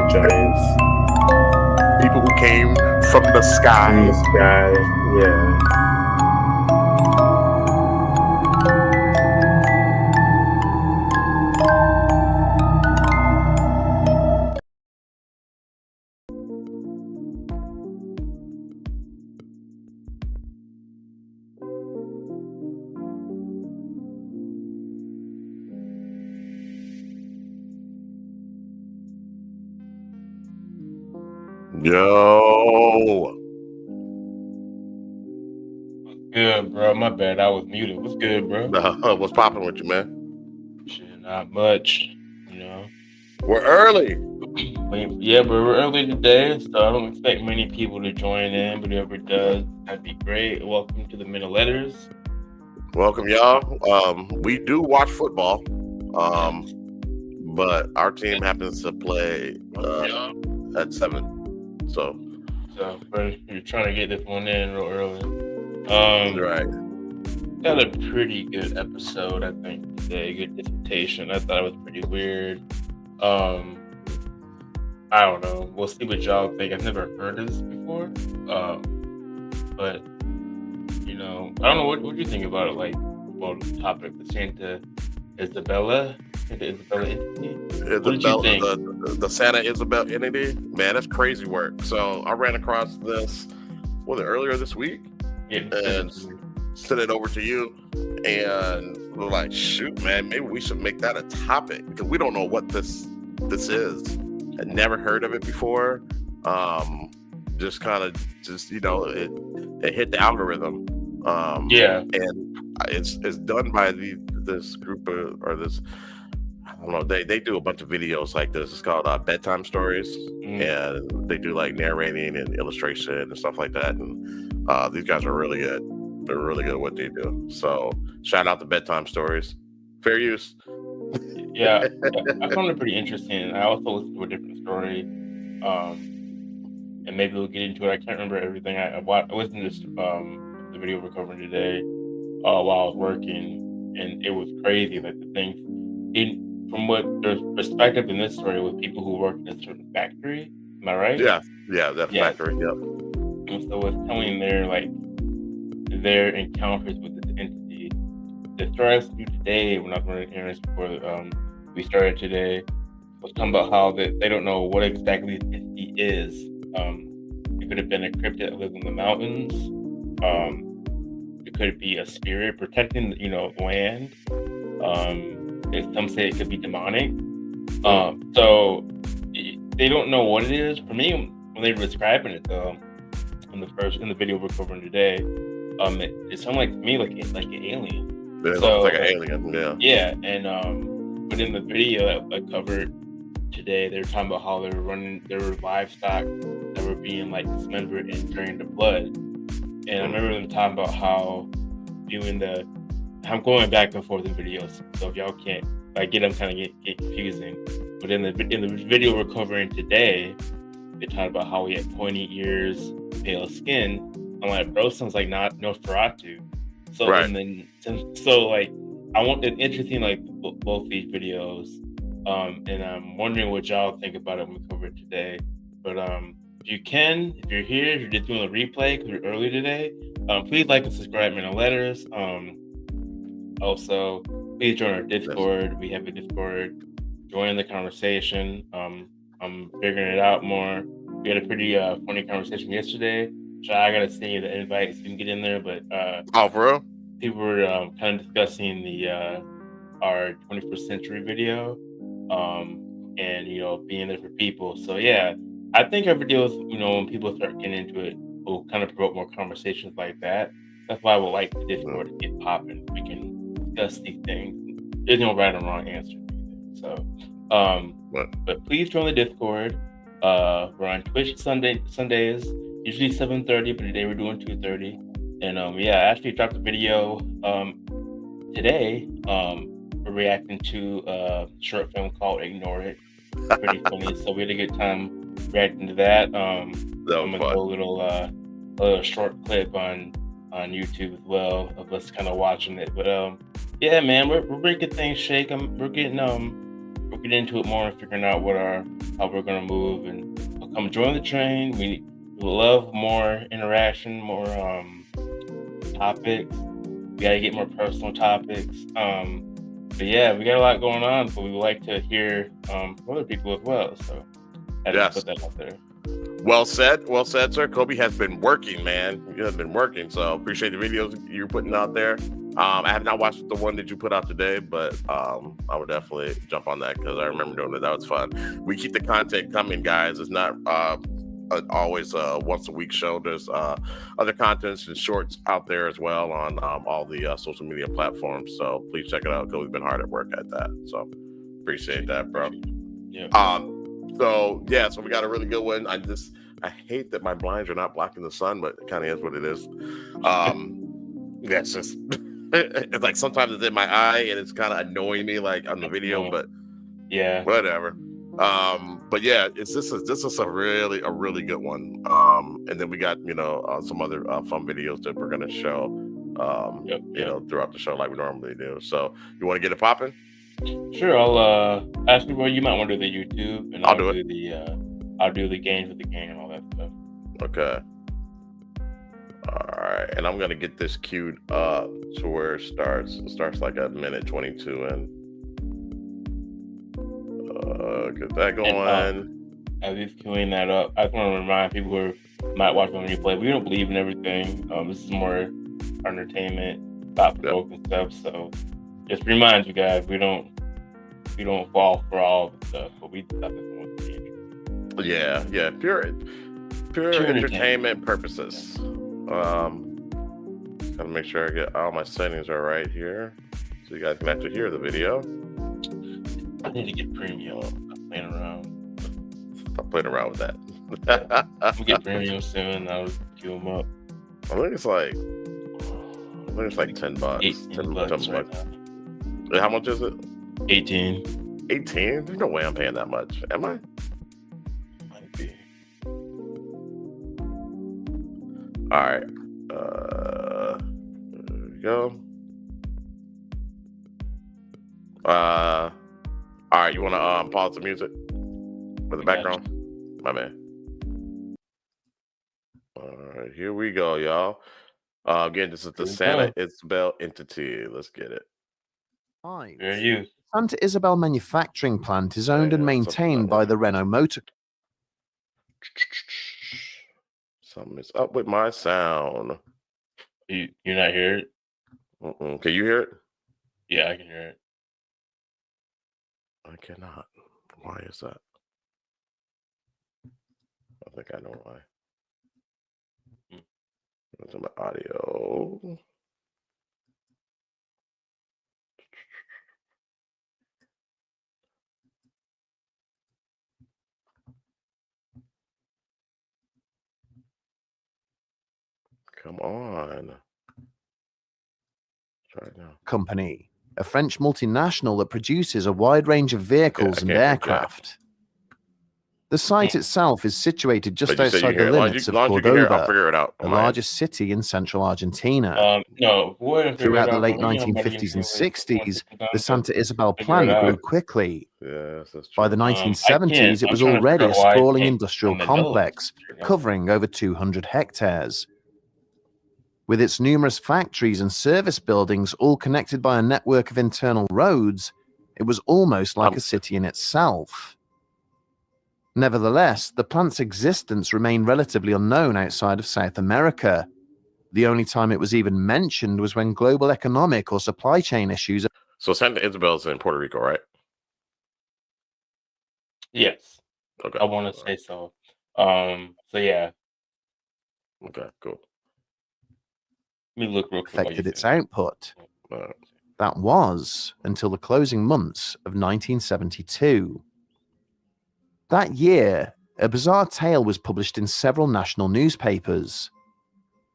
giants People who came from the in the sky. sky. Yeah. Yo. Good, bro. My bad. I was muted. What's good, bro? What's popping with you, man? Shit, not much. You know. We're early. Yeah, but we're early today, so I don't expect many people to join in. But whoever does, that'd be great. Welcome to the Minute Letters. Welcome, y'all. We do watch football, but our team happens to play at 7. So bro, you're trying to get this one in real early. right. Got a pretty good episode, I think, today. Good dissertation. I thought it was pretty weird. I don't know. We'll see what y'all think. I've never heard of this before. But you know, I don't know. What do you think about it? Like, about the topic, the Santa Isabel Entity. What did you think? The Santa Isabel Entity, man, that's crazy work. So I ran across this, earlier this week, and sent it over to you, and we're like, shoot, man, maybe we should make that a topic because we don't know what this is. I'd never heard of it before. Just you know, it hit the algorithm. And it's done by this group or this. I don't know. They do a bunch of videos like this. It's called bedtime stories, and they do like narrating and illustration and stuff like that. And these guys are really good. They're really good at what they do. So shout out to bedtime stories. Fair use. Yeah, I found it pretty interesting. I also listened to a different story, and maybe we'll get into it. I can't remember everything. I listened to the video we're covering today while I was working, and it was crazy. Like the things, from what their perspective in this story was people who work in a certain factory. Am I right? Yeah, that factory. Yep. And so it's telling their encounters with this entity. The story I listened to today, when I was running errands before we started today, was talking about how they don't know what exactly this entity is. It could have been a cryptid that lives in the mountains. It could be a spirit protecting, land. Some say it could be demonic. So they don't know what it is. For me, when they were describing it, though, in the video we're covering today, it sounded like to me like an alien. It looks like an alien, yeah. Yeah, and but in the video that I covered today, they were talking about how there were livestock that were being like dismembered and drained of blood. And I remember them talking about how I'm going back and forth in videos, so if y'all can't get them kind of get confusing. But in the video we're covering today, they talked about how he had pointy ears, pale skin. I'm like, bro, sounds like not Nosferatu. So right. And then I want it interesting both these videos, and I'm wondering what y'all think about it when we cover it today. But if you're here, if you're just doing a replay because we're early today, please like and subscribe to Minute Letters. Also, please join our Discord. We have a Discord. Join the conversation. I'm figuring it out more. We had a pretty funny conversation yesterday. So I gotta send you the invite so you can get in there. But for real? People were kind of discussing our 21st century video, and being there for people. So yeah, I think our videos, when people start getting into it, will kind of promote more conversations like that. That's why I would like the Discord to get popping. We can discuss these things. There's no right or wrong answer. So, but please join the Discord. We're on Twitch Sundays, usually 7:30, but today we're doing 2:30. And I actually dropped a video today. We're reacting to a short film called "Ignore It." Pretty funny. So we had a good time reacting to that. I'm gonna go a little short clip on YouTube as well of us kind of watching it. But yeah, man, we're making things shake. We're getting we'll get into it more and figuring out how we're gonna move, and come join the train. We would love more interaction, more topics. We gotta get more personal topics. But yeah, we got a lot going on, but we would like to hear from other people as well. So I just put that out there. Well said, sir. Kobe has been working, man. You have been working, so appreciate the videos you're putting out there. I have not watched the one that you put out today, but I would definitely jump on that because I remember doing it. That was fun. We keep the content coming, guys. It's not always a once a week show. There's other contents and shorts out there as well on all the social media platforms. So please check it out because we've been hard at work at that. So appreciate that, bro. Yeah. So we got a really good one. I hate that my blinds are not blocking the sun, but it kind of is what it is. It's just it's like sometimes it's in my eye and it's kind of annoying me, like on the video, but yeah, whatever. But yeah, this is a really good one. And then we got some other fun videos that we're gonna show throughout the show like we normally do. So you want to get it popping? Sure. I'll ask you, you might want to do the YouTube, and I'll do it. I'll do the games with the game and all that stuff. Okay. All right, and I'm gonna get this queued up to where it starts. It starts like at minute 22 in. Get that going. As he's queuing that up, I just want to remind people who might watch on replay, we don't believe in everything. This is more entertainment, thought-provoking stuff. So just remind you guys, we don't fall for all of the stuff, but we thought this one was interesting. Yeah, pure entertainment purposes. Gotta make sure I get all my settings are right here, so you guys can actually hear the video. I need to get premium. Stop playing around with that. We'll get premium soon. I'll queue them up. I think it's like $10. $10 bucks. Right now. How much is it? 18. 18? There's no way I'm paying that much. Am I? Might be. All right. There we go. All right. You want to pause the music for the background? My man. All right. Here we go, y'all. Again, this is the Santa Isabel Entity. Let's get it. There you. Santa Isabel manufacturing plant is owned and maintained by the Renault Motor. Something is up with my sound. You not hear it? Can you hear it? Yeah, I can hear it. I cannot. Why is that? I think I know why. What's my audio? Come on. Try it now. Company, a French multinational that produces a wide range of vehicles and aircraft. The site itself is situated just outside the limits of Cordoba, the largest city in central Argentina. Throughout the late 1950s and 60s, the Santa Isabel plant grew quickly. By the 1970s, it was already a sprawling industrial complex covering over 200 hectares. With its numerous factories and service buildings all connected by a network of internal roads, it was almost like a city in itself. Nevertheless, the plant's existence remained relatively unknown outside of South America. The only time it was even mentioned was when global economic or supply chain issues... So Santa Isabel is in Puerto Rico, right? Yes. Okay. I want to say so. So yeah. Okay, cool. Let me look real quick. Affected its output. That was until the closing months of 1972. That year, a bizarre tale was published in several national newspapers.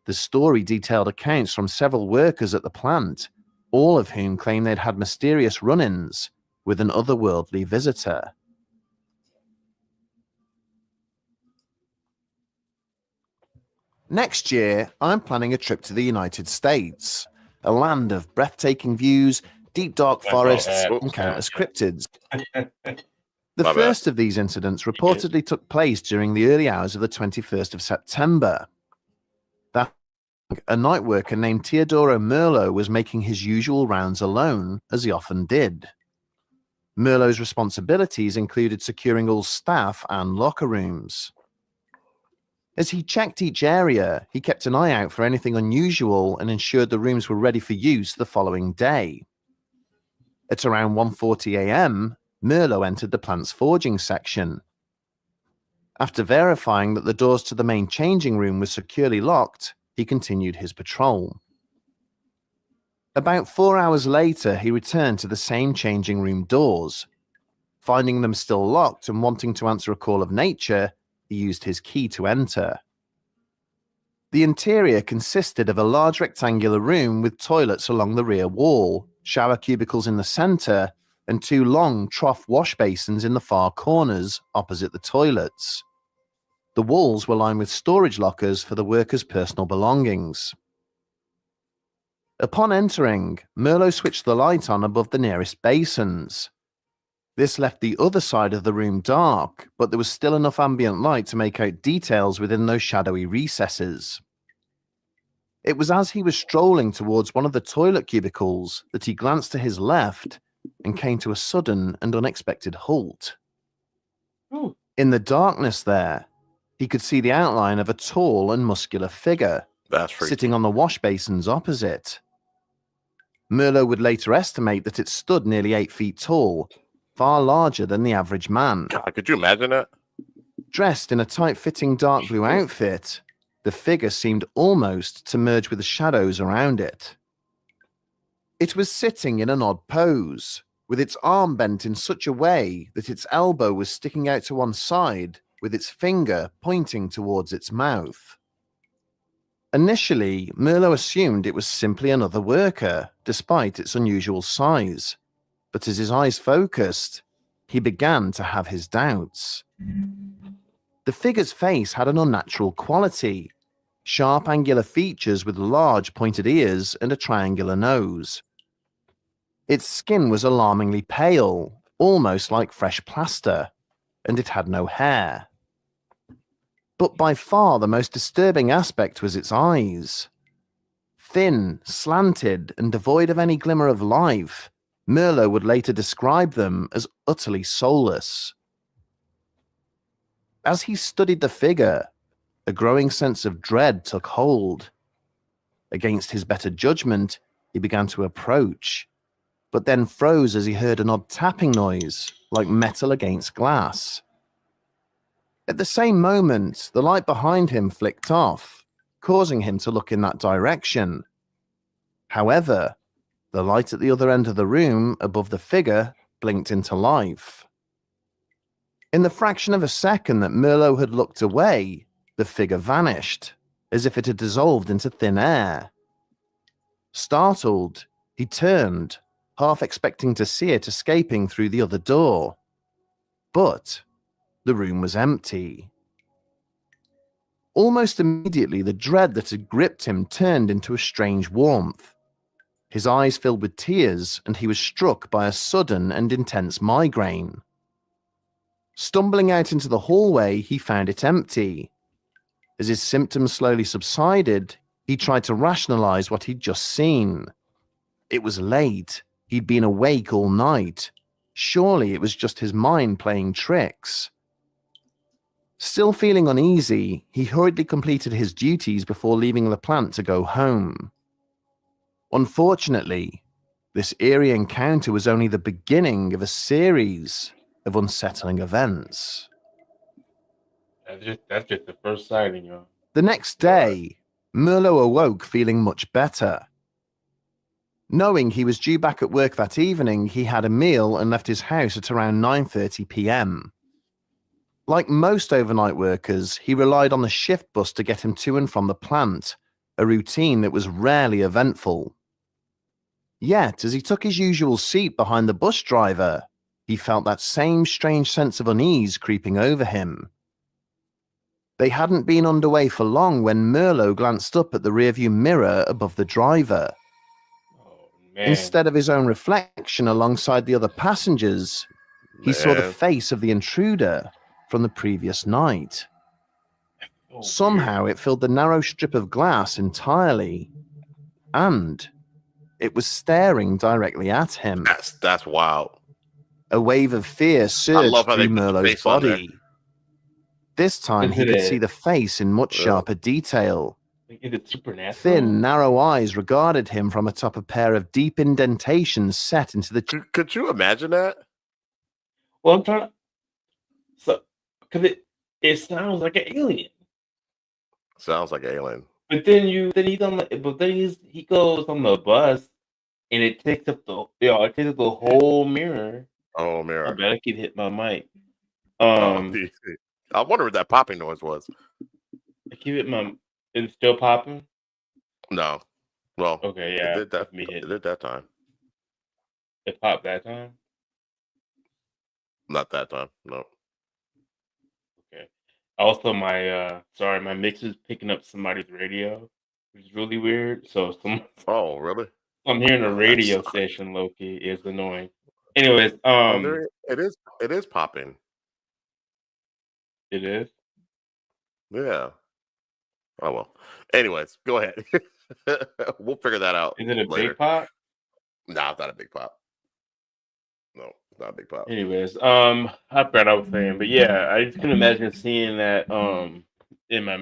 The story detailed accounts from several workers at the plant, all of whom claimed they'd had mysterious run-ins with an otherworldly visitor. Next year, I'm planning a trip to the United States, a land of breathtaking views, deep dark forests, and countless cryptids. The first of these incidents reportedly took place during the early hours of the 21st of September. A night worker named Teodoro Merlo was making his usual rounds alone, as he often did. Merlo's responsibilities included securing all staff and locker rooms. As he checked each area, he kept an eye out for anything unusual and ensured the rooms were ready for use the following day. At around 1:40 a.m., Merlo entered the plant's forging section. After verifying that the doors to the main changing room were securely locked, he continued his patrol. About 4 hours later, he returned to the same changing room doors. Finding them still locked and wanting to answer a call of nature, he used his key to enter. The interior consisted of a large rectangular room with toilets along the rear wall, shower cubicles in the center, and 2 long trough wash basins in the far corners opposite the toilets. The walls were lined with storage lockers for the workers' personal belongings. Upon entering, Merlo switched the light on above the nearest basins. This left the other side of the room dark, but there was still enough ambient light to make out details within those shadowy recesses. It was as he was strolling towards one of the toilet cubicles that he glanced to his left and came to a sudden and unexpected halt. Ooh. In the darkness there, he could see the outline of a tall and muscular figure sitting on the wash basins opposite. Merlo would later estimate that it stood nearly 8 feet tall, far larger than the average man. God, could you imagine that? Dressed in a tight-fitting dark blue outfit, the figure seemed almost to merge with the shadows around it. It was sitting in an odd pose, with its arm bent in such a way that its elbow was sticking out to one side, with its finger pointing towards its mouth. Initially, Merlo assumed it was simply another worker, despite its unusual size. But as his eyes focused, he began to have his doubts. The figure's face had an unnatural quality, sharp angular features with large pointed ears and a triangular nose. Its skin was alarmingly pale, almost like fresh plaster, and it had no hair. But by far the most disturbing aspect was its eyes. Thin, slanted, and devoid of any glimmer of life, Merlo would later describe them as utterly soulless. As he studied the figure, a growing sense of dread took hold. Against his better judgment, he began to approach, but then froze as he heard an odd tapping noise, like metal against glass. At the same moment, the light behind him flicked off, causing him to look in that direction. However, the light at the other end of the room, above the figure, blinked into life. In the fraction of a second that Merlo had looked away, the figure vanished, as if it had dissolved into thin air. Startled, he turned, half expecting to see it escaping through the other door. But the room was empty. Almost immediately, the dread that had gripped him turned into a strange warmth. His eyes filled with tears, and he was struck by a sudden and intense migraine. Stumbling out into the hallway, he found it empty. As his symptoms slowly subsided, he tried to rationalize what he'd just seen. It was late. He'd been awake all night. Surely it was just his mind playing tricks. Still feeling uneasy, he hurriedly completed his duties before leaving the plant to go home. Unfortunately, this eerie encounter was only the beginning of a series of unsettling events. That's just the first sighting, yo. The next day, Merlo awoke feeling much better. Knowing he was due back at work that evening, he had a meal and left his house at around 9:30 p.m. Like most overnight workers, he relied on the shift bus to get him to and from the plant, a routine that was rarely eventful. Yet, as he took his usual seat behind the bus driver, he felt that same strange sense of unease creeping over him. They hadn't been underway for long when Merlo glanced up at the rearview mirror above the driver. Oh, Instead of his own reflection alongside the other passengers, he saw the face of the intruder from the previous night. Somehow it filled the narrow strip of glass entirely, and it was staring directly at him. That's wild. A wave of fear surged through Merlot's body. This time he could see the face in much sharper detail. Is it supernatural? Thin, narrow eyes regarded him from atop a pair of deep indentations set into the... Could you imagine that? Well, I'm trying to... So, because it sounds like an alien. Sounds like an alien. But then he goes on the bus, and it takes up the whole mirror. Oh, mirror. I bet I could hit my mic. I wonder what that popping noise was. I keep it my... It's still popping? No. Well, okay, yeah. It did that time. It popped that time? Not that time, no. Okay. Also, my mixer's picking up somebody's radio, which is really weird. So Oh, really? I'm hearing a radio station, low-key. It's annoying. Anyways, it is popping. It is? Yeah. Oh, well. Anyways, go ahead. We'll figure that out. Is it a later. big pop? No, it's not a big pop. No, it's not a big pop. Anyways, I forgot I was saying, but yeah, I just can imagine seeing that in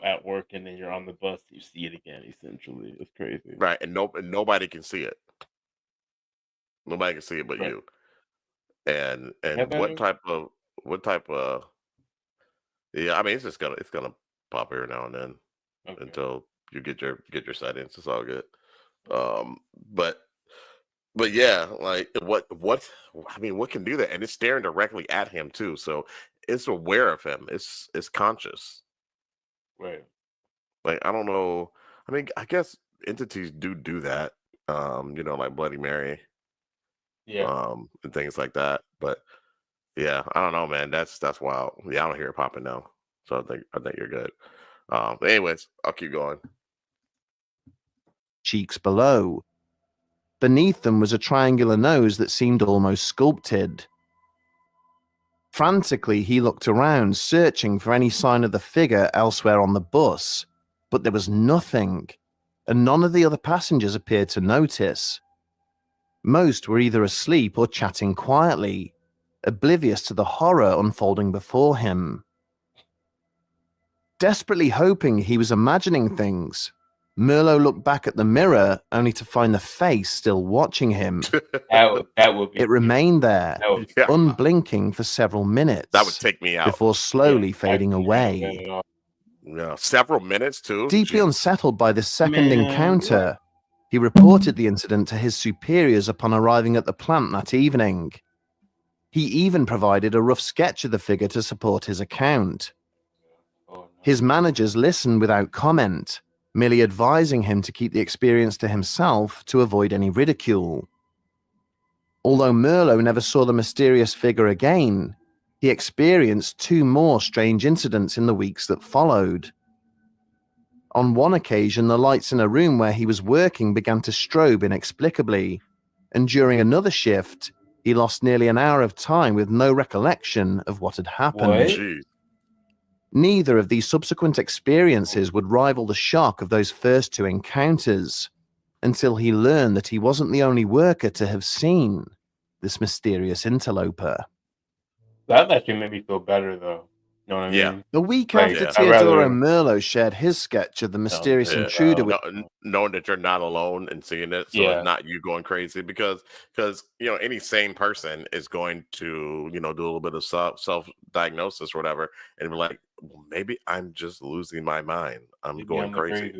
at work, and then you're on the bus, you see it again. Essentially, it's crazy, right? And nobody can see it. Nobody can see it but you. And what type of yeah, I mean, it's gonna pop every now and then until you get your settings. It's all good. But yeah, like what I mean, what can do that? And it's staring directly at him too, so it's aware of him. It's conscious. Right. Like, I don't know. I mean, I guess entities do that. Like Bloody Mary. Yeah. And things like that. But yeah, I don't know, man. That's wild. Yeah, I don't hear it popping now. So I think you're good. Anyways, I'll keep going. Cheeks below. Beneath them was a triangular nose that seemed almost sculpted. Frantically, he looked around, searching for any sign of the figure elsewhere on the bus, but there was nothing, and none of the other passengers appeared to notice. Most were either asleep or chatting quietly, oblivious to the horror unfolding before him. Desperately hoping he was imagining things, Merlot looked back at the mirror, only to find the face still watching him. That would be. It remained there, unblinking for several minutes. That would take me out. Before slowly fading away. Yeah, several minutes too. Deeply unsettled by this second encounter, he reported the incident to his superiors upon arriving at the plant that evening. He even provided a rough sketch of the figure to support his account. His managers listened without comment, merely advising him to keep the experience to himself to avoid any ridicule. Although Merlot never saw the mysterious figure again, he experienced 2 more strange incidents in the weeks that followed. On one occasion, the lights in a room where he was working began to strobe inexplicably, and during another shift, he lost nearly an hour of time with no recollection of what had happened. What? Neither of these subsequent experiences would rival the shock of those first 2 encounters, until he learned that he wasn't the only worker to have seen this mysterious interloper. That actually made me feel better, though. You know what I mean? The week after Teodoro and Merlot shared his sketch of the mysterious intruder with... knowing that you're not alone and seeing it, so it's not you going crazy, because any sane person is going to do a little bit of self-diagnosis or whatever, and be like, well, maybe I'm just losing my mind. I'm going crazy.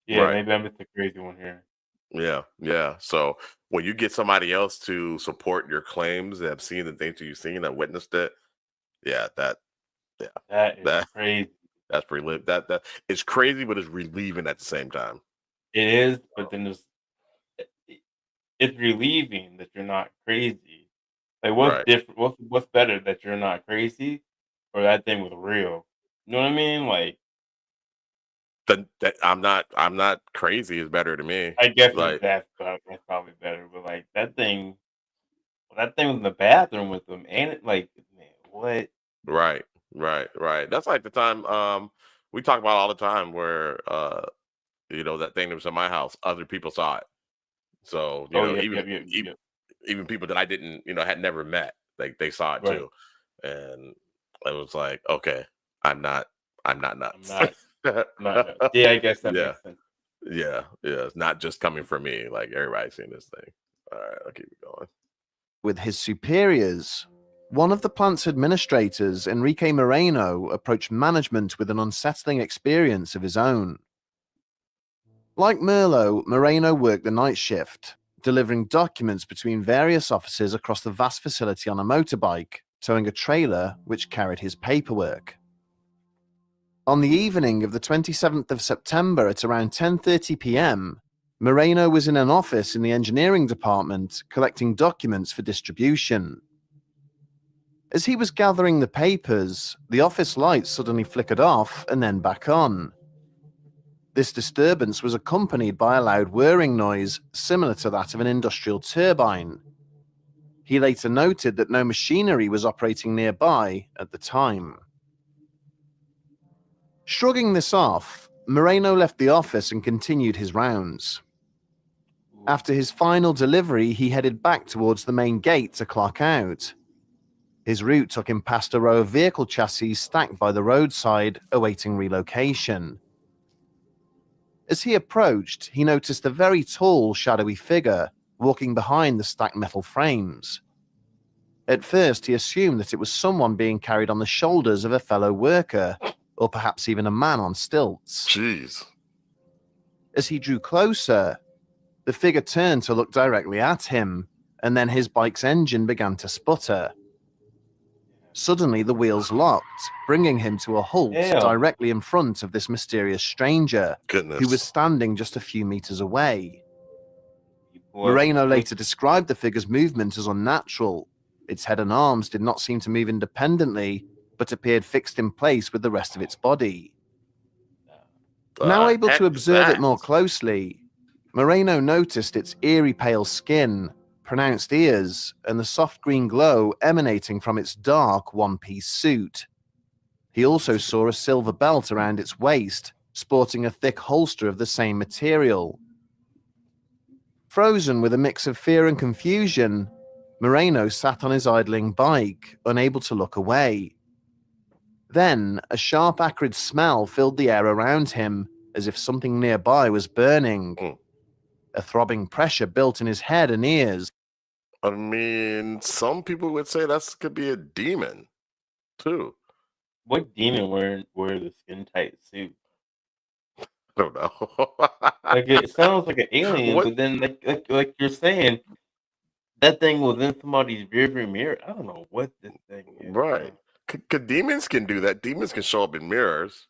Yeah, right. Maybe I'm just the crazy one here. Yeah. So when you get somebody else to support your claims that have seen the things you've seen, that witnessed it, that is crazy. That's that it's crazy, but it's relieving at the same time. It is, but then it's relieving that you're not crazy. Like, what's different? What's better, that you're not crazy, or that thing was real? You know what I mean? Like, that I'm not crazy is better to me. I guess Like, that's probably better. But like that thing was in the bathroom with them, ain't it? Like, man, what? right. That's like the time we talk about all the time where that thing that was in my house, other people saw it. So, even people that I didn't, had never met, like they saw it Right. too. And it was like, okay, I'm not nuts. I'm not nuts. Yeah, I guess that makes sense. Yeah. It's not just coming from me. Like everybody's seen this thing. All right, I'll keep it going. With his superiors, one of the plant's administrators, Enrique Moreno, approached management with an unsettling experience of his own. Like Merlo, Moreno worked the night shift, delivering documents between various offices across the vast facility on a motorbike, towing a trailer which carried his paperwork. On the evening of the 27th of September at around 10:30 p.m., Moreno was in an office in the engineering department collecting documents for distribution. As he was gathering the papers, the office lights suddenly flickered off and then back on. This disturbance was accompanied by a loud whirring noise similar to that of an industrial turbine. He later noted that no machinery was operating nearby at the time. Shrugging this off, Moreno left the office and continued his rounds. After his final delivery, he headed back towards the main gate to clock out. His route took him past a row of vehicle chassis stacked by the roadside, awaiting relocation. As he approached, he noticed a very tall, shadowy figure walking behind the stacked metal frames. At first, he assumed that it was someone being carried on the shoulders of a fellow worker, or perhaps even a man on stilts. Jeez. As he drew closer, the figure turned to look directly at him, and then his bike's engine began to sputter. Suddenly, the wheels locked, bringing him to a halt directly in front of this mysterious stranger, who was standing just a few meters away. Moreno later described the figure's movement as unnatural. Its head and arms did not seem to move independently, but appeared fixed in place with the rest of its body. Now able to observe it more closely, Moreno noticed its eerie pale skin, pronounced ears, and the soft green glow emanating from its dark one-piece suit. He also saw a silver belt around its waist, sporting a thick holster of the same material. Frozen with a mix of fear and confusion, Moreno sat on his idling bike, unable to look away. Then, a sharp, acrid smell filled the air around him, as if something nearby was burning. A throbbing pressure built in his head and ears. I mean, some people would say that could be a demon, too. What demon wear the skin-tight suit? I don't know. Like, it sounds like an alien, but then, like you're saying, that thing was in somebody's rearview mirror. I don't know what this thing is. Right. Demons can do that. Demons can show up in mirrors.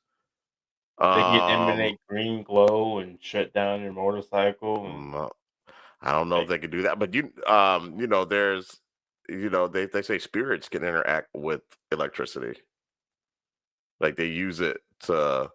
They can emanate green glow and shut down your motorcycle. I don't know if they can do that, but there's, they say spirits can interact with electricity. Like they use it to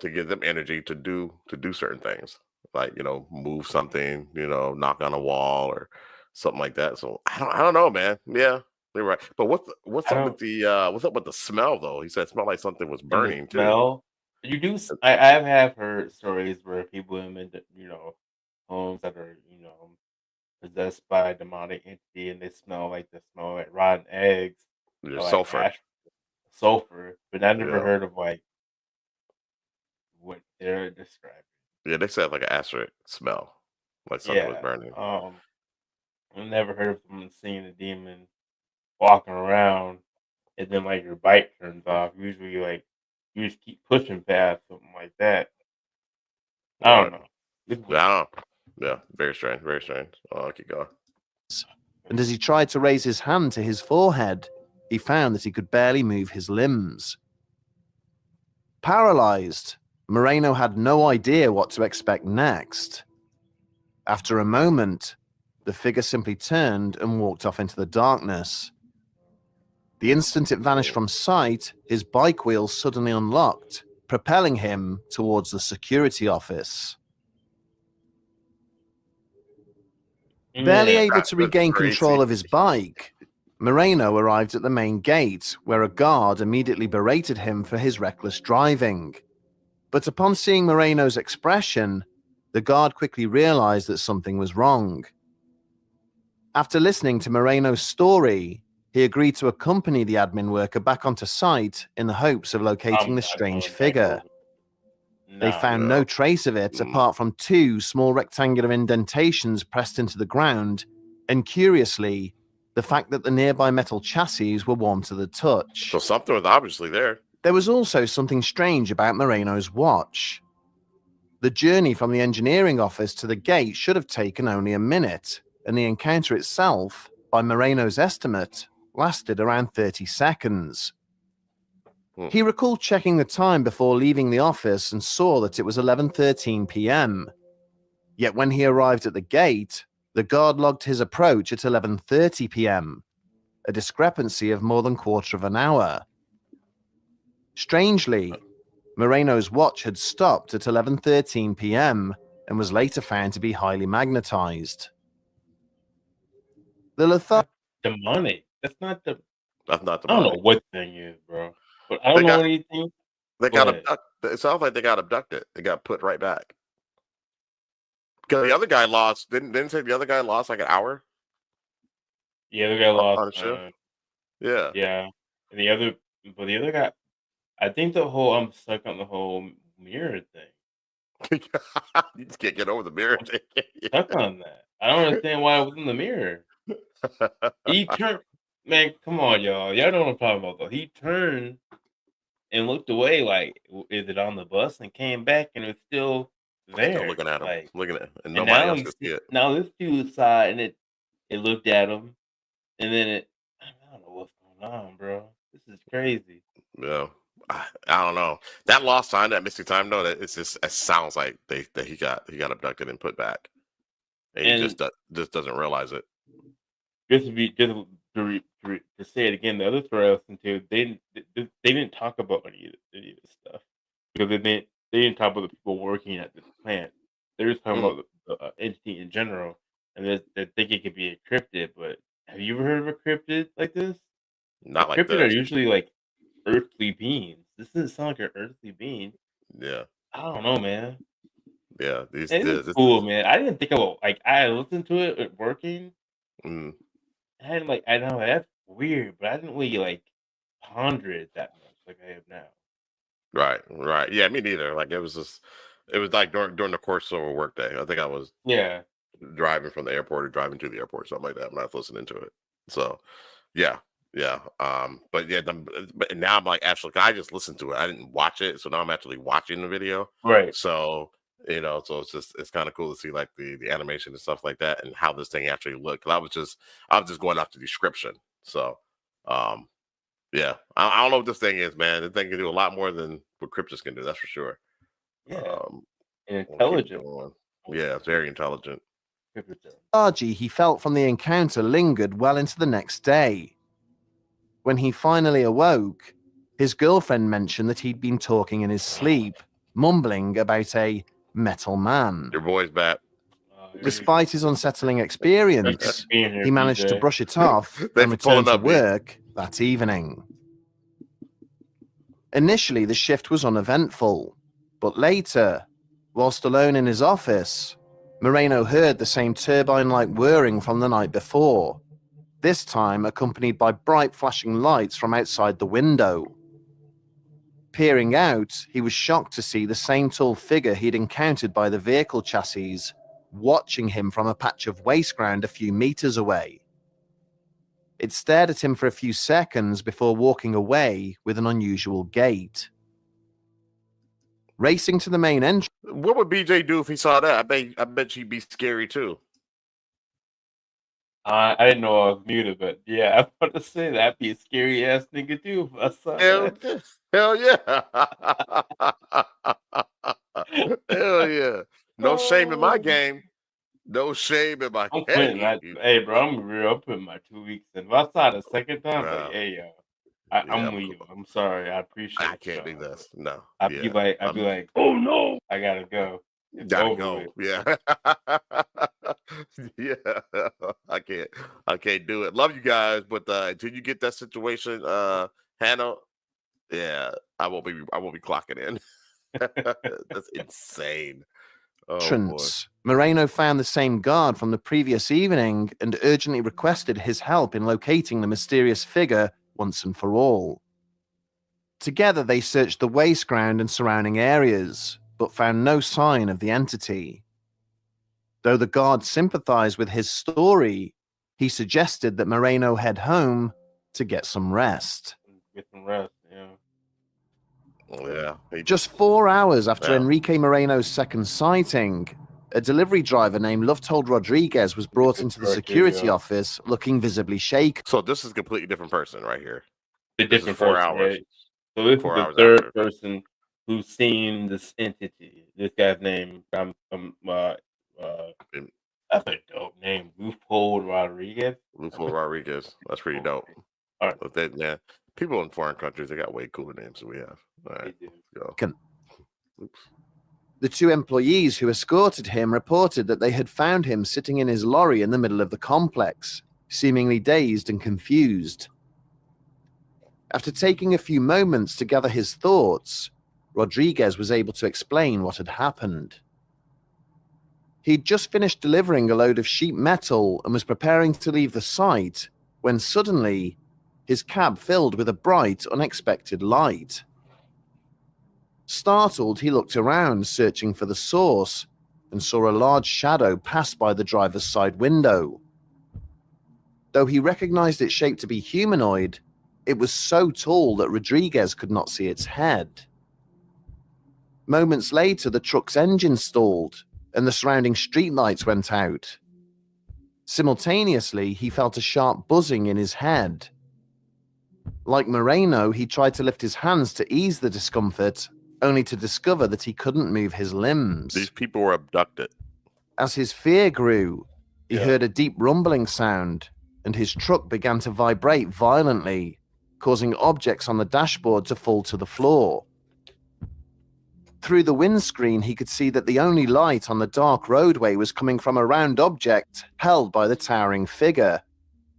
give them energy to do certain things, like move something, knock on a wall or something like that. So I don't know, man. Yeah, you're right. But what's up with the smell though? He said it smelled like something was burning too. Smell. I have heard stories where people in homes that are possessed by a demonic entity and they smell like rotten eggs. Or sulfur. Sulfur, but I never heard of like what they're describing. Yeah, they said like an acid smell, like something was burning. I never heard of someone seeing a demon walking around and then like your bike turns off. Usually like you just keep pushing past something like that. I don't know. Yeah, very strange, very strange. I'll keep going. And as he tried to raise his hand to his forehead, he found that he could barely move his limbs. Paralyzed, Moreno had no idea what to expect next. After a moment, the figure simply turned and walked off into the darkness. The instant it vanished from sight, his bike wheels suddenly unlocked, propelling him towards the security office. Barely able to regain control of his bike, Moreno arrived at the main gate, where a guard immediately berated him for his reckless driving. But upon seeing Moreno's expression, the guard quickly realized that something was wrong. After listening to Moreno's story, he agreed to accompany the admin worker back onto site in the hopes of locating the strange figure. They found no trace of it apart from 2 small rectangular indentations pressed into the ground, and curiously, the fact that the nearby metal chassis were warm to the touch. So something was obviously there. There was also something strange about Moreno's watch. The journey from the engineering office to the gate should have taken only a minute, and the encounter itself, by Moreno's estimate, lasted around 30 seconds. He recalled checking the time before leaving the office and saw that it was 11:13 p.m. Yet when he arrived at the gate, the guard logged his approach at 11:30 p.m., a discrepancy of more than quarter of an hour. Strangely, Moreno's watch had stopped at 11:13 p.m. and was later found to be highly magnetized. The demonic. That's not demonic. I don't know what thing is, bro. But I don't know anything. They got abducted. It sounds like they got abducted. They got put right back. Because the other guy lost. Didn't say the other guy lost like an hour? Yeah, the guy lost. Yeah. Yeah. And the other guy, I think I'm stuck on the whole mirror thing. You just can't get over the mirror thing. Stuck on that. I don't understand why it was in the mirror. He turned. Man, come on, y'all. Y'all know what I'm talking about, though. He turned and looked away like, is it on the bus? And came back and it's still there. Still looking at him. Like, looking at him. And nobody else could see it. Now this dude saw it and it looked at him. And then I don't know what's going on, bro. This is crazy. Yeah. I don't know. That lost time, that missing time, though, it sounds like that he got abducted and put back. And he just doesn't realize it. To say it again, the other story I listened to, they didn't talk about any of this stuff because they didn't talk about the people working at this plant. They were just talking about the entity in general, and they think it could be a cryptid. But have you ever heard of a cryptid like this? Not like cryptid this. Are usually like earthly beings. This doesn't sound like an earthly being. Yeah, I don't know, man. Yeah, this is cool, man. I didn't think about I listened to it working. I know that's weird, but I didn't really ponder it that much like I have now. Right. Yeah, me neither. Like it was like during the course of a work day. I think I was driving from the airport or driving to the airport, something like that, when I was listening to it. So yeah. But now I'm like, actually, I just listened to it. I didn't watch it, so now I'm actually watching the video. Right. So so it's kind of cool to see like the animation and stuff like that and how this thing actually looked. I was just going off the description. So yeah, I don't know what this thing is, man. This thing can do a lot more than what cryptids can do. That's for sure. Yeah, intelligent. Yeah, very intelligent. Lethargy he felt from the encounter lingered well into the next day. When he finally awoke, his girlfriend mentioned that he'd been talking in his sleep, mumbling about a metal man. Your boy's back. Despite his unsettling experience, he managed to brush it off and return to work that evening. Initially, the shift was uneventful, but later, whilst alone in his office, Moreno heard the same turbine-like whirring from the night before, this time accompanied by bright flashing lights from outside the window. Peering out, he was shocked to see the same tall figure he'd encountered by the vehicle chassis, watching him from a patch of waste ground a few meters away. It stared at him for a few seconds before walking away with an unusual gait. Racing to the main entrance. What would BJ do if he saw that? I bet she'd be scary too. I didn't know I was muted, but yeah, I was about to say that'd be a scary ass nigga too. If I saw that. Hell yeah. Hell yeah. No shame in my game. No shame in my game. Hey, bro, I'm real. I'm putting my 2 weeks in. If I saw it a second time, like, hey, yo. I'm with you. I'm sorry. I appreciate. I can't do this. No. I'd be like, oh no, I gotta go. It's gotta over go. with. Yeah. Yeah. I can't do it. Love you guys, but until you get that situation, Hannah, yeah, I won't be clocking in. That's insane. Oh, Moreno found the same guard from the previous evening and urgently requested his help in locating the mysterious figure once and for all. Together, they searched the waste ground and surrounding areas, but found no sign of the entity. Though the guard sympathized with his story, he suggested that Moreno head home to get some rest. Get some rest, yeah. Yeah. Just 4 hours after Enrique Moreno's second sighting, a delivery driver named Lovehold Rodriguez was brought into the security office looking visibly shaken. So this is a completely different person right here. The different 4 hours. Right? So this is the third person who's seen this entity. This guy's name, that's a dope name, Lovehold Rodriguez. Lovehold Rodriguez. That's pretty dope. All right. But yeah, people in foreign countries, they got way cooler names than we have. All right. Go. Oops. The two employees who escorted him reported that they had found him sitting in his lorry in the middle of the complex, seemingly dazed and confused. After taking a few moments to gather his thoughts, Rodriguez was able to explain what had happened. He'd just finished delivering a load of sheet metal and was preparing to leave the site when suddenly his cab filled with a bright, unexpected light. Startled, he looked around, searching for the source, and saw a large shadow pass by the driver's side window. Though he recognized its shape to be humanoid, it was so tall that Rodriguez could not see its head. Moments later, the truck's engine stalled, and the surrounding streetlights went out. Simultaneously, he felt a sharp buzzing in his head. Like Moreno, he tried to lift his hands to ease the discomfort, only to discover that he couldn't move his limbs. These people were abducted. As his fear grew, he heard a deep rumbling sound, and his truck began to vibrate violently, causing objects on the dashboard to fall to the floor. Through the windscreen, he could see that the only light on the dark roadway was coming from a round object held by the towering figure,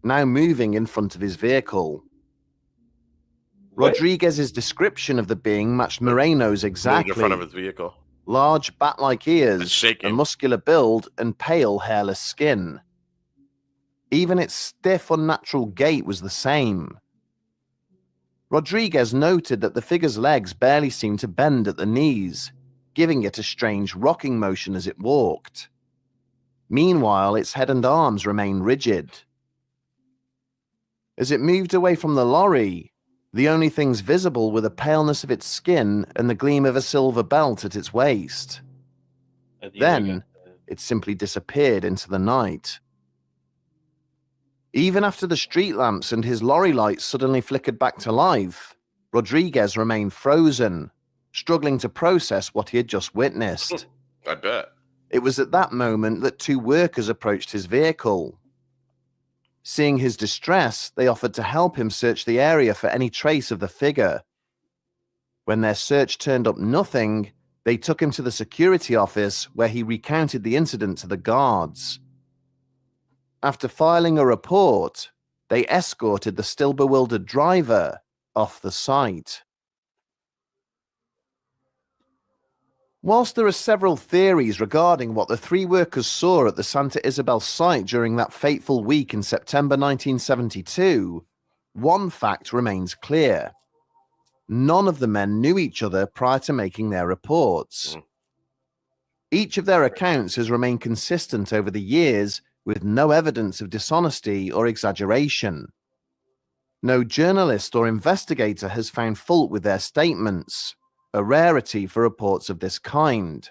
now moving in front of his vehicle. Rodriguez's description of the being matched Moreno's exactly. In front of his vehicle. Large bat-like ears, a muscular build, and pale, hairless skin. Even its stiff, unnatural gait was the same. Rodriguez noted that the figure's legs barely seemed to bend at the knees, giving it a strange rocking motion as it walked. Meanwhile, its head and arms remained rigid. As it moved away from the lorry, the only things visible were the paleness of its skin and the gleam of a silver belt at its waist. Then, it simply disappeared into the night. Even after the street lamps and his lorry lights suddenly flickered back to life, Rodriguez remained frozen, struggling to process what he had just witnessed. I bet. It was at that moment that two workers approached his vehicle. Seeing his distress, they offered to help him search the area for any trace of the figure. When their search turned up nothing, they took him to the security office where he recounted the incident to the guards. After filing a report, they escorted the still bewildered driver off the site. Whilst there are several theories regarding what the three workers saw at the Santa Isabel site during that fateful week in September 1972, one fact remains clear. None of the men knew each other prior to making their reports. Each of their accounts has remained consistent over the years, with no evidence of dishonesty or exaggeration. No journalist or investigator has found fault with their statements, a rarity for reports of this kind.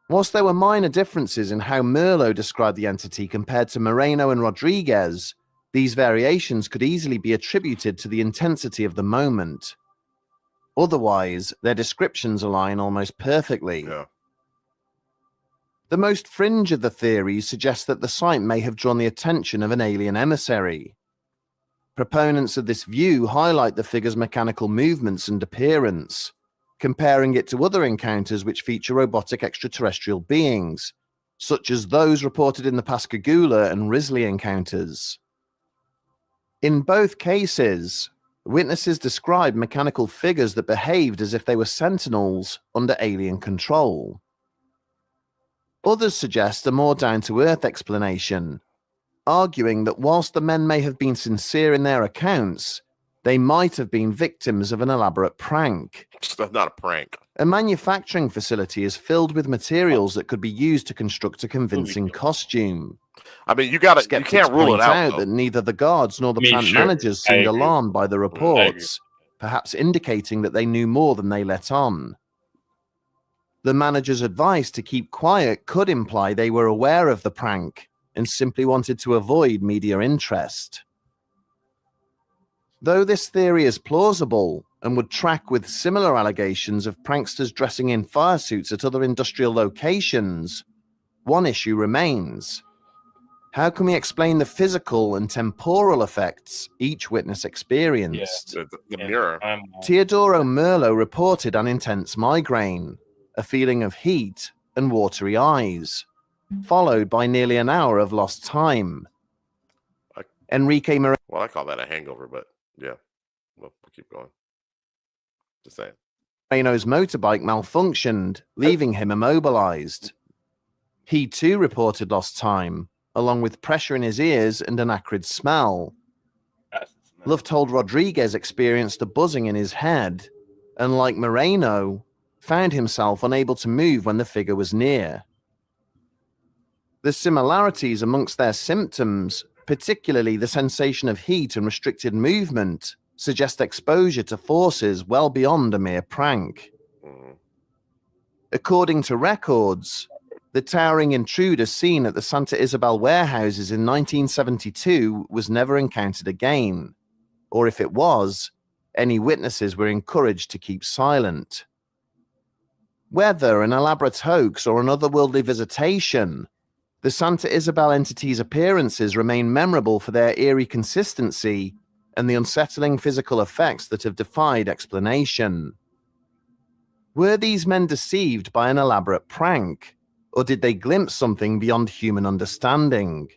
Whilst there were minor differences in how Merlo described the entity compared to Moreno and Rodriguez, these variations could easily be attributed to the intensity of the moment. Otherwise, their descriptions align almost perfectly. Yeah. The most fringe of the theories suggest that the site may have drawn the attention of an alien emissary. Proponents of this view highlight the figure's mechanical movements and appearance, comparing it to other encounters which feature robotic extraterrestrial beings, such as those reported in the Pascagoula and Risley encounters. In both cases, witnesses described mechanical figures that behaved as if they were sentinels under alien control. Others suggest a more down-to-earth explanation, arguing that whilst the men may have been sincere in their accounts, they might have been victims of an elaborate prank. That's not a prank. A manufacturing facility is filled with materials that could be used to construct a convincing costume. I mean, you can't rule it out that neither the guards nor the plant managers seemed alarmed by the reports, perhaps indicating that they knew more than they let on. The manager's advice to keep quiet could imply they were aware of the prank and simply wanted to avoid media interest. Though this theory is plausible and would track with similar allegations of pranksters dressing in fire suits at other industrial locations, one issue remains. How can we explain the physical and temporal effects each witness experienced? The mirror. Teodoro Merlo reported an intense migraine, a feeling of heat and watery eyes, followed by nearly an hour of lost time. Enrique Moreno. Well, I call that a hangover, but yeah, we'll keep going. Just saying. Moreno's motorbike malfunctioned, leaving him immobilized. He too reported lost time, along with pressure in his ears and an acrid smell. Love told Rodriguez experienced a buzzing in his head, and like Moreno, found himself unable to move when the figure was near. The similarities amongst their symptoms, particularly the sensation of heat and restricted movement, suggest exposure to forces well beyond a mere prank. According to records, the towering intruder seen at the Santa Isabel warehouses in 1972 was never encountered again, or if it was, any witnesses were encouraged to keep silent. Whether an elaborate hoax or an otherworldly visitation, the Santa Isabel Entity's appearances remain memorable for their eerie consistency and the unsettling physical effects that have defied explanation. Were these men deceived by an elaborate prank, or did they glimpse something beyond human understanding?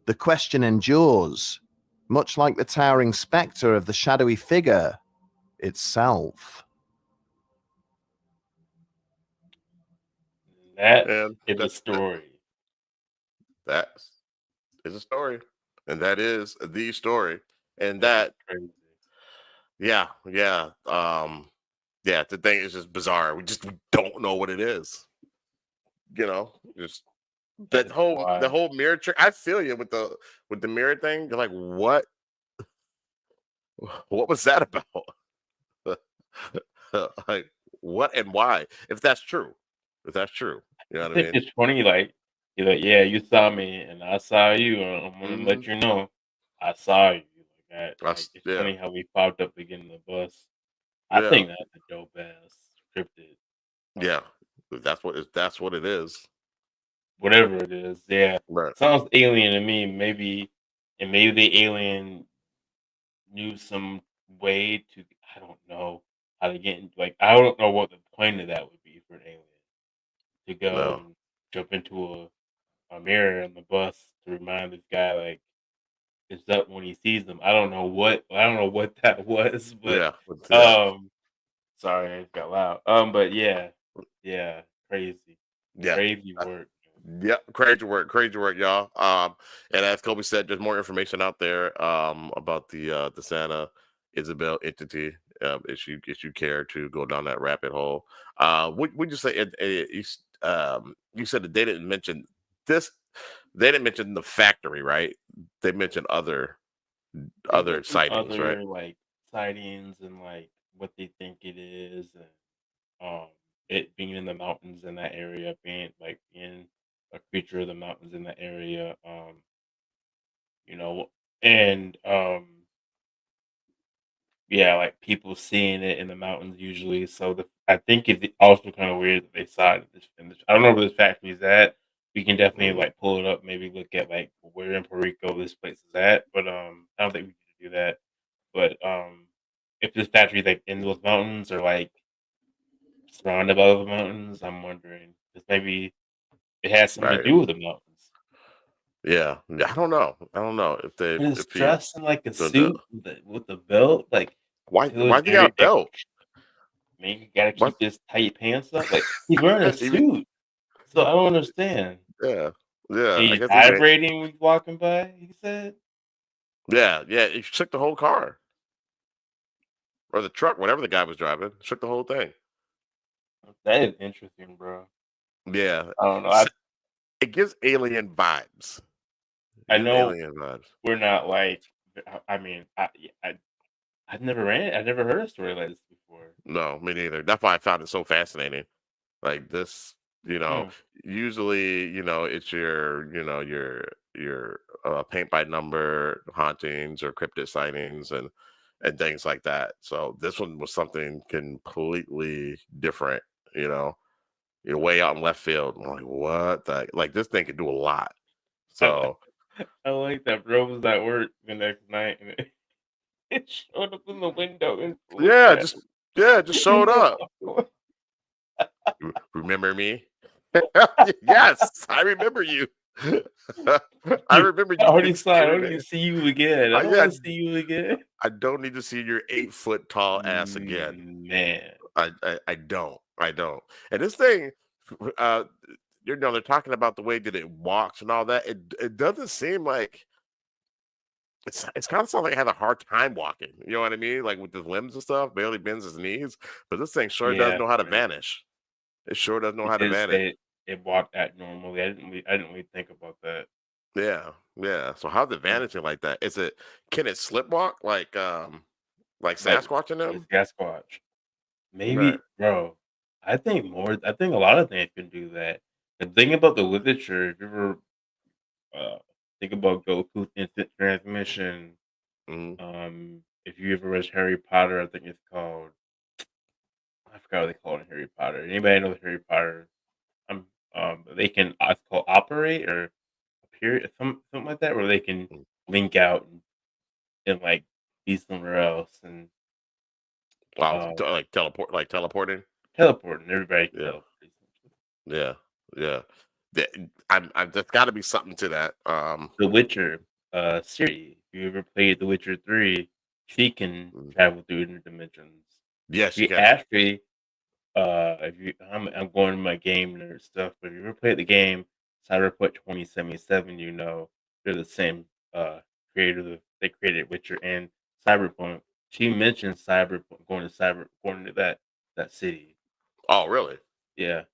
The question endures, much like the towering spectre of the shadowy figure itself. That is a story. That is a story. And that is the story. And that, yeah. The thing is just bizarre. We don't know what it is. You know, just the whole mirror trick. I feel you with the mirror thing. You're like, what was that about? Like, what and why? If that's true, you know what I mean? It's funny, like, you're like, yeah, you saw me and I saw you, and I'm gonna let you know I saw you. It's funny how we popped up again in the bus. I think that's a dope ass scripted. Yeah, that's what it is. Whatever it is, yeah. Right. Sounds alien to me. Maybe the alien knew some way to. I don't know how to get into. Like, I don't know what the point of that would be for an alien to go and jump into a mirror on the bus to remind this guy, like, it's up when he sees them. I don't know what that was, but sorry, I got loud. But yeah, crazy. Yeah. Crazy work. Yeah, crazy work, y'all. And as Kobe said, there's more information out there about the Santa Isabel Entity. If you care to go down that rabbit hole, would you say you said that they didn't mention this? They didn't mention the factory, right? They mentioned other sightings, right? Like sightings and like what they think it is, and it being in the mountains in that area, being a creature of the mountains in that area, and like people seeing it in the mountains usually. So I think it's also kind of weird that they saw it in this. I don't know where this factory is at. We can definitely like pull it up, maybe look at like where in Puerto Rico this place is at, but I don't think we can do that. But if the statue is like in those mountains or like surrounded by those mountains, I'm wondering because maybe it has something to Right. do with the mountains. Yeah. I don't know. I don't know if they And it's if he dressed in like a doing the suit with the belt. Like why it was why you got a very belt? maybe you gotta What keep his tight pants up. Like he's wearing a even suit, so I don't understand. yeah. And Yeah. I he's guess he made vibrating when he's walking by. He said, yeah, he shook the whole car or the truck, whatever the guy was driving, shook the whole thing. "That is interesting, bro." Yeah. I don't know. It gives alien vibes. It I gives know alien vibes. we're not like. I mean, I've never heard a story like this before. No, me neither. That's why I found it so fascinating. Like this, Hmm. usually, it's your paint by number hauntings or cryptid sightings and things like that. So this one was something completely different, you're way out in left field. I'm like, what like this thing could do a lot. So I like that bro was at work the next night and it showed up in the window and looked yeah, at just him. showed And then up. walked away. Remember me? Yes, I remember you. I Dude, remember I you, already big saw it. I scary don't need to man. see you again. I don't Yeah, want to see you again. I don't need to see your 8 foot tall ass again. Man. I don't. I don't. And this thing, uh, they're talking about the way that it walks and all that. It doesn't seem like it's kind of sounds like it has a hard time walking. You know what I mean? Like with his limbs and stuff, barely bends his knees. But this thing sure does Yeah, know how to right. vanish. It sure does know He how to did vanish. say it walked out normally. I didn't really think about that. Yeah, yeah. So how's it Mm. vanishing like that? Can it slip walk like Like Sasquatch in like them? Sasquatch. Right. Maybe, bro. I think a lot of things can do that. And think about the literature. If you ever uh, think about Goku's instant transmission, Mhm. if you ever read Harry Potter, I think it's called. I forgot what they call it in Harry Potter. Anybody know Harry Potter? Um, they can it's called operate or appear something like that, where they can Mm. link out and like be somewhere else and Wow, um like teleporting. teleport, and everybody can Yeah, teleport. yeah, yeah. There's got to be something to that. The Witcher, Ciri, if you ever played The Witcher 3, she can Mm. travel through interdimensions. Yes, you She can. actually, if you, I'm going to my game nerd stuff, but if you ever played the game Cyberpunk 2077, you know they're the same creator. They created Witcher and Cyberpunk. She mentioned Cyberpunk going to that city. Oh, really? Yeah,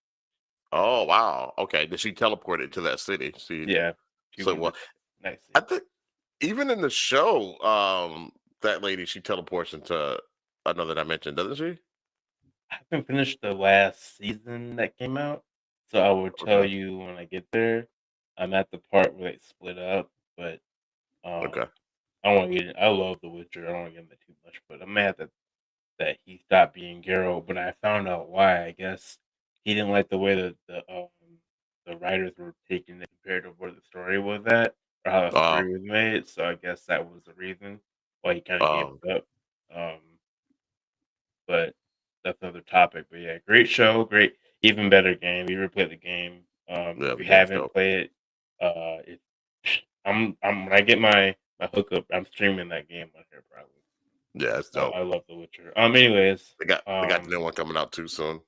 Oh, wow. Okay. Did she teleport it to that city? See, yeah. She so went to well, nice I city. think even in the show, that lady she teleports into another dimension, doesn't she? I haven't finished the last season that came out, so I will tell Okay. you when I get there. I'm at the part where they split up, but um, Okay. I don't want to get. I love The Witcher. I don't want to get into too much, but I'm mad that he stopped being Geralt. But I found out why. I guess he didn't like the way that the writers were taking it compared to where the story was at or how the Uh, story was made. So I guess that was the reason why he kind of gave um, it up. Um, but that's another topic. But yeah, great show, great, even better game. You ever played the game? yeah, If the you game's haven't dope. played it, it, I'm when I get my hookup, I'm streaming that game on here probably. Yeah, it's dope. I love The Witcher. Anyways, They got the new one coming out too soon.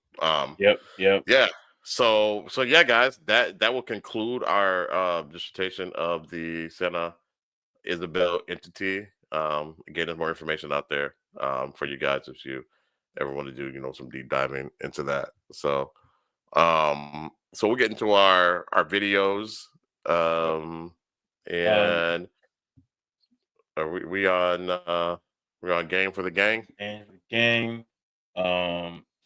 yep. Yeah. So yeah, guys, that will conclude our dissertation of the Santa Isabel Entity. Again, there's more information out there for you guys if you ever want to do some deep diving into that. So we'll get into our videos. Yep. And are we on we're on game for the gang? And the gang.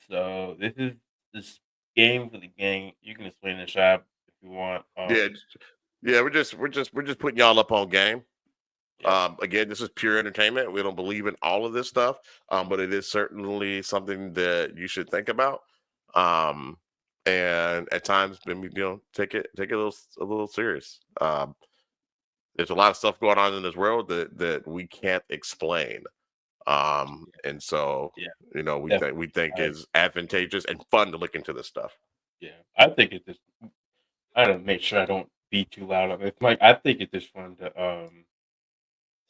So this game for the gang. You can explain the shop if you want. Yeah, yeah. We're just putting y'all up on game. Yep. Again, this is pure entertainment. We don't believe in all of this stuff, but it is certainly something that you should think about. Um, and at times, maybe take it a little serious. there's a lot of stuff going on in this world that we can't explain. And so we think is advantageous and fun to look into this stuff. Yeah, I think it's just I gotta make sure I don't be too loud on it. Like I think it's just fun to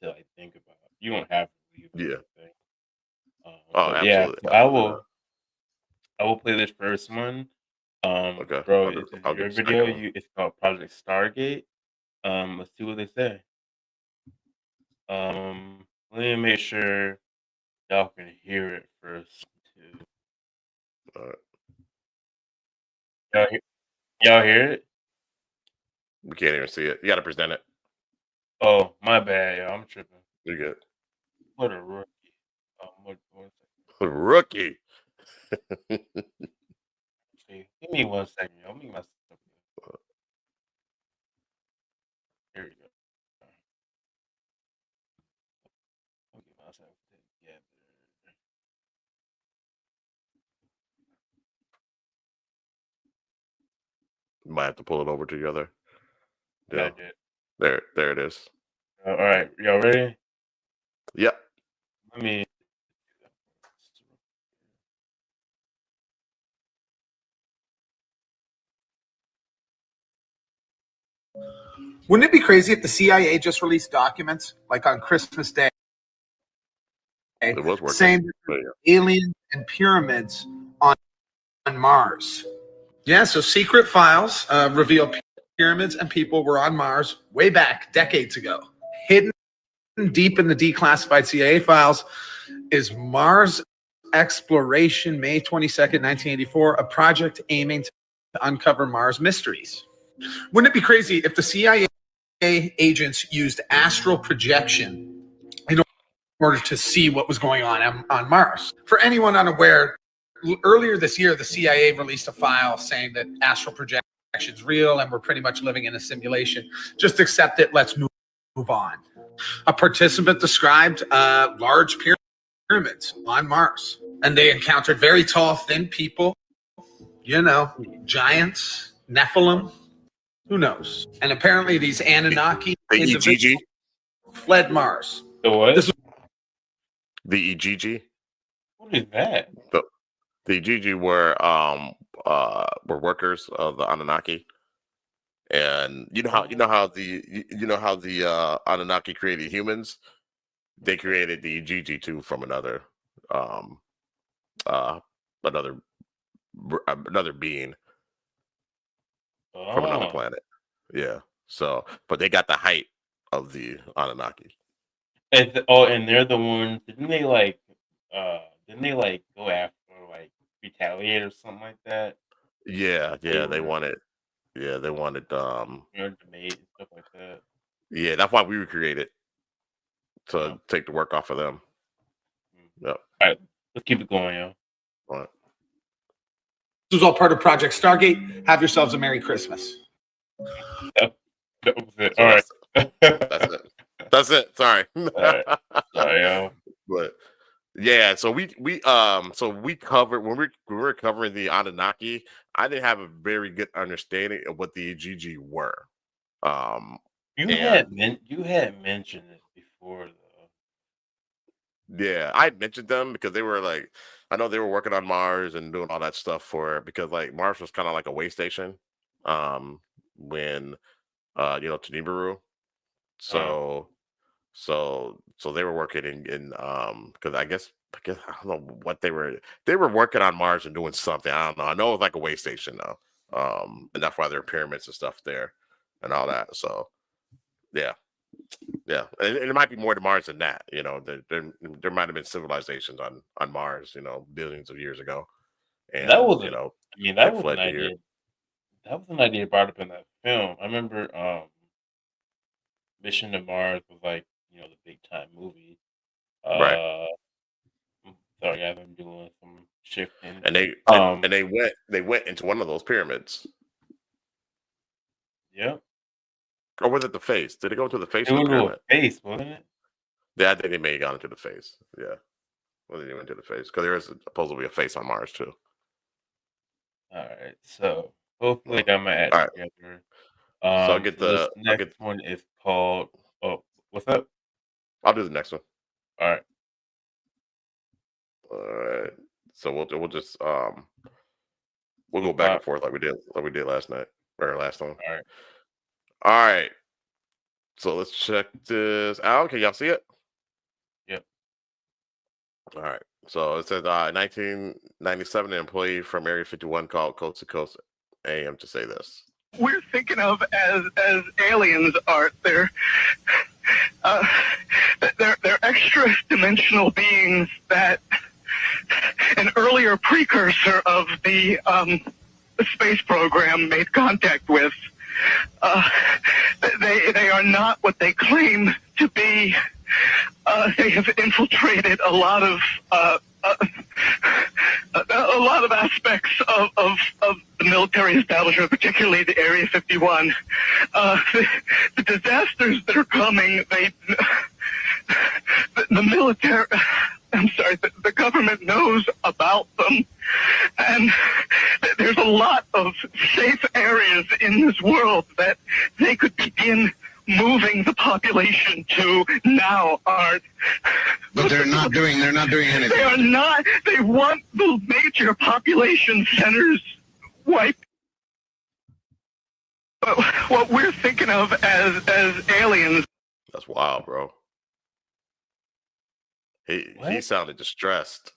like think about. You don't have to leave everything. Absolutely. Yeah, so I will play this first one. Okay. Bro, it's your video. It's called Project Stargate. Let's see what they say. Let me make sure y'all can hear it first too. All right. Y'all hear it? We can't even see it. You got to present it. Oh, my bad, y'all. I'm tripping. You're good. What a rookie. Rookie. Give me 1 second, y'all. Let me mess up. Here we go. You might have to pull it over together. Yeah. There it is. All right, y'all ready? Yep. Let me. Wouldn't it be crazy if the CIA just released documents like on Christmas Day saying aliens and pyramids on Mars? Yeah, so secret files reveal pyramids and people were on Mars way back decades ago. Hidden deep in the declassified CIA files is Mars Exploration, May 22nd, 1984, a project aiming to uncover Mars mysteries. Wouldn't it be crazy if the CIA agents used astral projection in order to see what was going on Mars? For anyone unaware, earlier this year, the CIA released a file saying that astral projection is real and we're pretty much living in a simulation. Just accept it. Let's move on. A participant described large pyramids on Mars, and they encountered very tall, thin people, giants, Nephilim, who knows? And apparently these Anunnaki individuals fled Mars. The what? The EGG. What is that? The EGG were workers of the Anunnaki, and you know how the Anunnaki created humans. They created the EGG too from another being from another planet. Yeah. So, but they got the height of the Anunnaki. And they're the ones. Didn't they go after retaliate or something like that? Yeah. They wanted. Debate and stuff like that. Yeah, that's why we were created to take the work off of them. Yep. All right, let's keep it going, yo. All right. This was all part of Project Stargate. Have yourselves a Merry Christmas. That was it. All right. That's it. Sorry. Sorry, yo. But yeah, so we covered when we were covering the Anunnaki. I didn't have a very good understanding of what the EGG were. You had mentioned it before, though. Yeah, I mentioned them because they were I know they were working on Mars and doing all that stuff because Mars was kind of like a way station, when Nibiru. So they were working in because I guess I don't know what they were working on Mars and doing something. I don't know. I know it was like a way station though. And that's why there are pyramids and stuff there and all that. So yeah. And it might be more to Mars than that. There might have been civilizations on Mars, billions of years ago. And that was that was an idea. That was an idea brought up in that film. I remember Mission to Mars was the big time movie. Right. Sorry, guys, I'm doing some shifting. And they went into one of those pyramids. Yeah. Or was it the face? Did it go to the face? It went to the face, wasn't it? Yeah, I think they may have gone into the face. Yeah. Well, they went to the face because there is supposedly a face on Mars too. All right, so hopefully I got my act together. So I'll get the next one is called. Oh, what's up? I'll do the next one. All right. All right. So we'll just we'll go back and forth like we did last night or last time. All right. All right. So let's check this out. Can y'all see it? Yep. All right. So it says 1997, an employee from Area 51 called Coast to Coast AM to say this. We're thinking of as aliens, Art. They're extra dimensional beings that an earlier precursor of the space program made contact with. They are not what they claim to be. They have infiltrated a lot of aspects of the military establishment, particularly the Area 51. The disasters that are coming, the military, I'm sorry, the government knows about them, and there's a lot of safe areas in this world that they could begin moving the population to now, Art. But they're not doing anything. They are not. They want the major population centers wiped. But what we're thinking of as aliens. That's wild, bro. He sounded distressed.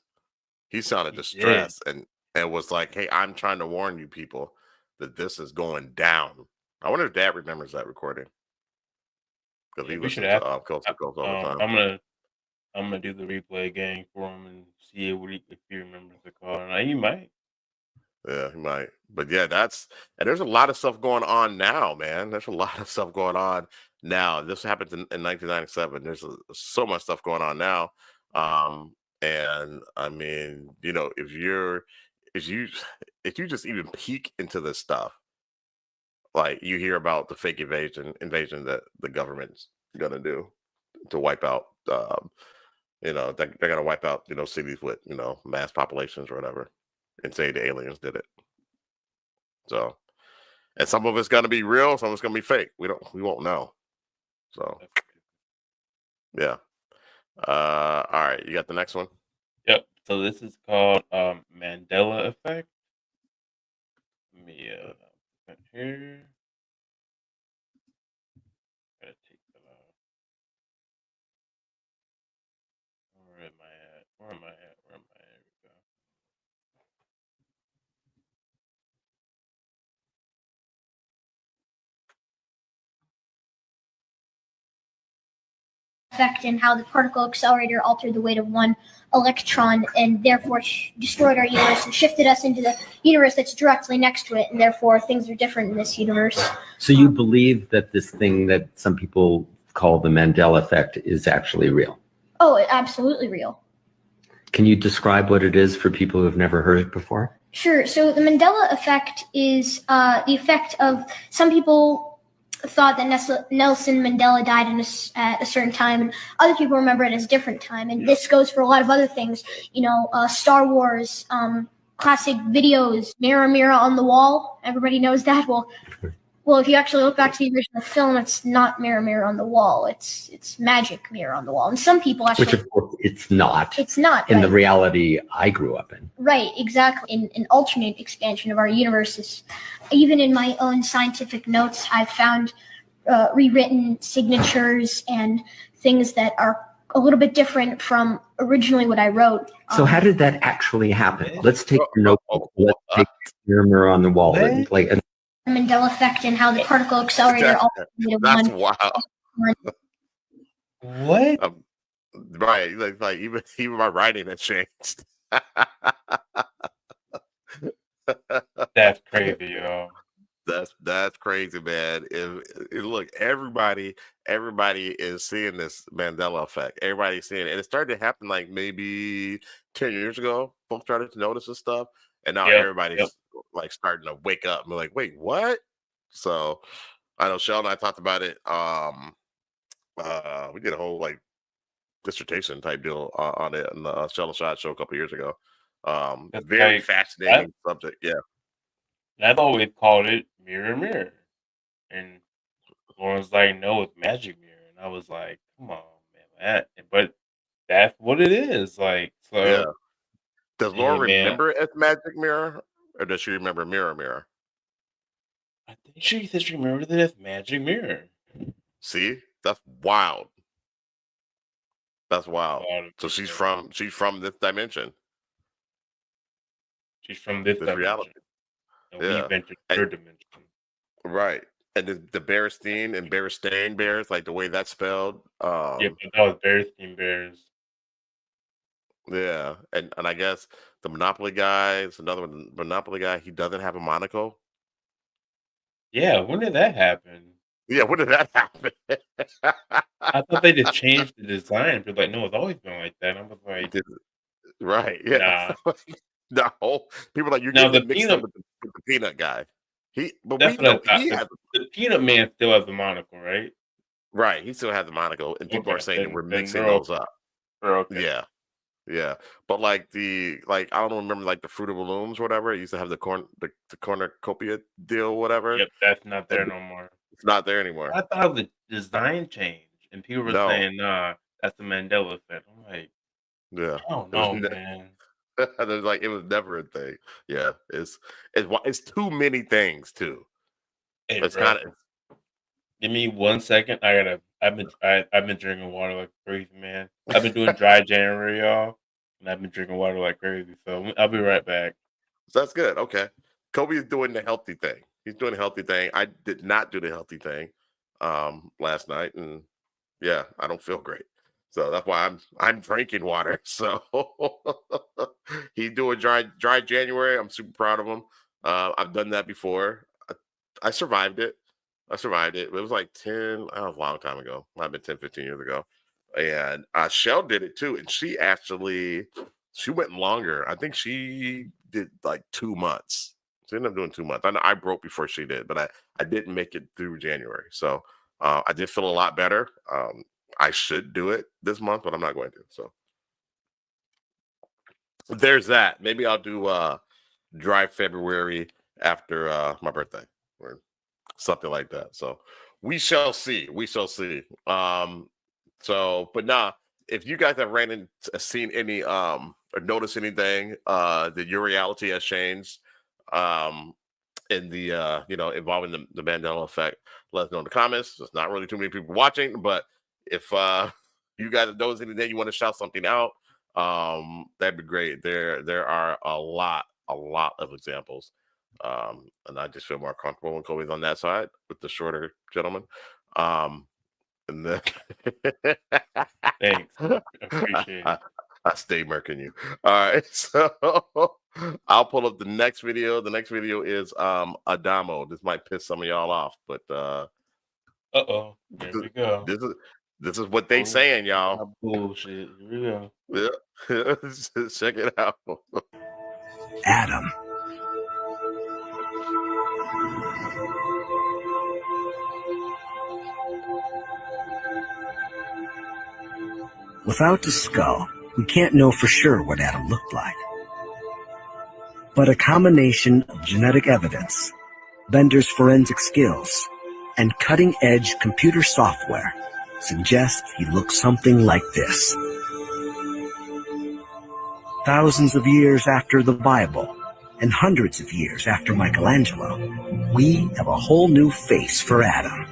He sounded distressed and was like, "Hey, I'm trying to warn you people that this is going down." I wonder if Dad remembers that recording. Because he listens to Coast to Coast all the time. I'm gonna do the replay again for him and see if he remembers the call. And he might. Yeah, he might. But yeah, and there's a lot of stuff going on now, man. There's a lot of stuff going on now. This happened in 1997. There's so much stuff going on now. And I mean, you know, if you just even peek into this stuff, like you hear about the fake invasion that the government's gonna do to wipe out, you know, they're gonna wipe out, you know, cities with, you know, mass populations or whatever, and say the aliens did it. So, and some of it's gonna be real, some of it's gonna be fake. We won't know. So, yeah. All right, you got the next one? Yep. So this is called Mandela Effect. Let me put here. Gotta take that out. Where am I at? Where am I at? Here we go. Effect and how the particle accelerator altered the weight of one electron and therefore destroyed our universe and shifted us into the universe that's directly next to it, and therefore things are different in this universe. So you believe that this thing that some people call the Mandela effect is actually real? Oh, absolutely real. Can you describe what it is for people who have never heard it before? Sure. So the Mandela effect is the effect of some people thought that Nelson Mandela died at a certain time, and other people remember it as a different time. And this goes for a lot of other things, you know, Star Wars, classic videos, Mirror, Mirror on the Wall. Everybody knows that. Well, if you actually look back to the original film, it's not Mirror, Mirror on the Wall. It's Magic Mirror on the Wall. And some people actually... Which, of course, it's not. It's not. In the reality I grew up in. Right, exactly. In an alternate expansion of our universes. Even in my own scientific notes, I've found rewritten signatures and things that are a little bit different from originally what I wrote. So how did that actually happen? Let's take your notebook. Let's take Mirror on the Wall. And, like, the Mandela effect and how the particle accelerator that's wild. What? Right, like even my writing has changed. That's crazy, yo. That's crazy, man. Look, everybody is seeing this Mandela effect. Everybody's seeing it, and it started to happen like maybe 10 years ago. Folks started to notice this stuff, and now everybody's like starting to wake up and be like, "Wait, what?" So I know Sheldon and I talked about it. We did a whole like dissertation type deal on it on the Sheldon Shot show a couple years ago. Very fascinating subject. Yeah. I've always called it Mirror, Mirror. And Lauren's like, no, it's magic mirror. And I was like, come on, man. But that's what it is. Like, so Yeah. Does Laura man, remember it as magic mirror, or does she remember mirror? I think she said she remembered it as magic mirror. See, that's wild. That's wild. So she's from this dimension. She's from this dimension. Reality. And we've entered her dimension. Right. And the Bearstein and Bearstein bears, like the way that's spelled. Yeah, but that was Bearstein bears. Yeah. And I guess the Monopoly guy is another one. Monopoly guy, he doesn't have a monocle. Yeah, when did that happen? Yeah, when did that happen? I thought they just changed the design, but like, no, it's always been like that. And I was like, right, yeah. Nah. No, people are like, you're now getting mixed up with the peanut guy. The peanut man still has the monocle, right? Right, he still has the monocle, and people are saying that we're mixing those up. Okay. Yeah, but I don't remember like the Fruit of the Looms or whatever. It used to have the cornucopia deal, whatever. Yep, that's not there no more. It's not there anymore. I thought the design changed, and people were saying, "Nah, that's the Mandela effect." I'm like, yeah, I don't know, man. There's like it was never a thing. Yeah, it's too many things too. Hey, it's kind of. Give me 1 second. I've been drinking water like crazy, man. I've been doing dry January, y'all, and I've been drinking water like crazy. So I'll be right back. So that's good. Okay, Kobe is doing the healthy thing. He's doing the healthy thing. I did not do the healthy thing last night, and yeah, I don't feel great. So that's why I'm drinking water. So he's doing dry January. I'm super proud of him. I've done that before. I survived it. It was like a long time ago. Might have been 10, 15 years ago. And Shell did it too. And she went longer. I think she did like 2 months. She ended up doing 2 months. I know I broke before she did, but I didn't make it through January. So I did feel a lot better. I should do it this month, but I'm not going to. So there's that. Maybe I'll do dry February after my birthday or something like that. So we shall see. But nah, if you guys have seen any or noticed anything that your reality has changed in the involving the Mandela effect, let us know in the comments. There's not really too many people watching, but if you guys have noticed anything, you want to shout something out, that'd be great. There are a lot of examples. And I just feel more comfortable when Kobe's on that side with the shorter gentleman. And then thanks. Appreciate it. I stay murking you. All right. So I'll pull up the next video. The next video is Adamo. This might piss some of y'all off, but here we go. This is what they saying, y'all. Bullshit. Here we go. Yeah. Check it out. Adam. Without the skull, we can't know for sure what Adam looked like. But a combination of genetic evidence, Bender's forensic skills, and cutting-edge computer software suggests he looked something like this. Thousands of years after the Bible, and hundreds of years after Michelangelo, we have a whole new face for Adam.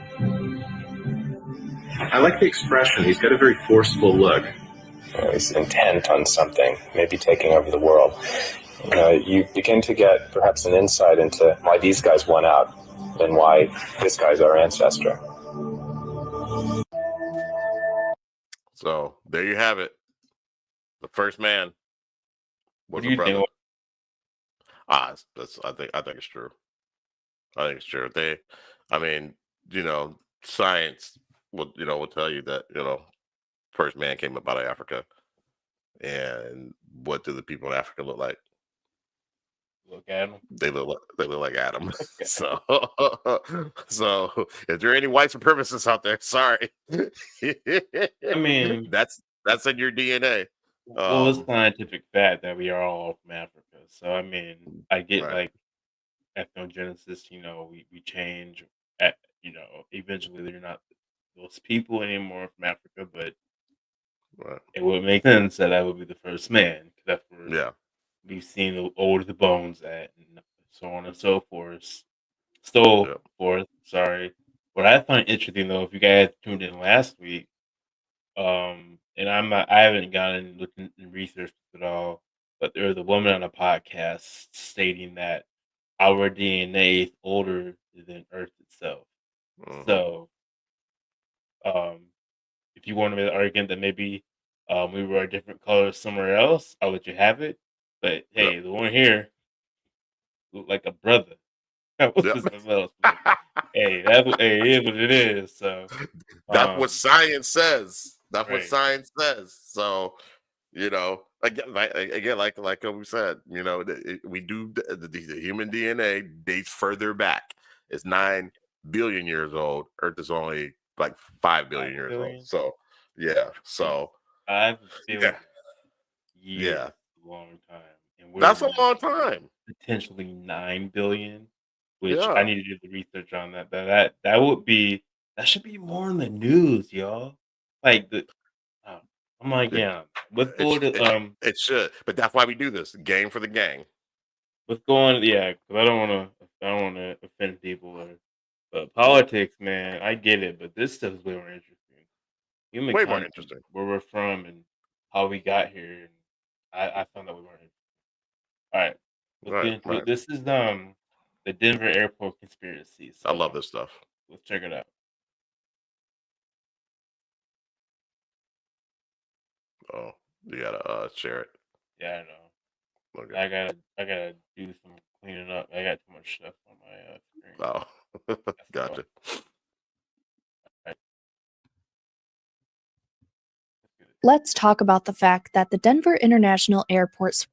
I like the expression. He's got a very forceful look. He's intent on something, maybe taking over the world. You begin to get perhaps an insight into why these guys won out and why this guy's our ancestor. So there you have it. The first man. What do you think? I think it's true. I think it's true. Science will tell you that, first man came up out of Africa. And what do the people in Africa look like? Look at them. They look like Adam. So if there are any white supremacists out there, sorry. I mean, that's in your DNA. Well, it's scientific fact that we are all from Africa. So I mean, I get like ethnogenesis. We change at eventually they're not those people anymore from Africa, but Right. it would make sense that I would be the first man. 'Cause that's where Yeah. we've seen the older the bones at, and so on and so forth. Sorry. What I find interesting though, if you guys tuned in last week, and I haven't gotten looking and researched at all, but there was a woman on a podcast stating that our DNA is older than Earth itself. Mhm. So, if you want to make the argument that maybe we were a different color somewhere else, I'll let you have it. But hey, the one here looked like a brother. What's Yep. something else? But, hey, it is what it is. So That's what science says. That's what right. science says. So, again, like we said, we do the human DNA dates further back. It's 9 billion years old. Earth is only like 5 billion 5 years old. billion? So, yeah. So, 5 yeah, billion years yeah, is a long time, and we're that's a long time. potentially 9 billion. Which I Yeah, need to do the research on that. That would be that should be more in the news, y'all. Like oh, I'm like, it, yeah. What's it, going it, to it should, but that's why we do this game for the gang. what's going? Yeah, because I don't want to offend people but politics, man. I get it, but this stuff is way more interesting. Way more Humankind, interesting. where we're from and how we got here, and I found that we weren't. All right, let's get Right, into it. right. This is the Denver airport conspiracy. I love So this stuff. let's check it out. Oh, you gotta share it. Yeah, I know. Okay. I gotta do some cleaning up. I got too much stuff on my screen. Oh, gotcha. Right. Let's talk about the fact that the Denver International Airport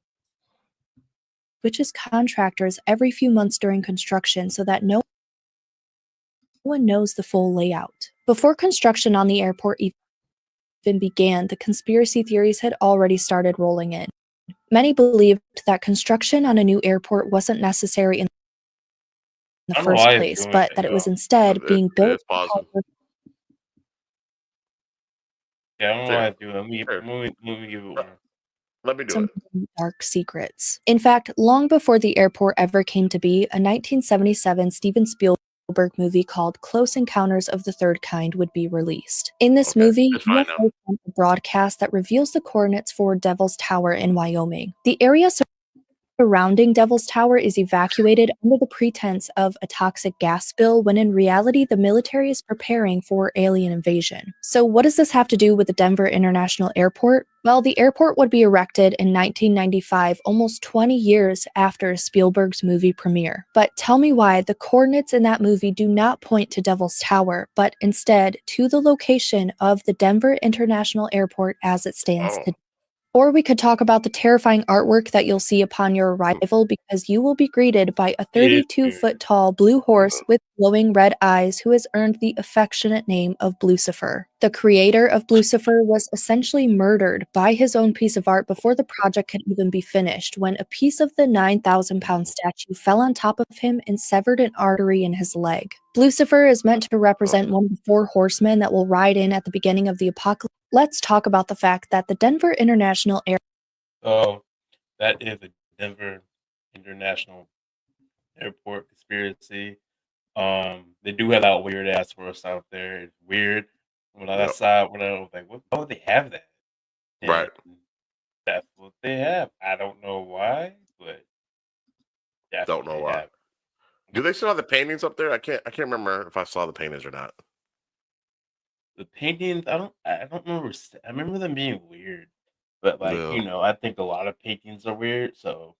switches contractors every few months during construction so that no one knows the full layout. Before construction on the airport even began, the conspiracy theories had already started rolling in. Many believed that construction on a new airport wasn't necessary in the I don't know first why it's place, doing but that, that it was y'all. instead being It built is pausing. Yeah, I don't know why There. it's doing that. Let me give it one. Let me do some it. dark secrets. In fact, long before the airport ever came to be, a 1977 Steven Spielberg movie called Close Encounters of the Third Kind would be released. In this movie, it's fine now. UFOs sent a broadcast that reveals the coordinates for Devil's Tower in Wyoming. The area surrounding Devil's Tower is evacuated under the pretense of a toxic gas spill when in reality the military is preparing for alien invasion. So what does this have to do with the Denver International Airport? Well, the airport would be erected in 1995, almost 20 years after Spielberg's movie premiere. But tell me why the coordinates in that movie do not point to Devil's Tower, but instead to the location of the Denver International Airport as it stands today. Or we could talk about the terrifying artwork that you'll see upon your arrival because you will be greeted by a 32-foot-tall blue horse with glowing red eyes who has earned the affectionate name of Blucifer. The creator of Blucifer was essentially murdered by his own piece of art before the project could even be finished when a piece of the 9,000-pound statue fell on top of him and severed an artery in his leg. Blucifer is meant to represent one of the 4 horsemen that will ride in at the beginning of the apocalypse. Let's talk about the fact that the Denver International Airport. So that is the Denver International Airport conspiracy. They do have that weird ass horse out there. It's weird. When I saw it, when I was like, why would they have that? And Right. that's what they have. I don't know why, but that's Don't know what they why. have. Do they still have the paintings up there? I can't remember if I saw the paintings or not. The paintings, I don't remember. I remember them being weird, but Yeah. I think a lot of paintings are weird. So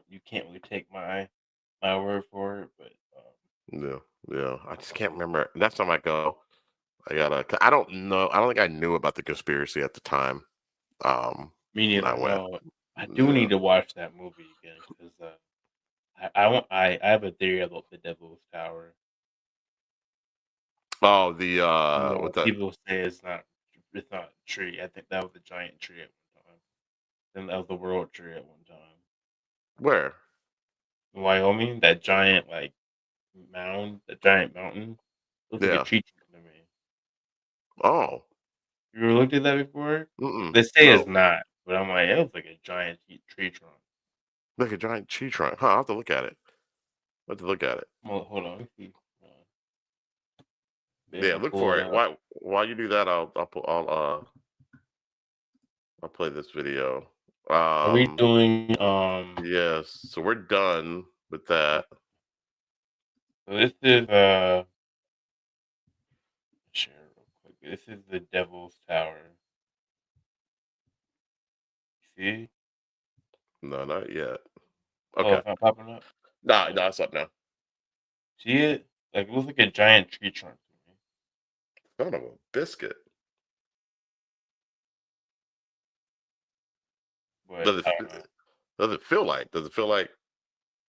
you can't really take my word for it. But Yeah. I just can't remember. Next time I go, I don't know. I don't think I knew about the conspiracy at the time. me When neither. I went. No, I do need to watch that movie again because I have a theory about the Devil's Tower. Oh, the with the People say it's not a tree. I think that was a giant tree at one time. Then that was the world tree at one time. where? In Wyoming, that giant giant mountain. It Looks like a tree trunk to me. Oh. You ever looked at that before? Mm-mm. They say it's not, but I'm like, it looks like a giant tree trunk. Like a giant tree trunk. Huh, I'll have to look at it. Well, hold on. Yeah, look for it. While you do that, I'll play this video. Are we doing Yes, so we're done with that. So this is share real quick. This is the Devil's Tower. See? No, not yet. Oh, Okay. it's not popping up? No, it's up now. See it? Like, it looks like a giant tree trunk to me. Son of a biscuit. But, Does it feel like? Does it feel like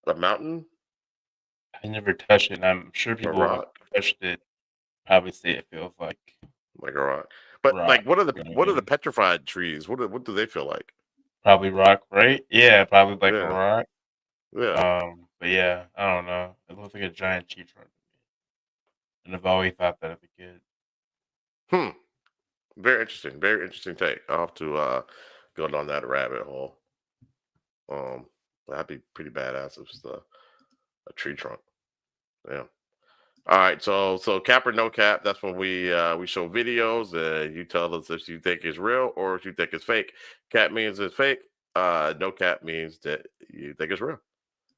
a mountain? I never touched it, and I'm sure people who have touched it probably say it feels like a rock. But rock, like, what are the petrified trees? What do they feel like? Probably rock, right? Yeah, probably like a rock. Yeah. But yeah, I don't know. It looks like a giant tree trunk to me, and I've always thought that as a kid. Very interesting. Very interesting take. I'll have to go down that rabbit hole. That'd be pretty badass if it's a tree trunk. Yeah. All right. So cap or no cap. That's when we show videos. You tell us if you think it's real or if you think it's fake. Cap means it's fake. No cap means that you think it's real.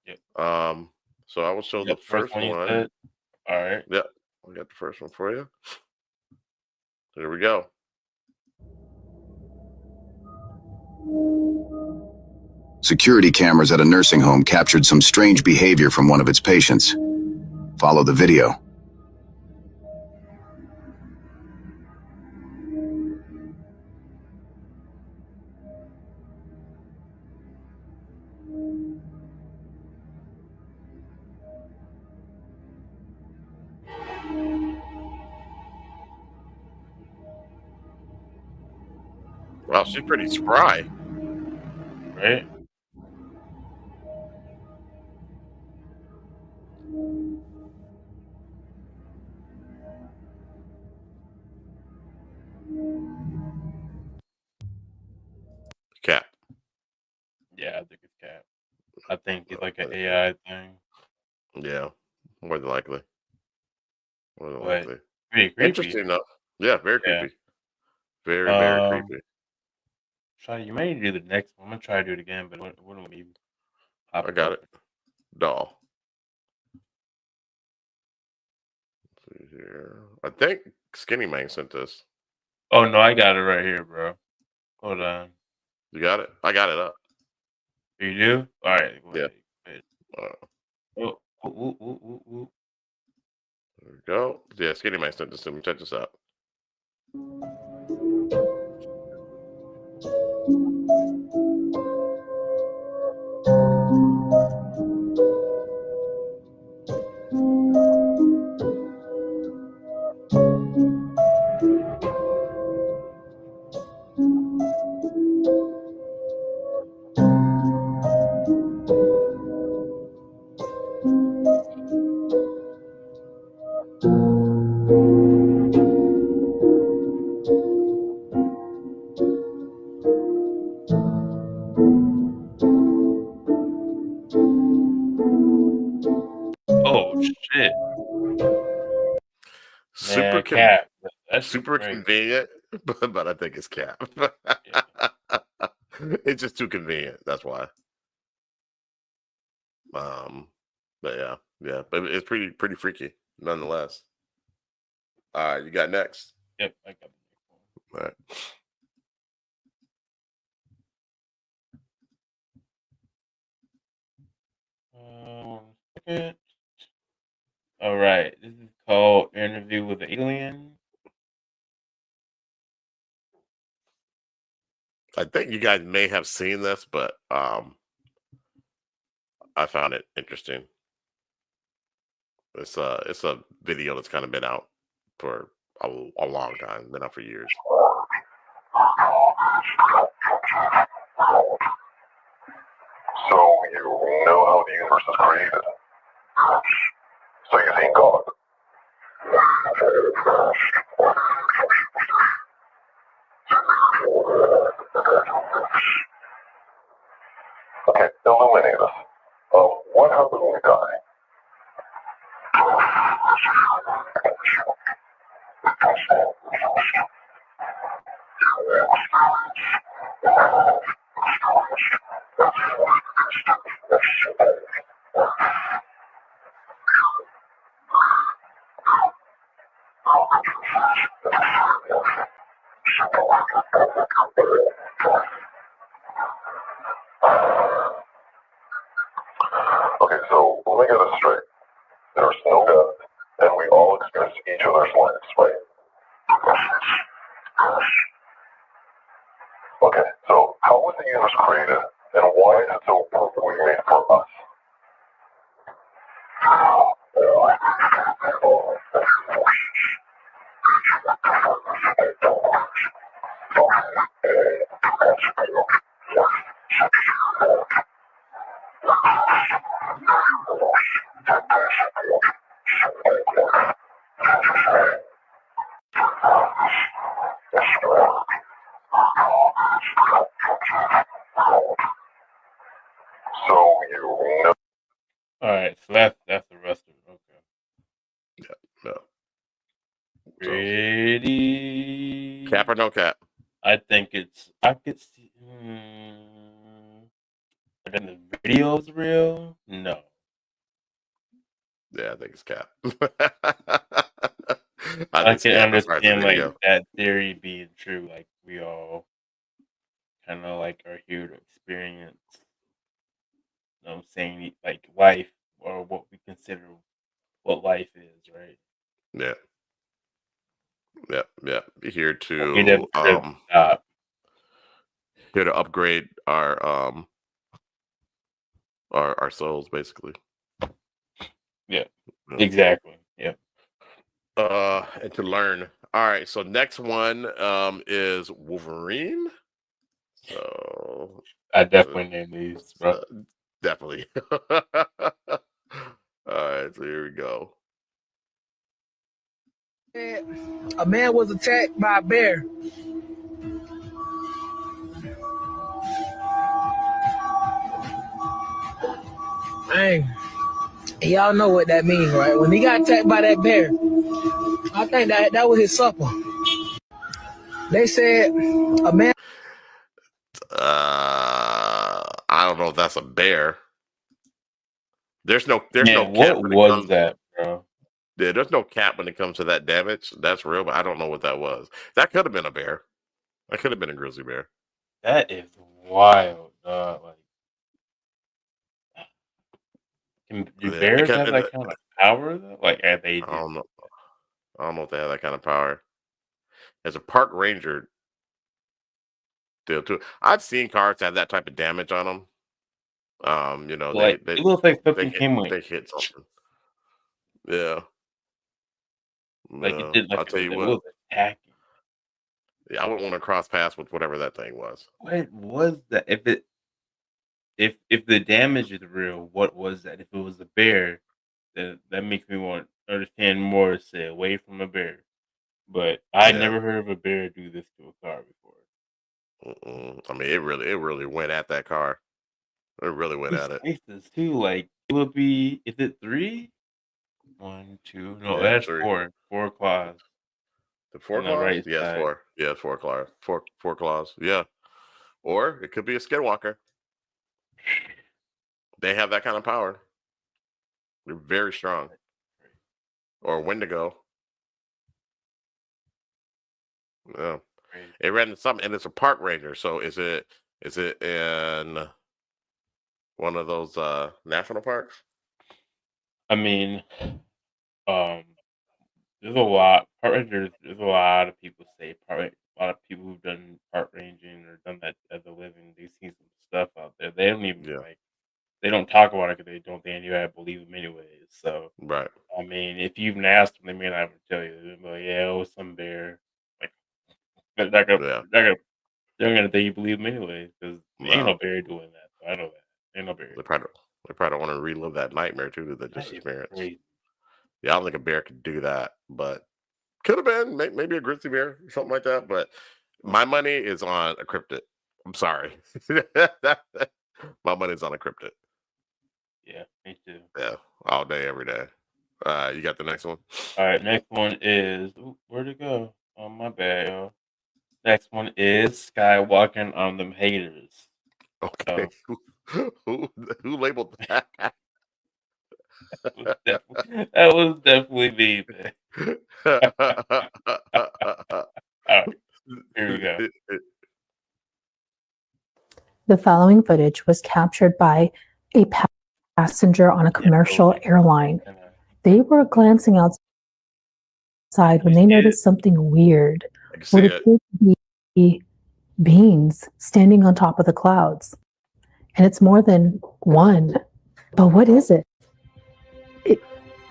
Yep. So I will show the first one. All right. Yep. I got the first one for you. Here we go. Security cameras at a nursing home captured some strange behavior from one of its patients. Follow the video. Wow, she's pretty spry. Right? Cap. Yeah, I think it's cap. I think it's like an AI thing. Yeah, more than likely. Pretty creepy. Interesting enough. Yeah, very creepy. Very creepy. Try. You may need to do the next one. I'm gonna try to do it again, but what do we? I got it. Doll. Let's see here. I think Skinny Man sent this. Oh no, I got it right here, bro. Hold on. You got it? I got it up. You do? All right. Yeah. Ooh. There we go. Yeah, Skinny Man sent this to me. Check this out. Oh shit! Super cap. Super convenient, but I think it's cap. It's just too convenient. That's why. But yeah, but it's pretty freaky nonetheless. All right, you got next. Yep, I got All right. Second. All right, this is called Interview with the Alien. I think you guys may have seen this, but I found it interesting. It's a video that's kind of been out for a long time, been out for years. So you know how the universe was created. So you think God. Okay, illuminate us. What happened when you die? Okay, so let me get this straight. There's no death, and we all experience each other's lives, right? Okay, so how was the universe created, and why is it so perfectly made for us? So you know. All right, so that's the rest of it. Okay. Yeah. Pretty. Cap or no cap? I think it's. I could see. Then the video's real? No. Yeah, I think it's cap. I it's can cap as far as the understand video. like that theory being true. Like we all kind of like are here to experience. You know what I'm saying, like life or what we consider what life is, right? Yeah. Be here We never to stop. here to upgrade our souls, basically. Yeah. Exactly. Yeah. And to learn. All right, so next one is Wolverine. So I definitely named these, bro. Definitely. All right, so here we go. A man was attacked by a bear. Hey, y'all know what that means, right? When he got attacked by that bear, I think that was his supper. They said a man. I don't know if that's a bear. There's no cap what when it was comes. that, bro? Yeah, there's no cap when it comes to that damage. That's real, but I don't know what that was. That could have been a bear. That could have been a grizzly bear. That is wild. Do bears have that kind of power though? Like, they do. I don't know. I don't know if they have that kind of power. As a park ranger deal too. I've seen cars have that type of damage on them. You know, Like, they it looks like something came like they hit something. Yeah. like it did, I'll like tell you it what. was attacking. Yeah, I wouldn't want to cross paths with whatever that thing was. What was that? If the damage is real, what was that? If it was a bear, then that makes me want to understand more to stay away from a bear. But I Yeah. never heard of a bear do this to a car before. I mean, it really went at that car. It really went at it. Faces too, like it would be. Is it 3? 1, 2. No, Yeah, that's 3. 4. 4 claws. The 4 On the claws? right Yeah, it's side. 4. Yeah, it's 4 claws. Four claws. Yeah. Or it could be a skinwalker. They have that kind of power. They're very strong. Or a Wendigo. Yeah. It ran something, and it's a park ranger. So is it in one of those national parks? I mean, there's a lot. Park rangers. There's a lot of people say a lot of people who've done park ranging or done that as a living. They've seen some stuff out there. They don't even like. They don't talk about it because they don't think anybody believe them anyways. So, right. I mean, if you even asked them, they may not even tell you. They'll be like, yeah, it was some bear. Like, they're gonna think you believe them anyway because ain't no bear doing that. So I know that ain't no bear. They probably don't want to relive that nightmare too that they just experienced. Yeah, I don't think a bear could do that, but could have been maybe a grizzly bear or something like that. But my money is on a cryptid. I'm sorry. My money's on a cryptid. Yeah, me too. Yeah, all day, every day. You got the next one? All right, next one is where'd it go? Oh, my bad, yo. Next one is skywalking on them haters. Okay, who labeled that? That was definitely me, man. All right, here we go. The following footage was captured by a passenger on a commercial airline. They were glancing outside when they noticed something weird. What appeared to be beings standing on top of the clouds. And it's more than one. But what is it? It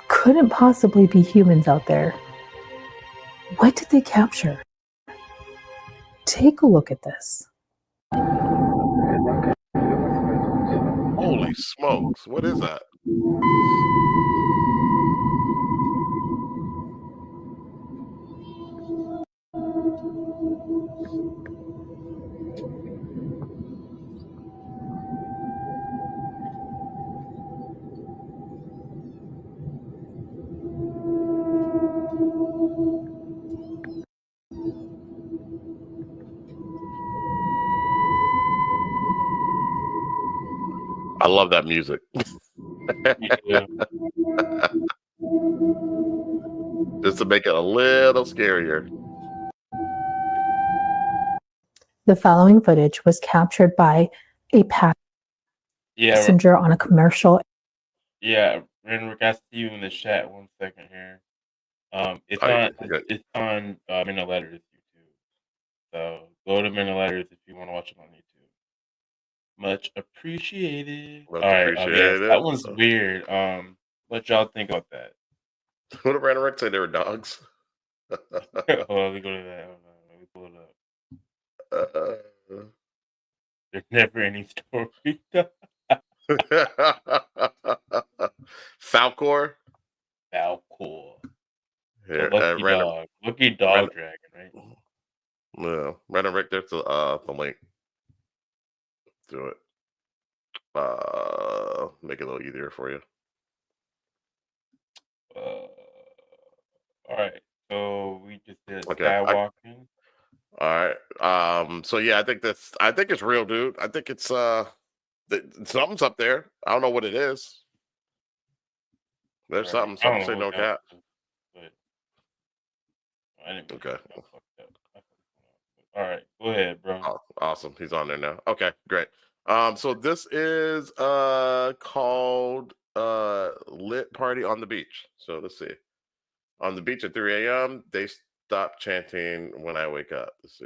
couldn't possibly be humans out there. What did they capture? Take a look at this. Holy smokes, what is that? I love that music. Just to make it a little scarier. The following footage was captured by a passenger on a commercial. Yeah, Renrick, I see you in the chat. 1 second here. It's on Men of Letters YouTube. So go to Men of Letters if you want to watch it on YouTube. Much appreciated. Much All right, appreciated. that one's weird. What y'all think about that? What did Renrick say? They were dogs. Hold on, we go to that. Hold on, let me pull it up. There's never any story. Falcor. Here, Lucky dog dragon, right? Yeah, Renrick, there's the link to it. Make it a little easier for you. All right, so we just did skywalking. All right. So yeah, I think it's real, dude. I think it's something's up there. I don't know what it is. There's something. Some say no cap. Okay. All right, go ahead, bro. Oh, awesome. He's on there now. Okay, great. So this is called Lit Party on the Beach. So let's see. On the beach at 3 a.m., they stop chanting when I wake up. Let's see.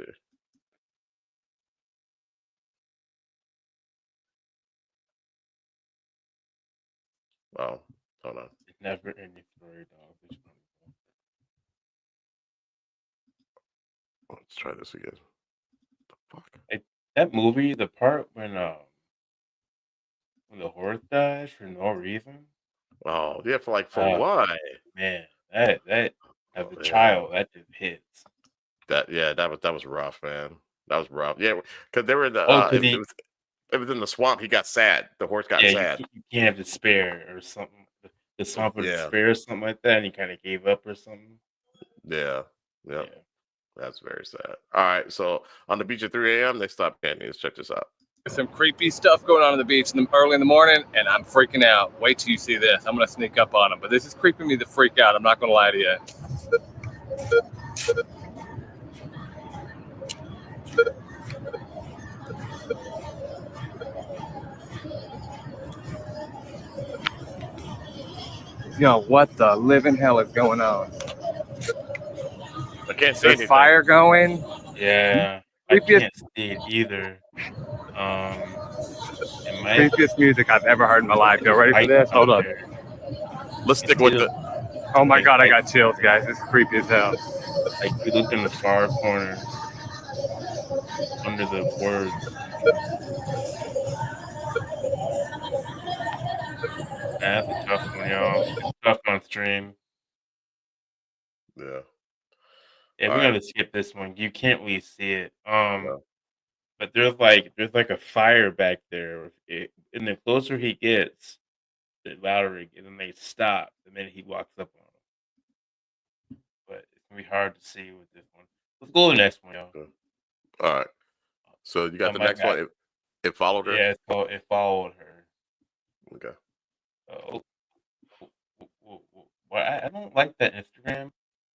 Oh, hold on. It's never any story, dog. Let's try this again. The fuck? That movie, the part when the horse dies for no reason. Oh, yeah, for why? Man, that as a child, that just hits. That was rough, man. That was rough. Yeah, because they were in the it was in the swamp. He got sad. The horse got sad. You can't have despair or something. The swamp of despair or something like that, and he kind of gave up or something. Yeah. That's very sad. All right, so on the beach at 3 a.m., they stop chanting. Let's check this out. Some creepy stuff going on the beach early in the morning, and I'm freaking out. Wait till you see this. I'm going to sneak up on them. But this is creeping me the freak out. I'm not going to lie to you. Yo, what the living hell is going on? I can't see There's anything. fire going. Yeah, I can't see it either. Creepiest music I've ever heard in my life. You ready for this? Hold up. Let's stick with it. Oh my god, I got chills, guys. This is creepy as hell. Like you look in the far corner under the words. That's a tough one, y'all. It's tough on stream. Yeah. Yeah, we're gonna skip this one. You can't really see it. But there's like a fire back there. And the closer he gets, the louder it gets, and they stop the minute he walks up on them. But it's gonna be hard to see with this one. Let's go to the next one, y'all. All right. So you got the next one. It followed her. Yeah, it followed her. Okay. Well, I don't like that Instagram.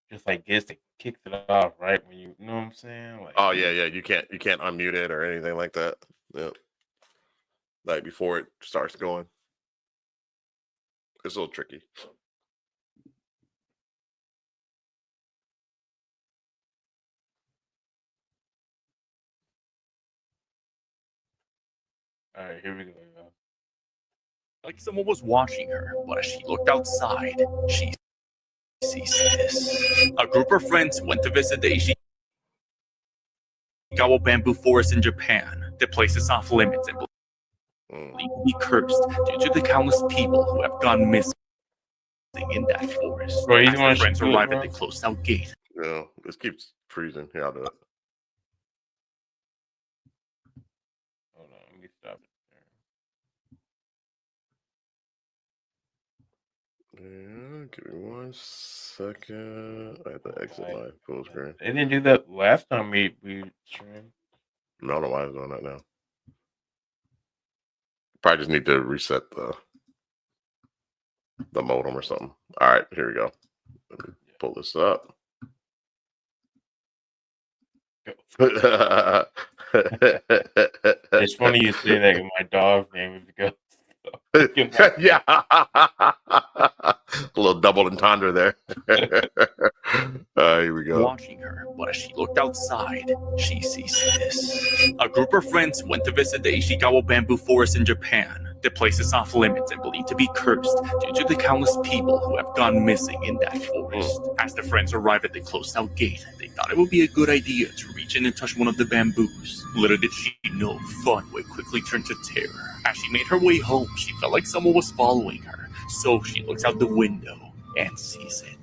Just like kicks it off right when you know what I'm saying. Like, oh yeah, you can't unmute it or anything like that. Yeah. Like before it starts going. It's a little tricky. All right, here we go. Like someone was watching her, but as she looked outside, she sees this. A group of friends went to visit the Ishikawa bamboo forest in Japan. The place is off limits and believed to be cursed due to the countless people who have gone missing in that forest. Bro, as the friends arrive at the closed out gate. Yeah, this keeps freezing. Here, I'll do it. Hold on, let me stop it. Yeah, give me 1 second. I have to exit my full screen. They didn't do that last time we streamed. I don't know why it's doing that now. Probably just need to reset the modem or something. All right, here we go. Let me pull this up. It's funny you say that. My dog's name is Ghost. Yeah, a little double entendre there. Here we go. Watching her, but as she looked outside, she sees this. A group of friends went to visit the Ishikawa bamboo forest in Japan. The place is off limits and believed to be cursed due to the countless people who have gone missing in that forest. As the friends arrived at the closed out gate, they thought it would be a good idea to reach in and touch one of the bamboos. Little did she know, fun would quickly turn to terror. As she made her way home, she felt like someone was following her. So she looks out the window and sees it.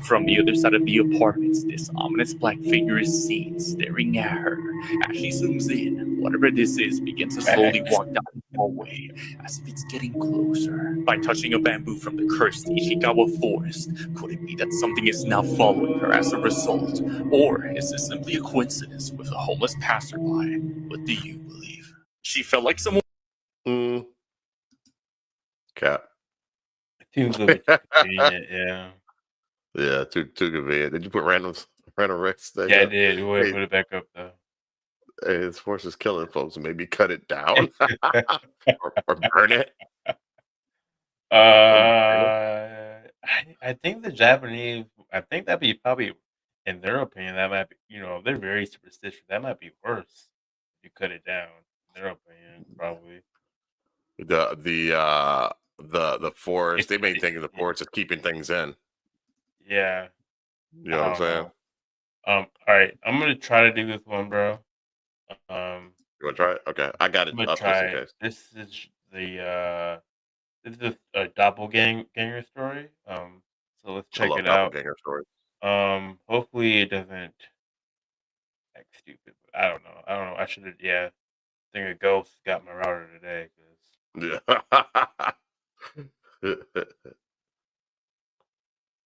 From the other side of the apartments, this ominous black figure is seen staring at her. As she zooms in, whatever this is begins to slowly walk down the hallway, as if it's getting closer. By touching a bamboo from the cursed Ishikawa forest, could it be that something is now following her as a result? Or is this simply a coincidence with a homeless passerby? What do you believe? She felt like someone... Cat. Yeah. Yeah, too convenient. Did you put random Rex there? Yeah, I did. We'll put it back up though. Hey, this force is killing folks, and maybe cut it down or burn it. I think the Japanese. I think that'd be probably, in their opinion, that might be. They're very superstitious. That might be worse if you cut it down. In their opinion, probably. The forest. They may think of the forest as keeping things in. Yeah. You know what I'm saying? All right. I'm gonna try to do this one, bro. You wanna try it? Okay. I got it. I'm gonna try it. This is a doppelganger story. So let's check it out. Doppelganger story. Hopefully it doesn't act stupid. But I don't know. I should have. Yeah. I think a ghost got my router today. Yeah.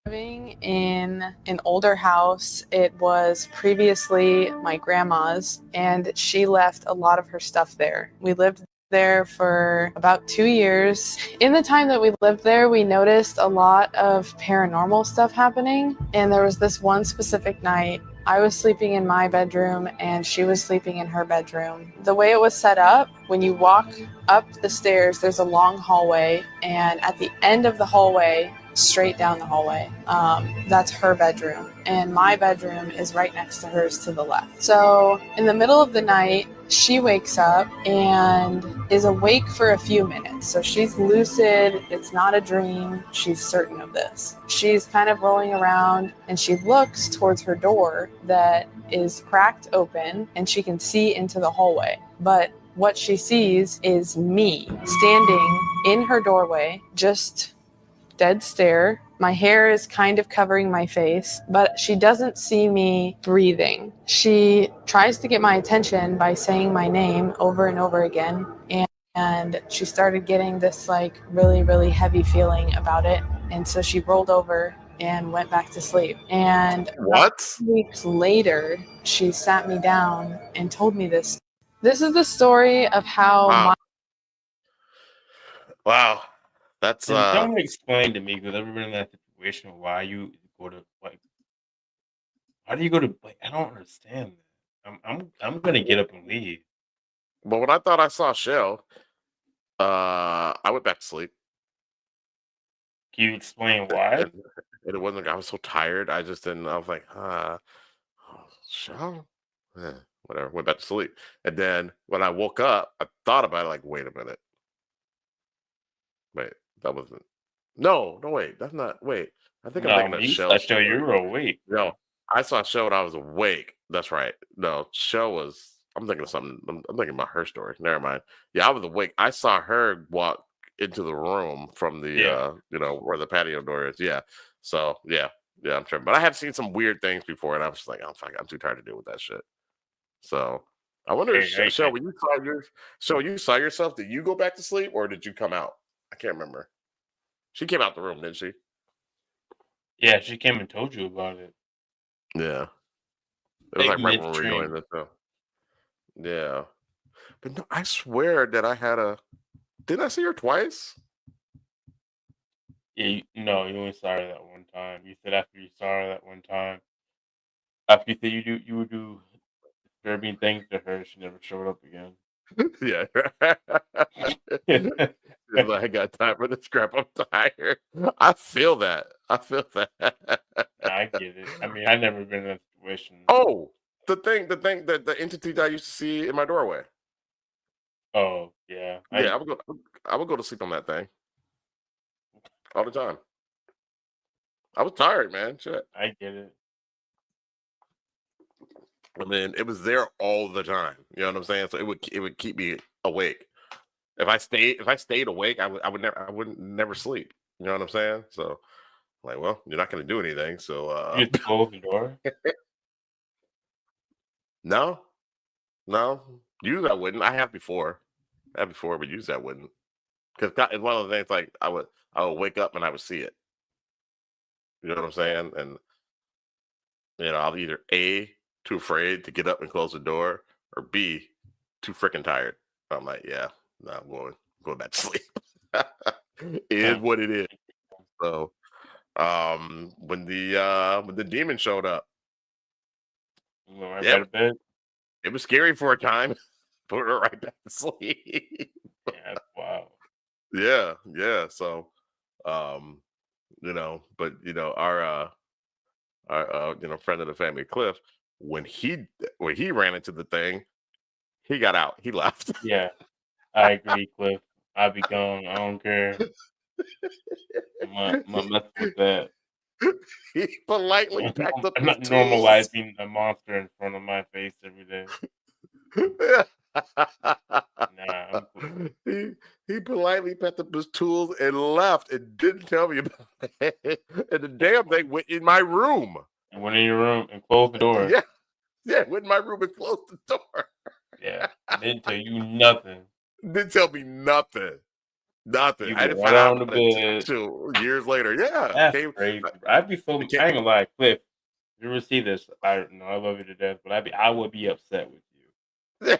Living in an older house. It was previously my grandma's, and she left a lot of her stuff there. We lived there for about 2 years. In the time that we lived there, we noticed a lot of paranormal stuff happening, and there was this one specific night. I was sleeping in my bedroom and she was sleeping in her bedroom. The way it was set up, when you walk up the stairs, there's a long hallway, and at the end of the hallway, straight down the hallway, that's her bedroom, and my bedroom is right next to hers to the left. So in the middle of the night, she wakes up and is awake for a few minutes. So she's lucid, it's not a dream, she's certain of this. She's kind of rolling around and she looks towards her door that is cracked open and she can see into the hallway. But what she sees is me standing in her doorway, just dead stare. My hair is kind of covering my face, but she doesn't see me breathing. She tries to get my attention by saying my name over and over again. And she started getting this like really, really heavy feeling about it. And so she rolled over and went back to sleep. And what? 2 weeks later, she sat me down and told me this. This is the story of how Wow. That's Someone explain to me, because I've been in that situation, why you go to like, how do you go to like, I don't understand that. I'm gonna get up and leave. But when I thought I saw Shell, I went back to sleep. Can you explain why? And it wasn't like I was so tired. I just didn't. I was like, Shell? Whatever. Went back to sleep. And then when I woke up, I thought about it. Like, wait a minute. Wait, that wasn't. No, wait. That's not. Wait. I think I'm thinking of Shell. Show you were awake. No, I saw Shell when I was awake. That's right. No, Shell was. I'm thinking of something. I'm thinking about her story. Never mind. Yeah, I was awake. I saw her walk into the room from the where the patio door is. Yeah. So yeah, I'm sure. But I have seen some weird things before, and I was just like, I'm too tired to deal with that shit. So I wonder, if Shell, when you saw yourself, did you go back to sleep or did you come out? I can't remember. She came out the room, didn't she? Yeah, she came and told you about it. Yeah. It was like right when we were doing this, though. Yeah. But no, I swear that I had didn't I see her twice? Yeah, you only saw her that one time. You said after you saw her that one time, after you said you would do disturbing things to her, she never showed up again. Yeah. I got time for this crap. I'm tired. I feel that. I get it. I mean, I've never been in that situation. Oh, the entity that I used to see in my doorway. Oh, yeah. Yeah, I would go to sleep on that thing all the time. I was tired, man. Shit. I get it. I mean, it was there all the time. You know what I'm saying? So it would keep me awake. If I stayed awake, I wouldn't never sleep. You know what I'm saying? So, like, well, you're not going to do anything. So, you just close the door. No. Use I wouldn't. I have before, but use that wouldn't. Because it's one of the things like I would wake up and I would see it. You know what I'm saying? And I'll either A, too afraid to get up and close the door, or B, too freaking tired. I'm like, yeah, no, I'm going back to sleep. It is what it is. So, when the demon showed up, it was scary for a time. Put her right back to sleep. Yeah, wow. Yeah. So, but our friend of the family, Cliff, when he ran into the thing, he got out. He left. Yeah, I agree, Cliff. I'll be gone. I don't care. I'm not messing with that. He politely packed up. I'm not normalizing a monster in front of my face every day. Nah, he politely packed up his tools and left and didn't tell me about it. And the damn thing went in my room. It went in your room and closed the door. Yeah, went in my room and closed the door. Yeah, didn't tell you nothing. Didn't tell me nothing. Nothing. I didn't find out about it until years later. Yeah, that's crazy. I'd be so. I ain't gonna lie, Cliff. If you ever see this, I love you to death, but I would be upset with you.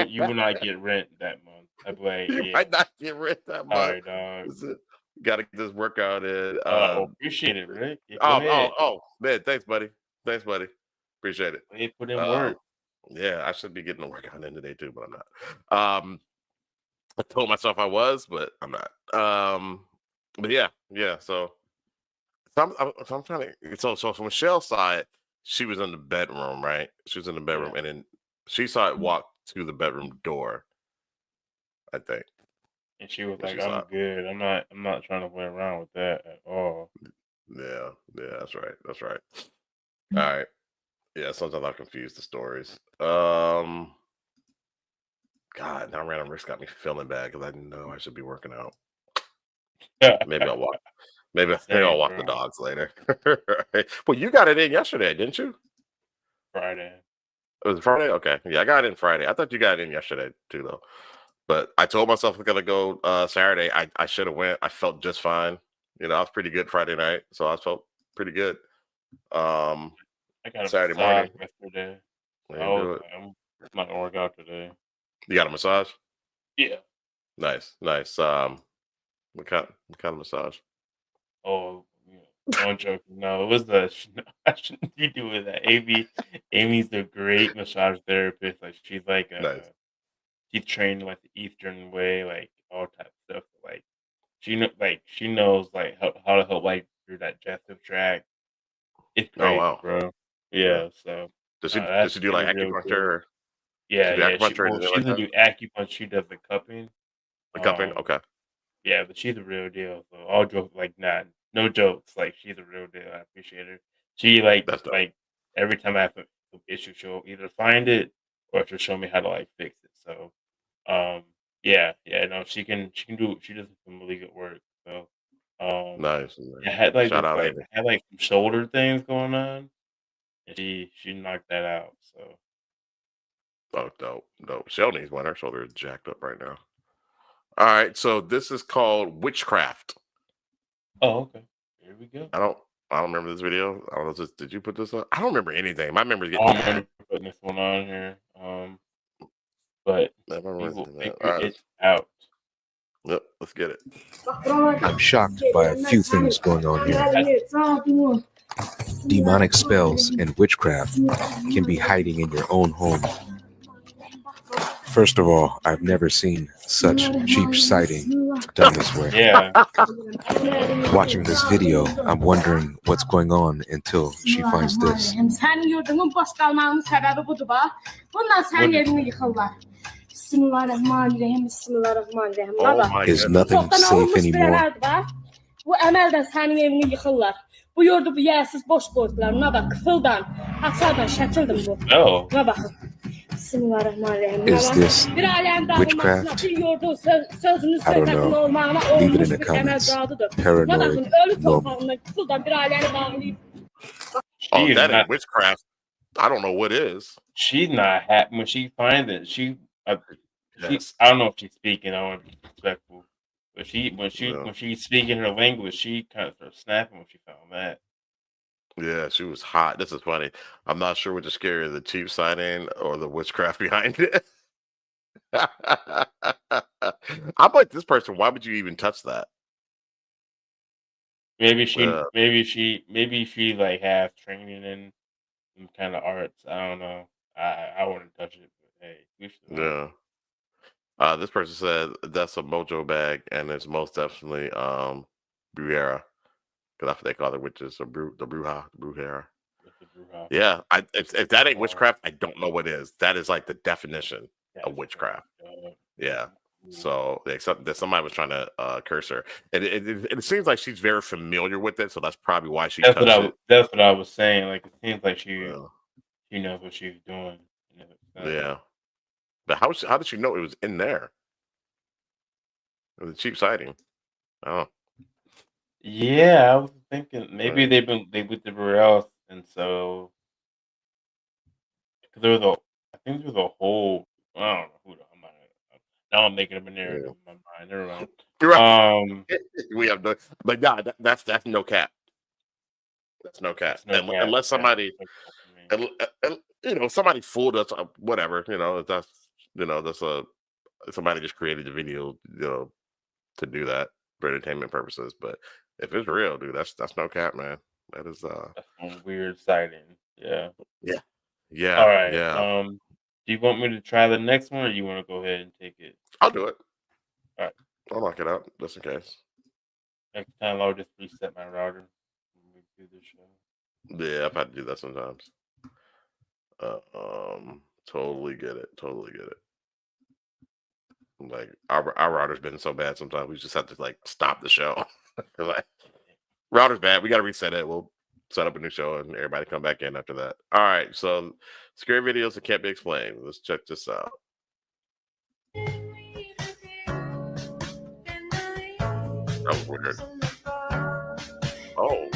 You would not get rent that month. I'd be like, you might not get rent that month. Dog. Got to get this workout in. Appreciate it, Rick. Oh, man, thanks, buddy. Appreciate it. They put in work. Yeah, I should be getting the workout in today too, but I'm not. I told myself I was, but I'm not. But yeah. So I'm trying to. So from Michelle's side, she was in the bedroom, right? She was in the bedroom, and then she saw it walk to the bedroom door, I think. And she was like, "I'm good. I'm not trying to play around with that at all." Yeah, that's right. All right. Yeah, sometimes I confuse the stories. God, now random risk got me feeling bad because I know I should be working out. Maybe I'll walk. Maybe I'll walk the dogs later. Well, you got it in yesterday, didn't you? Friday. It was Friday? Okay. Yeah, I got it in Friday. I thought you got it in yesterday too, though. But I told myself I was gonna go Saturday. I should have went. I felt just fine. I was pretty good Friday night, so I felt pretty good. I got a Saturday massage morning. yesterday. Do it. I'm not gonna work out today. You got a massage? Yeah. Nice. What kind of massage? Oh, don't joke. No, it was the. I shouldn't be doing that. Amy's a great massage therapist. Like she's like Nice. She's trained like the Eastern way, like all type of stuff. Like she knows like how to help like your digestive tract. It's Oh crazy, wow. bro. Yeah. So Does that's she do like the real acupuncture? deal. Or Yeah, she do yeah. acupuncture or anything She like doesn't that? do acupuncture. She does the cupping. The cupping? Okay. Yeah, but she's the real deal. So all jokes, like no jokes. Like she's the real deal. I appreciate her. She That's dope. like every time I have an issue, she'll either find it or she'll show me how to like fix it. So, yeah, no, she does some really good work. So, Nice. I had like Shout this out, like Amy. I had like some shoulder things going on, and she knocked that out. So, Oh, dope. Sheldon's one. Her shoulder is jacked up right now. All right, so this is called witchcraft. oh okay, here we go. I don't remember this video. I don't know. Did you put this on? I don't remember anything. My memory's I getting don't bad. remember putting this one on here. But I don't we remember will that. figure All right. it out. Yep, let's get it. I'm shocked by a few things going on here. Demonic spells and witchcraft can be hiding in your own home. First of all, I've never seen such cheap sighting done this way. Yeah. Watching this video, I'm wondering what's going on until she finds this. Is nothing safe anymore? Bu əməldən sənin evini yıxırlar. Bu yurdu bu yersiz boş qoydular. Buna bax, kıfıldan, hasardan şəkildir bu. Oh. Buna baxın. Bismillahirrahmanirrahim. Is this Bir ailənin witchcraft? dağılmasına, bir yurdun sözünün I don't söhbətinin know. olmağına Leave it in olmuş the bir əməl comments. qadıdır. Buna Paranoid, baxın, ölü normal. torpağından kıfıldan bir ailəni bağlayıb. Oh, if that ain't witchcraft, I don't know what is. She's not happy when she finds it. I don't know if she's speaking. I want to be respectful, but when she's speaking her language, she kind of starts snapping when she found that. Yeah, she was hot. This is funny. I'm not sure which is scarier, the cheap sign-in or the witchcraft behind it. I'm like this person. Why would you even touch that? Maybe she like has training in some kind of arts. I don't know. I wouldn't touch it. But hey, we should. Yeah. This person said that's a mojo bag, and it's most definitely Bruhera, because that's what they call the witches, or the Bruhera. Yeah, if that ain't witchcraft, I don't know what is. That is like the definition of witchcraft. Yeah. So except that somebody was trying to curse her, and it seems like she's very familiar with it, so that's probably why she touched it. That's what I was saying. Like it seems like she knows what she's doing. Yeah. But how did she know it was in there? It was a cheap sighting. Oh. Yeah, I was thinking maybe they went everywhere else, and so because I think there was a whole. I don't know who. Now I'm making up a narrative in my mind. Never mind. We have no, but nah, that's no cap. That's no cap. Unless somebody, somebody fooled us. Whatever, that's somebody just created the video, to do that for entertainment purposes. But if it's real, dude, that's no cap, man. That is that's some weird sighting. Yeah. Yeah. All right. Yeah. Do you want me to try the next one, or you want to go ahead and take it? I'll do it. All right. I'll knock it out just in case. Next time, I'll just reset my router when we do this show. Yeah, I've had to do that sometimes. Totally get it. Like our router's been so bad sometimes we just have to like stop the show. Like, router's bad. We got to reset it. We'll set up a new show, and everybody come back in after that. All right, so scary videos that can't be explained. Let's check this out. That was weird. Oh.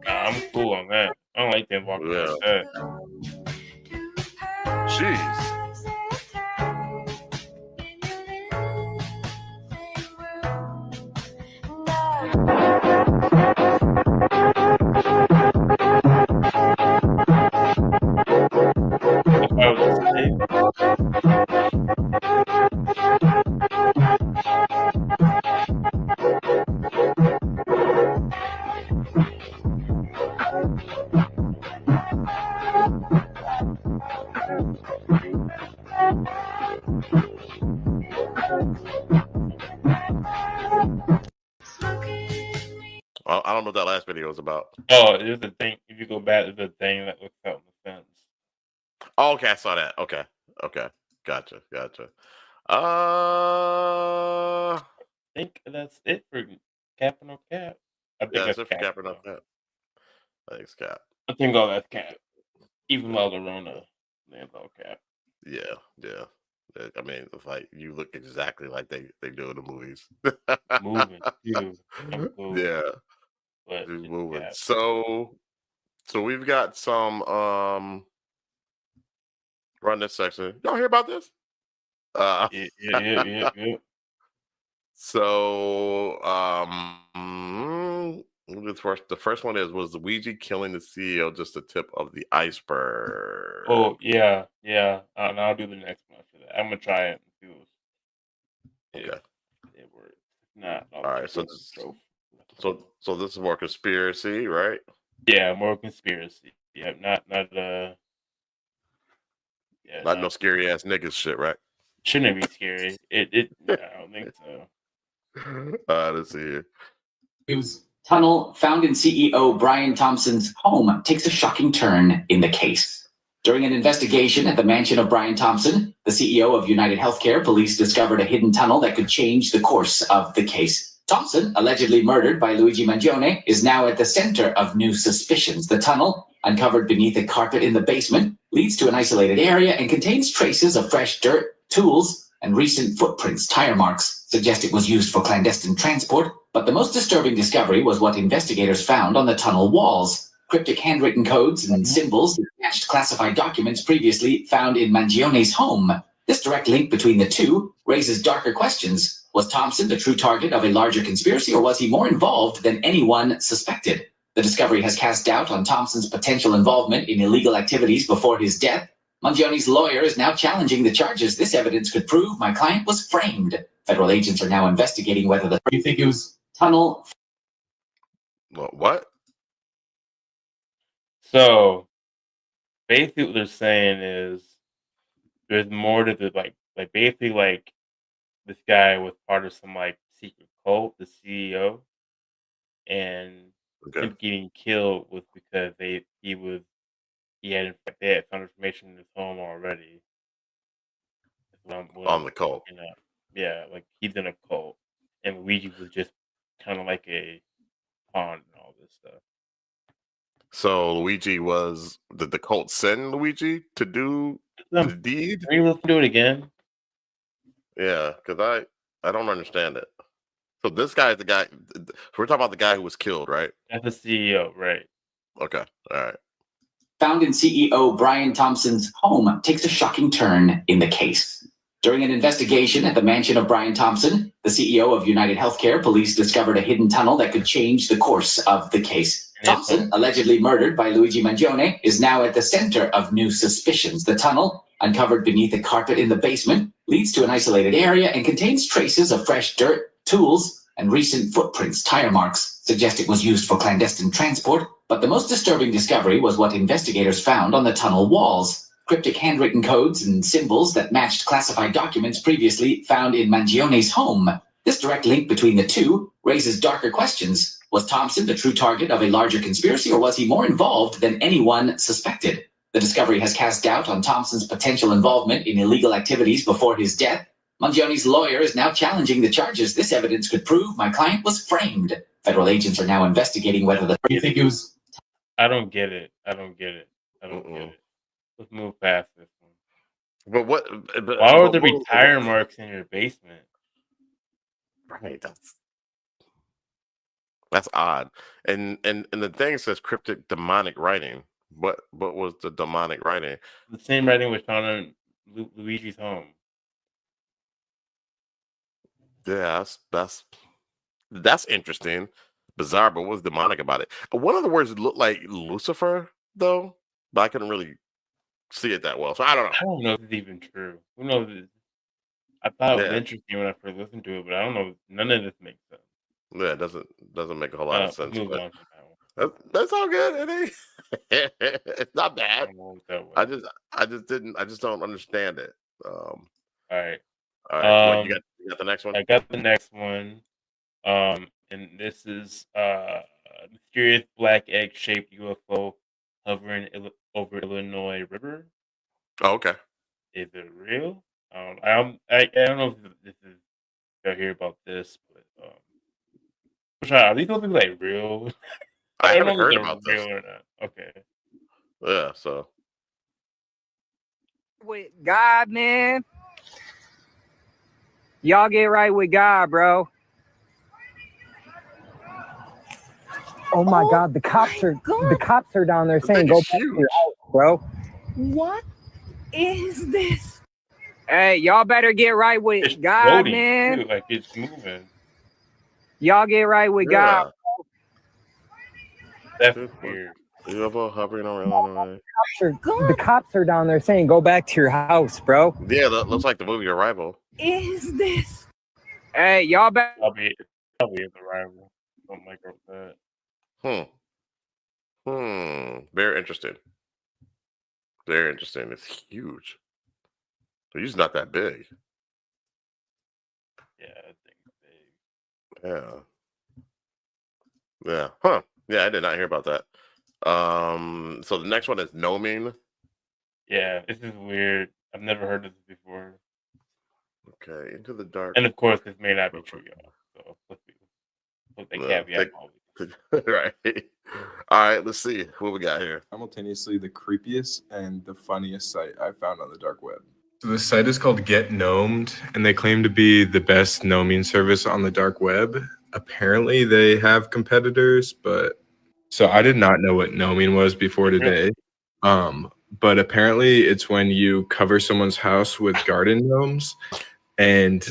I'm cool on that. I don't like them walking like that. Jeez. I don't know what that last video was about. Oh, there's a thing. If you go back to the thing that looks out on the fence. Oh, okay, I saw that. Okay. Gotcha. I think that's it for Cap or No Cap. I think that's it for Cap or No Cap. I think it's Cap. I think all that's Cap. Even while the Rona, that's all Cap. Yeah. I mean, it's like you look exactly like they do in the movies. Moving, too. Yeah. But just moving. So we've got some run this section. Y'all hear about this? Yeah. So the first one was Luigi killing the CEO just the tip of the iceberg. Oh yeah. And I'll do the next one after that. I'm gonna try it and see okay. It works. Not all right. So this is more conspiracy, right? Yeah, more conspiracy. Yeah, not no scary ass niggas shit, right? Shouldn't be scary. I don't think so. Let's see here. Tunnel found in CEO Brian Thompson's home takes a shocking turn in the case. During an investigation at the mansion of Brian Thompson, the CEO of United Healthcare, police discovered a hidden tunnel that could change the course of the case. Thompson, allegedly murdered by Luigi Mangione, is now at the center of new suspicions. The tunnel, uncovered beneath a carpet in the basement, leads to an isolated area and contains traces of fresh dirt, tools, and recent footprints. Tire marks suggest it was used for clandestine transport, but the most disturbing discovery was what investigators found on the tunnel walls. Cryptic handwritten codes and symbols that matched classified documents previously found in Mangione's home. This direct link between the two raises darker questions. Was Thompson the true target of a larger conspiracy, or was he more involved than anyone suspected? The discovery has cast doubt on Thompson's potential involvement in illegal activities before his death. Mangione's lawyer is now challenging the charges. This evidence could prove my client was framed. Federal agents are now investigating whether the... You think it was tunnel... What? So, basically what they're saying is there's more to the, like basically, like, this guy was part of some, like, secret cult, the CEO, and him getting killed was because they had found information in his home already. On the cult. Yeah, like he's in a cult, and Luigi was just kind of like a pawn and all this stuff. So Luigi did the cult send Luigi to do the deed? Are you looking to do it again? Yeah, because I don't understand it. So this guy is the guy. We're talking about the guy who was killed, right? That's the CEO, right? Okay, all right. Found in CEO Brian Thompson's home takes a shocking turn in the case. During an investigation at the mansion of Brian Thompson, the CEO of United Healthcare, police discovered a hidden tunnel that could change the course of the case. Thompson, allegedly murdered by Luigi Mangione, is now at the center of new suspicions. The tunnel, uncovered beneath a carpet in the basement, leads to an isolated area and contains traces of fresh dirt, tools, and recent footprints. Tire marks suggest it was used for clandestine transport, but the most disturbing discovery was what investigators found on the tunnel walls. Cryptic handwritten codes and symbols that matched classified documents previously found in Mangione's home. This direct link between the two raises darker questions. Was Thompson the true target of a larger conspiracy, or was he more involved than anyone suspected? The discovery has cast doubt on Thompson's potential involvement in illegal activities before his death. Mangione's lawyer is now challenging the charges. This evidence could prove my client was framed. Federal agents are now investigating whether the... You think it was... I don't get it. I don't get it. I don't get it. Let's move past this one. But what? Why would there be tire marks in your basement? Right. That's odd. And the thing says cryptic demonic writing. What was the demonic writing? The same writing was found in Luigi's home. Yeah, that's interesting. Bizarre, but what's demonic about it? One of the words looked like Lucifer, though, but I couldn't really see it that well. So I don't know. I don't know if it's even true. Who knows? I thought it was interesting when I first listened to it, but I don't know. None of this makes sense. Yeah, it doesn't make a whole lot of sense. Move But on to that one. that's all good. It's not bad. I just don't understand it. All right. What, you got the next one? I got the next one. And this is mysterious black egg-shaped UFO hovering over Illinois River. Oh, okay. Is it real? I don't know if this is y'all hear about this, but are these supposed to be like real? I don't haven't know if heard they're about real this. or not. Okay. Yeah, so with God, man. Y'all get right with God, bro. Oh my God, the cops are down there saying go back to your house, bro. What is this? Hey, y'all better get right with It's God, floating, man. too, like it's moving. Y'all get right with God. That's weird. UFO hovering over Illinois. The cops are down there saying go back to your house, bro. Yeah, that looks like the movie Arrival. Is this? Hey, y'all better. Probably is the rival. Something like that. Very interesting. Very interesting. It's huge. He's not that big. Yeah, I think big. Yeah. Yeah. Huh. Yeah, I did not hear about that. So the next one is Noming. Yeah, this is weird. I've never heard of this before. Okay, Into the Dark. And of course, this may not be true, y'all. So let's put the caveat. Right. All right, let's see what we got here. Simultaneously the creepiest and the funniest site I found on the dark web. So the site is called Get Gnomed, and they claim to be the best gnoming service on the dark web. Apparently they have competitors, but so I did not know what gnoming was before today. But apparently it's when you cover someone's house with garden gnomes. And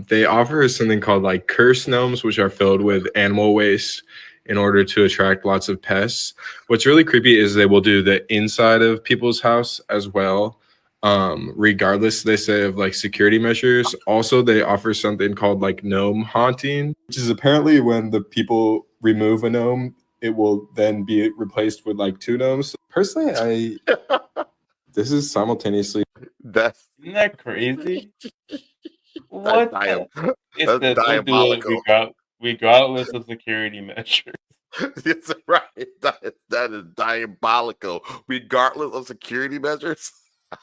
they offer something called like curse gnomes, which are filled with animal waste in order to attract lots of pests. What's really creepy is they will do the inside of people's house as well, regardless, they say, of like security measures. Also, they offer something called like gnome haunting, which is apparently when the people remove a gnome, it will then be replaced with like two gnomes. Personally, this is simultaneously. Isn't that crazy? What? It's That's the diabolical. Regardless of security measures. It's right. That is diabolical. Regardless of security measures.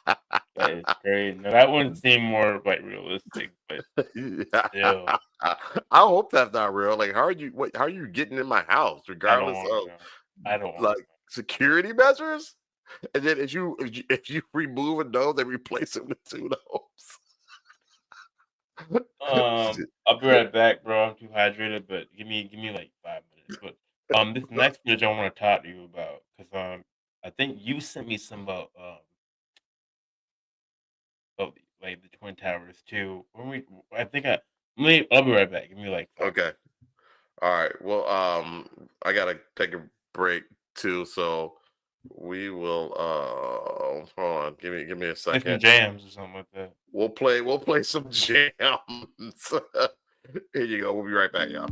That is great. Now, that one seemed more like realistic, but still. I hope that's not real. Like, how are you getting in my house regardless of I don't like security measures? And then if you remove a gnome, they replace it with two gnomes. I'll be right back, bro. I'm too hydrated, but give me like 5 minutes. But this next bridge I want to talk to you about, because I think you sent me some about like the Twin Towers too. I'll be right back. Give me like 5 Okay. All right. Well, I gotta take a break too, so we will hold on. Give me a second. some jams or something like that. We'll play some jams. Here you go. We'll be right back, y'all.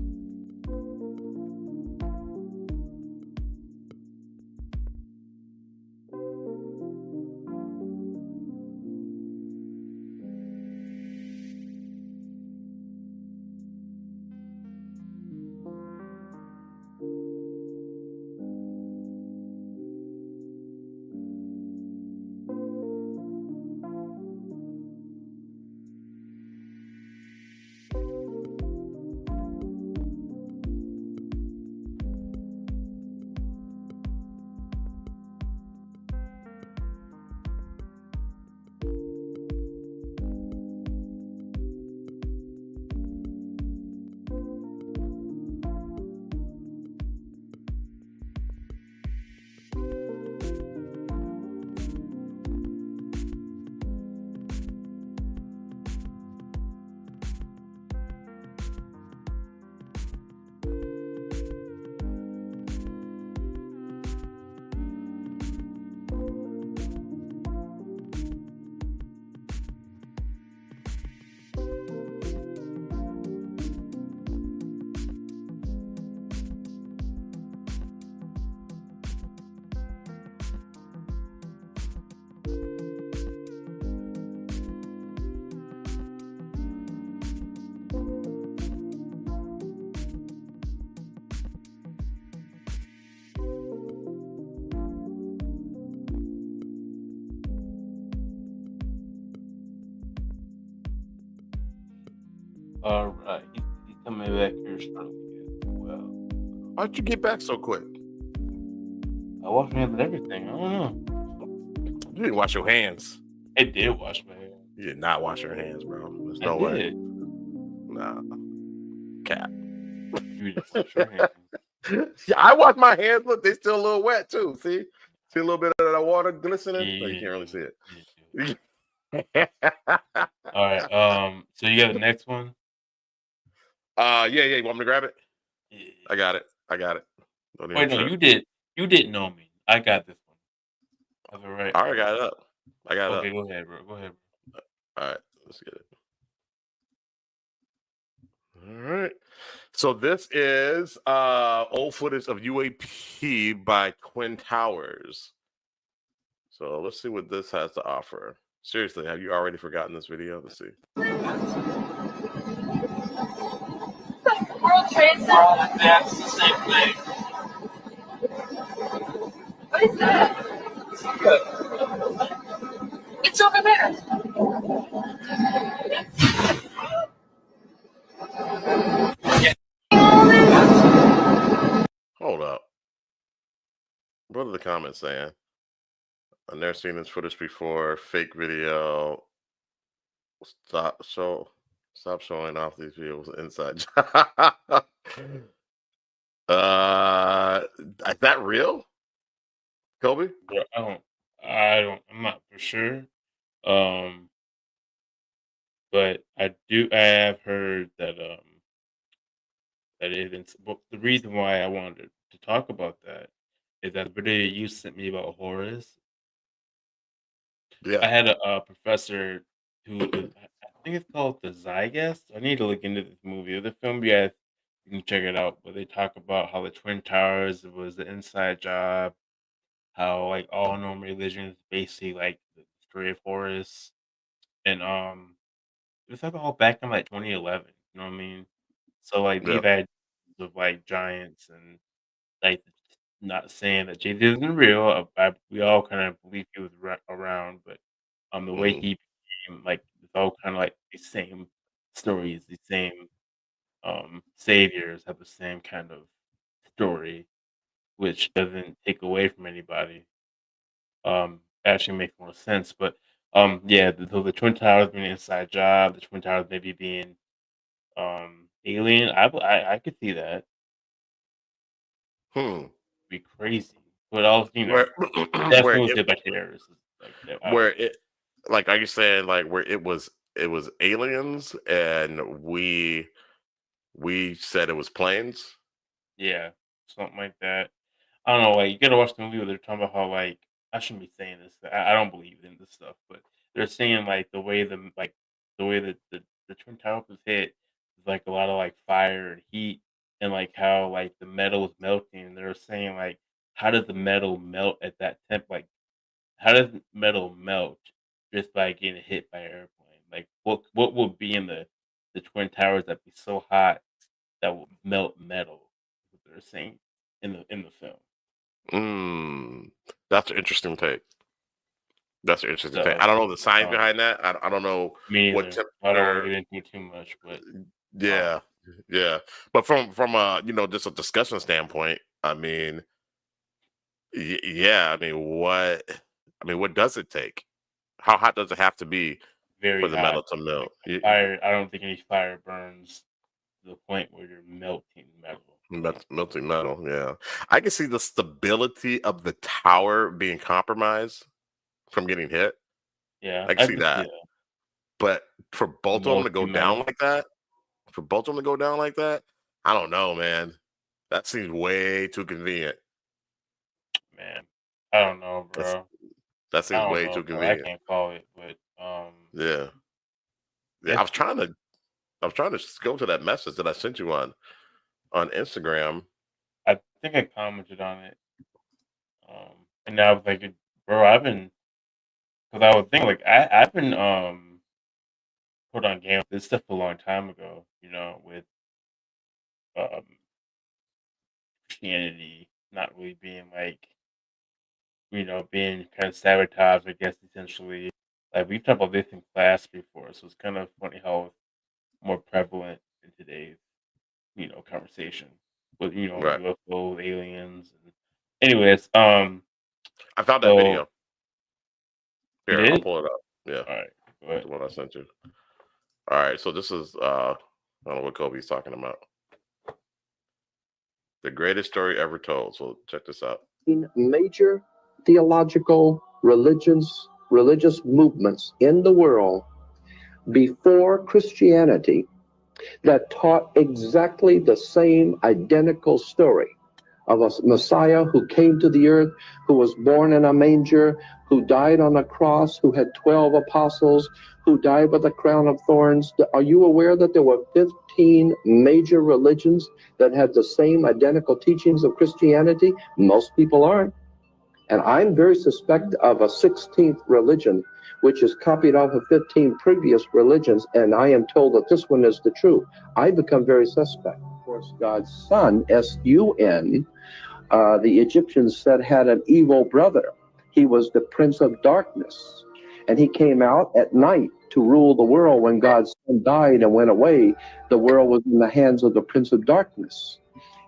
All right. He's coming back here shortly as well. How'd you get back so quick? I wash my hands and everything. I don't know. You didn't wash your hands. I did wash my hands. You did not wash your hands, bro. There's I no way. did. Nah. Cap. You didn't wash your hands. Yeah, I wash my hands. Look, they still a little wet too. See a little bit of that water glistening. Yeah, No, you can't really see it. All right. So you got the next one? Yeah. You want me to grab it? Yeah. I got it. Don't Wait, even no, trip. you did. You didn't know me. I got this one. That's all right. I already got it up. Okay, go ahead, bro. Go ahead. All right, let's get it. All right. So this is old footage of UAP by Twin Towers. So let's see what this has to offer. Seriously, have you already forgotten this video? Let's see. World Trade Center. That's the same thing. What is that? It's over there. Hold up. What are the comments saying? I've never seen this footage before. Fake video. Stop showing off these videos inside. Is that real? Kobe? Yeah, I'm not for sure. But I have heard that the reason why I wanted to talk about that is that the video you sent me about horrors. Yeah. I had a professor who I think it's called The Zygast. I need to look into this movie or the film. You guys, you can check it out. But they talk about how the Twin Towers was the inside job, how like all known religions basically like the story of Horus, and it was like all back in like 2011. You know what I mean? So like Yeah. these ideas of like giants and like not saying that Jesus isn't real. We all kind of believe he was around, but the way he became like it's all kind of like the same stories, the same saviors have the same kind of story, which doesn't take away from anybody. Actually makes more sense. But yeah, the Twin Towers being an inside job, the Twin Towers maybe being alien. I could see that. Be crazy, but also Where definitely was hit by terrorists. Like where it like are you saying like where it was aliens and we said it was planes? Yeah, something like that. I don't know. Like you gotta watch the movie where they're talking about how like I shouldn't be saying this. I don't believe in this stuff, but they're saying like the way that the Twin Towers was hit is like a lot of like fire and heat and like how like the metal is melting. They're saying like how does the metal melt at that temp? Like how does metal melt just by getting hit by an airplane? Like what would be in the Twin Towers that'd be so hot that will melt metal? What they're saying in the film. That's an interesting take. That's an interesting take. So, I don't know the science behind that. I don't know me what either. I don't want to temperature. get into it too much, but Yeah. But from a just a discussion standpoint, I mean, yeah. I mean, what does it take? How hot does it have to be very for the hot. metal to melt? Like fire. I don't think any fire burns to the point where you're melting metal. Melting metal, yeah. I can see the stability of the tower being compromised from getting hit. Yeah, I can see that. But for both of them to go down like that, I don't know, man. That seems way too convenient. Man, I don't know, bro. That seems way too I convenient. can't call it, but Yeah. I was trying to go to that message that I sent you on Instagram. I think I commented on it. And I was like, bro, because I was thinking like I've been put on game this stuff a long time ago, with Christianity not really being like, being kind of sabotaged, I guess, essentially. Like we've talked about this in class before, so it's kind of funny how more prevalent in today's conversation with Right. UFOs, aliens. Anyways, I found that so video. you Here, I'll did. pull it up. Yeah, All right, go the ahead. one I sent you. All right, so this is I don't know what Kobe's talking about. The greatest story ever told. So check this out. Major theological religious movements in the world before Christianity that taught exactly the same identical story of a Messiah who came to the earth, who was born in a manger, who died on a cross, who had 12 apostles, who died with a crown of thorns. Are you aware that there were 15 major religions that had the same identical teachings of Christianity? Most people aren't. And I'm very suspect of a 16th religion, which is copied off of 15 previous religions, and I am told that this one is the true. I become very suspect. Of course, God's son, S-U-N, the Egyptians said had an evil brother. He was the prince of darkness, and he came out at night to rule the world. When God's son died and went away, the world was in the hands of the prince of darkness,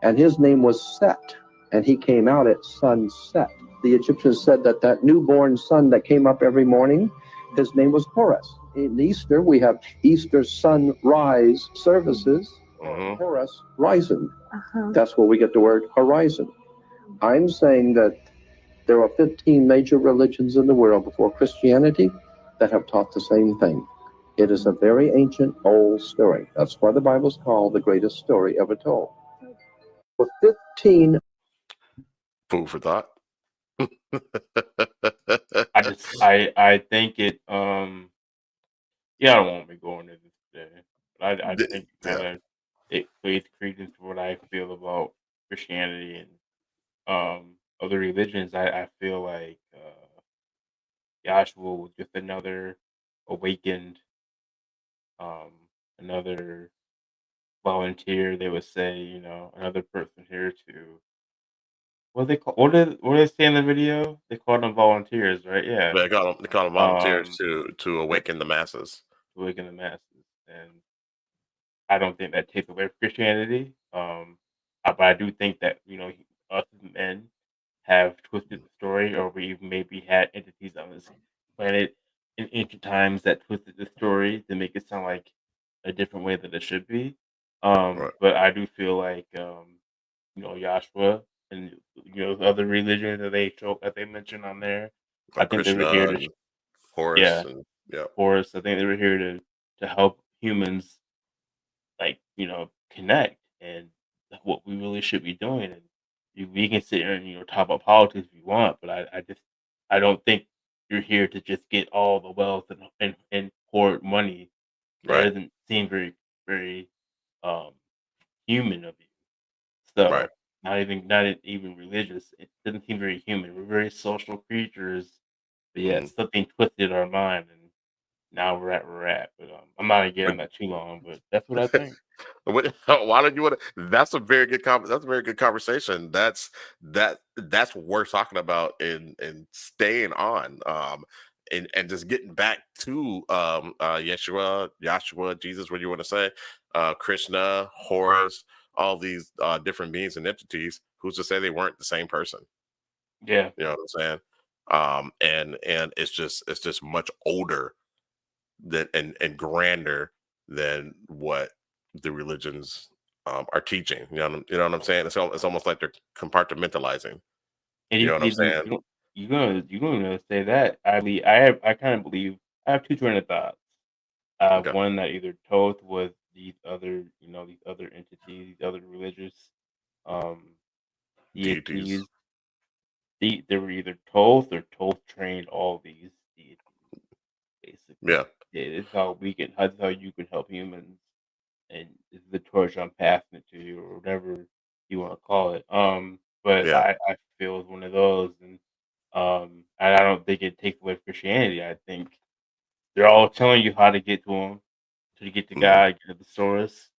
and his name was Set, and he came out at sunset. The Egyptians said that that newborn son that came up every morning, his name was Horus. In Easter, we have Easter sunrise services, Horus rising. That's where we get the word horizon. I'm saying that there are 15 major religions in the world before Christianity that have taught the same thing. It is a very ancient, old story. That's why the Bible's called the greatest story ever told. For 15... Food for thought. I think it yeah, I don't want me going into this today. But I think it plays credence to what I feel about Christianity and other religions. I feel like Joshua was just another awakened, another volunteer. They would say, another person here to what did they say in the video? They called them volunteers, right? Yeah. They call them volunteers to awaken the masses. To awaken the masses, and I don't think that takes away from Christianity. But I do think that us as men have twisted the story, or we maybe had entities on this planet in ancient times that twisted the story to make it sound like a different way that it should be. But I do feel like Joshua and the other religions that they mentioned on there. I think they were here to Horus. And, Horus. I think they were here to help humans connect and what we really should be doing. And we can sit here and talk about politics if you want, but I don't think you're here to just get all the wealth and hoard money. That doesn't seem very very human of you. So not even religious. It doesn't seem very human. We're very social creatures, but yet something twisted our mind, and now we're at where we're at. But I'm not gonna get on that too long, but that's what I think. Why don't you want to? That's a very good That's a very good conversation. That's what we're talking about and staying on. And just getting back to Yeshua, Jesus, what you want to say, Krishna, Horus, all these different beings and entities. Who's to say they weren't the same person? Yeah, you know what I'm saying. And it's just much older than and grander than what the religions are teaching. You know what I'm saying? It's almost like they're compartmentalizing. And You know what I'm saying? you're gonna say that. I kind of believe I have two train of thoughts. One that either Toth was these other entities, these other religious deities. They were either Toth or Toth trained all these deities. Basically, Yeah. It's how that's how you can help humans, and it's the torch I'm passing it to you, or whatever you want to call it. But I feel it's one of those, and I don't think it takes away from Christianity. I think they're all telling you how to get to him, to get to God, get to the source,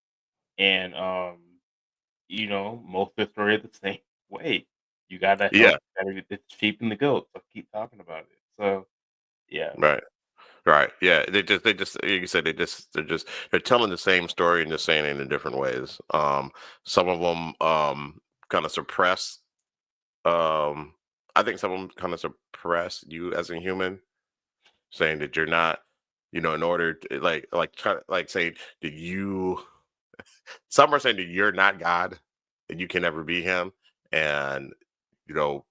and most of the story is the same way. You gotta help. It's sheep and the goats. I keep talking about it. So, yeah. Right. Right. Yeah. They just like you said, they're telling the same story and just saying it in different ways. Some of them kind of suppress. I think some of them kind of suppress you as a human, saying that you're not, in order to like say that you. Some are saying that you're not God, and you can never be Him, and you know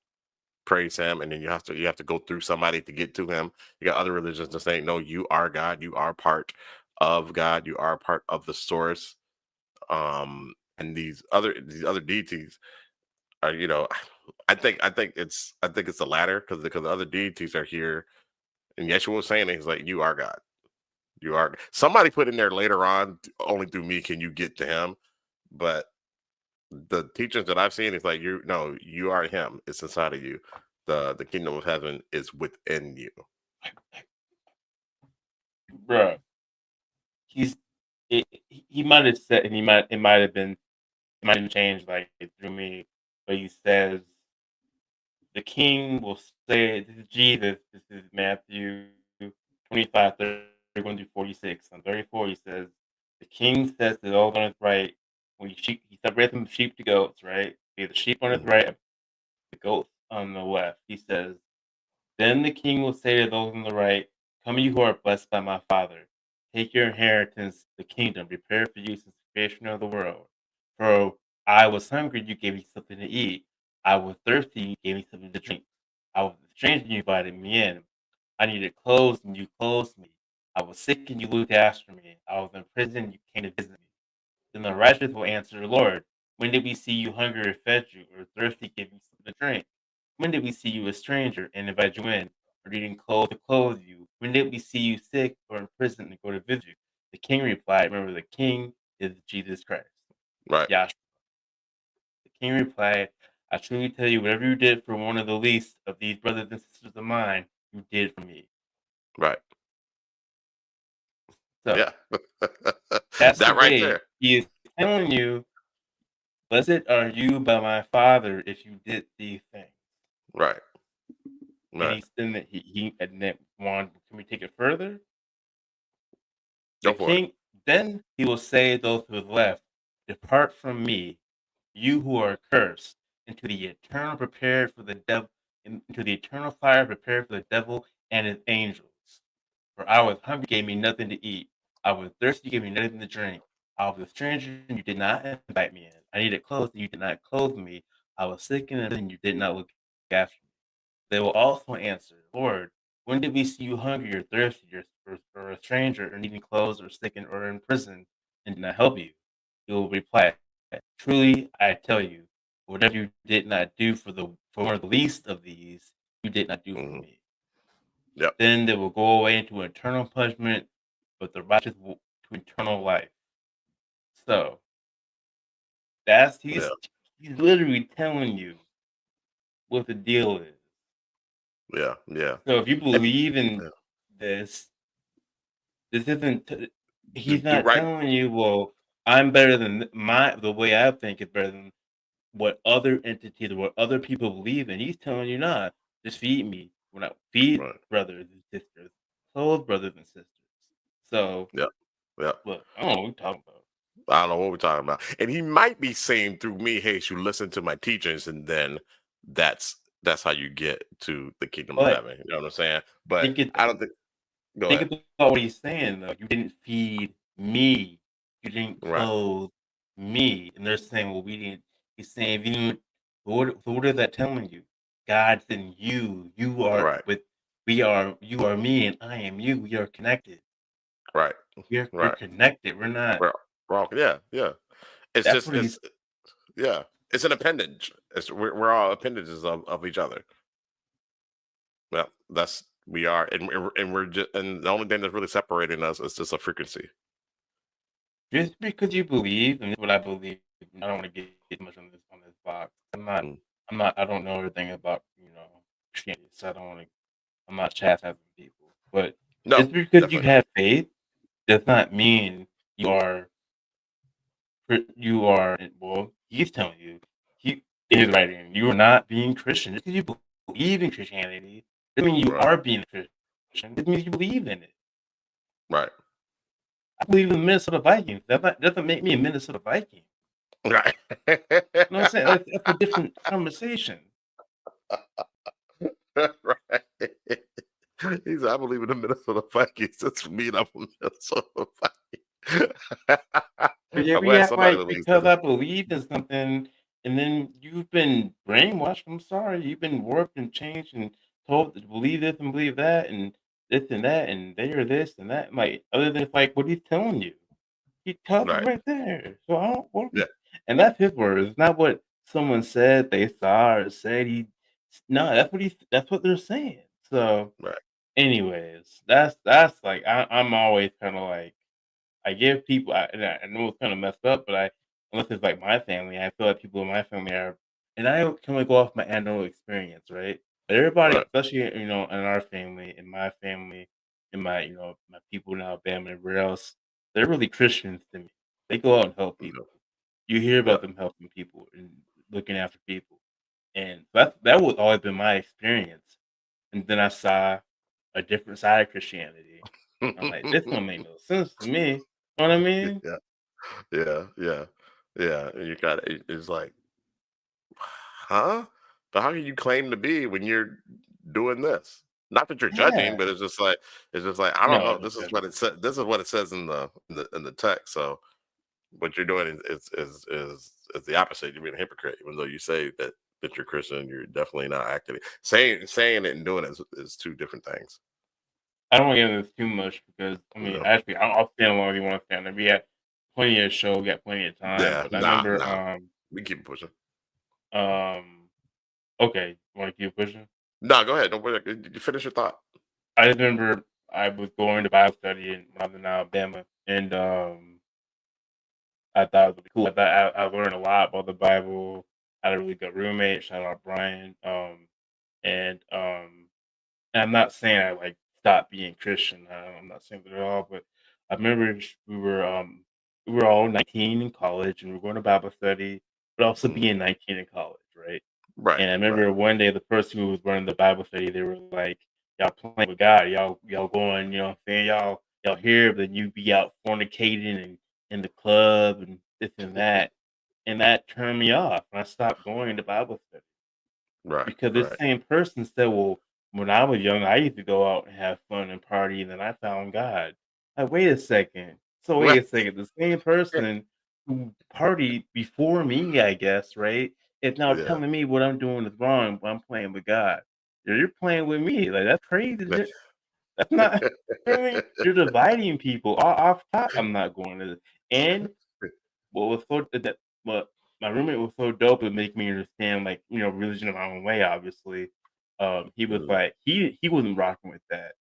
praise Him, and then you have to go through somebody to get to Him. You got other religions that say, no, you are God, you are part of God, you are part of the source. And these other deities are, I think it's the latter, because the other deities are here, and Yeshua was saying, he's like, you are God. You are. Somebody put in there later on, only through me can you get to Him, but the teachings that I've seen is like, you are Him. It's inside of you. The kingdom of heaven is within you. Bruh. He might have said, and it might have changed like through me, but he says the king will say, this is Jesus, this is Matthew 25, 31 through 46. On 34, he says, the king says to those on his right, he separates them sheep to goats, right? He has the sheep on his right, the goats on the left. He says, then the king will say to those on the right, come you who are blessed by my Father, take your inheritance, the kingdom, prepared for you since the creation of the world. For I was hungry, you gave me something to eat. I was thirsty, you gave me something to drink. I was a stranger, you invited me in. I needed clothes, and you clothed me. I was sick, and you looked after me. I was in prison, and you came to visit me. Then the righteous will answer, Lord, when did we see you hungry or fed you, or thirsty, give you something to drink? When did we see you a stranger and invite you in, or needing clothes to clothe you? When did we see you sick or in prison and go to visit you? The king replied, remember, the king is Jesus Christ. Right. Yahshua. The king replied, I truly tell you, whatever you did for one of the least of these brothers and sisters of mine, you did for me. Right. So, yeah. that's that the right way there. he is telling you, blessed are you by my Father if you did these things. Right. And he's saying that can we take it further? Go for it. Then he will say to those to his left, depart from me, you who are cursed, into the eternal prepared for the devil, into the eternal fire prepared for the devil and his angels. For I was hungry, you gave me nothing to eat. I was thirsty, you gave me nothing to drink. I was a stranger, and you did not invite me in. I needed clothes, and you did not clothe me. I was sick, and you did not look after me. They will also answer, Lord, when did we see you hungry or thirsty or a stranger or needing clothes or sick or in prison and did not help you? He will reply, truly I tell you, whatever you did not do for one of the least of these, you did not do for me. Yep. Then they will go away into eternal punishment, but the righteous to eternal life. So he's literally telling you what the deal is. Yeah. Yeah. So if you believe in this isn't. He's not telling you, well, I'm better than the way I think is better than what other entities or what other people believe in. He's telling you, nah, just feed me. When I feed brothers and sisters, clothe brothers and sisters. So yeah. Look, I don't know what we're talking about. I don't know what we're talking about. And he might be saying through me, hey, you listen to my teachings, and then that's how you get to the kingdom of heaven. You know what I'm saying? But I don't think. Think about what he's saying, though. You didn't feed me. You didn't clothe me. And they're saying, well, we didn't. He's saying, what is that telling you? God's in you. You are you are me, and I am you. We are connected. Right. We're connected. We're not. Yeah. It's That's just, it's an appendage. We're all appendages of each other. Well, we are, and we're just, and the only thing that's really separating us is just a frequency. Just because you believe, and this is what I believe, I don't want to get much on this box. I don't know everything about Christianity, so I don't want to. I'm not chastising people, but just because you have faith does not mean you are. Well, he's telling you, he is writing, you are not being Christian. Just because you believe in Christianity doesn't mean you are being Christian. It means you believe in it. Right. I believe in the Minnesota Vikings. That doesn't make me a Minnesota Viking. Right. You know what I'm saying? That's a different conversation. Right. He said, I believe in the Minnesota Vikings. That's me, and I'm a Minnesota Viking. But yeah, I'm we glad act somebody like believes in because it. I believe in something, and then you've been brainwashed. I'm sorry, you've been warped and changed and told to believe this and believe that, and this and that, and they are this and that. Like, other than like what he's telling you, he tells you Right. right there. So I don't. What, Yeah. and that's his words. It's not what someone said they saw or said. No, that's what they're saying. So, Right. anyways, that's like I'm always kind of like. I give people, and I know it's kind of messed up, but unless it's like my family, I feel like people in my family are, and I can only go off my annual experience, right? But everybody, Right. especially in our family, in my family, in my my people in Alabama and everywhere else, they're really Christians to me. They go out and help people. You hear Yeah. about them helping people and looking after people, and that was always been my experience. And then I saw a different side of Christianity. I'm like, this don't make no sense to me. You know what I mean? Yeah. Yeah. Yeah. Yeah. And you got it's like, huh? But how can you claim to be when you're doing this? Not that you're judging, Yeah. but it's just like I don't No, know. This is what it said. This is what it says in the text. So what you're doing is the opposite. You're being a hypocrite, even though you say that you're Christian. You're definitely not acting. Saying it and doing it is two different things. I don't want to get into this too much because I mean, No. actually, I'll stand long if you want to stand there. We had plenty of show, we got plenty of time. Yeah. But I remember, Nah. We keep pushing. okay, want to keep pushing? No, go ahead. Don't worry. You finish your thought. I just remember I was going to Bible study when I was in Alabama, and I thought it was really cool. I thought I learned a lot about the Bible. I had a really good roommate. Shout out Brian. And I'm not saying I like stopped being Christian. I'm not saying that at all. But I remember we were all 19 in college, and we were going to Bible study, but also being 19 in college, right? Right. And I remember one day the person who was running the Bible study, they were like, "Y'all playing with God, y'all going, you know what I'm saying? Y'all here, but you be out fornicating and in the club and this and that." And that turned me off, and I stopped going to Bible study. Right. Because this Right. same person said, "Well, when I was young, I used to go out and have fun and party, and then I found God." Like, wait a second. So wait a second. The same person who partied before me, I guess, right, is now Yeah. telling me what I'm doing is wrong, but I'm playing with God. You're playing with me. Like, that's crazy. That's not. You know what I mean? You're dividing people off top. I'm not going to. And what was so that what my roommate was so dope at making me understand, like, religion in my own way, obviously. He was like, he wasn't rocking with that.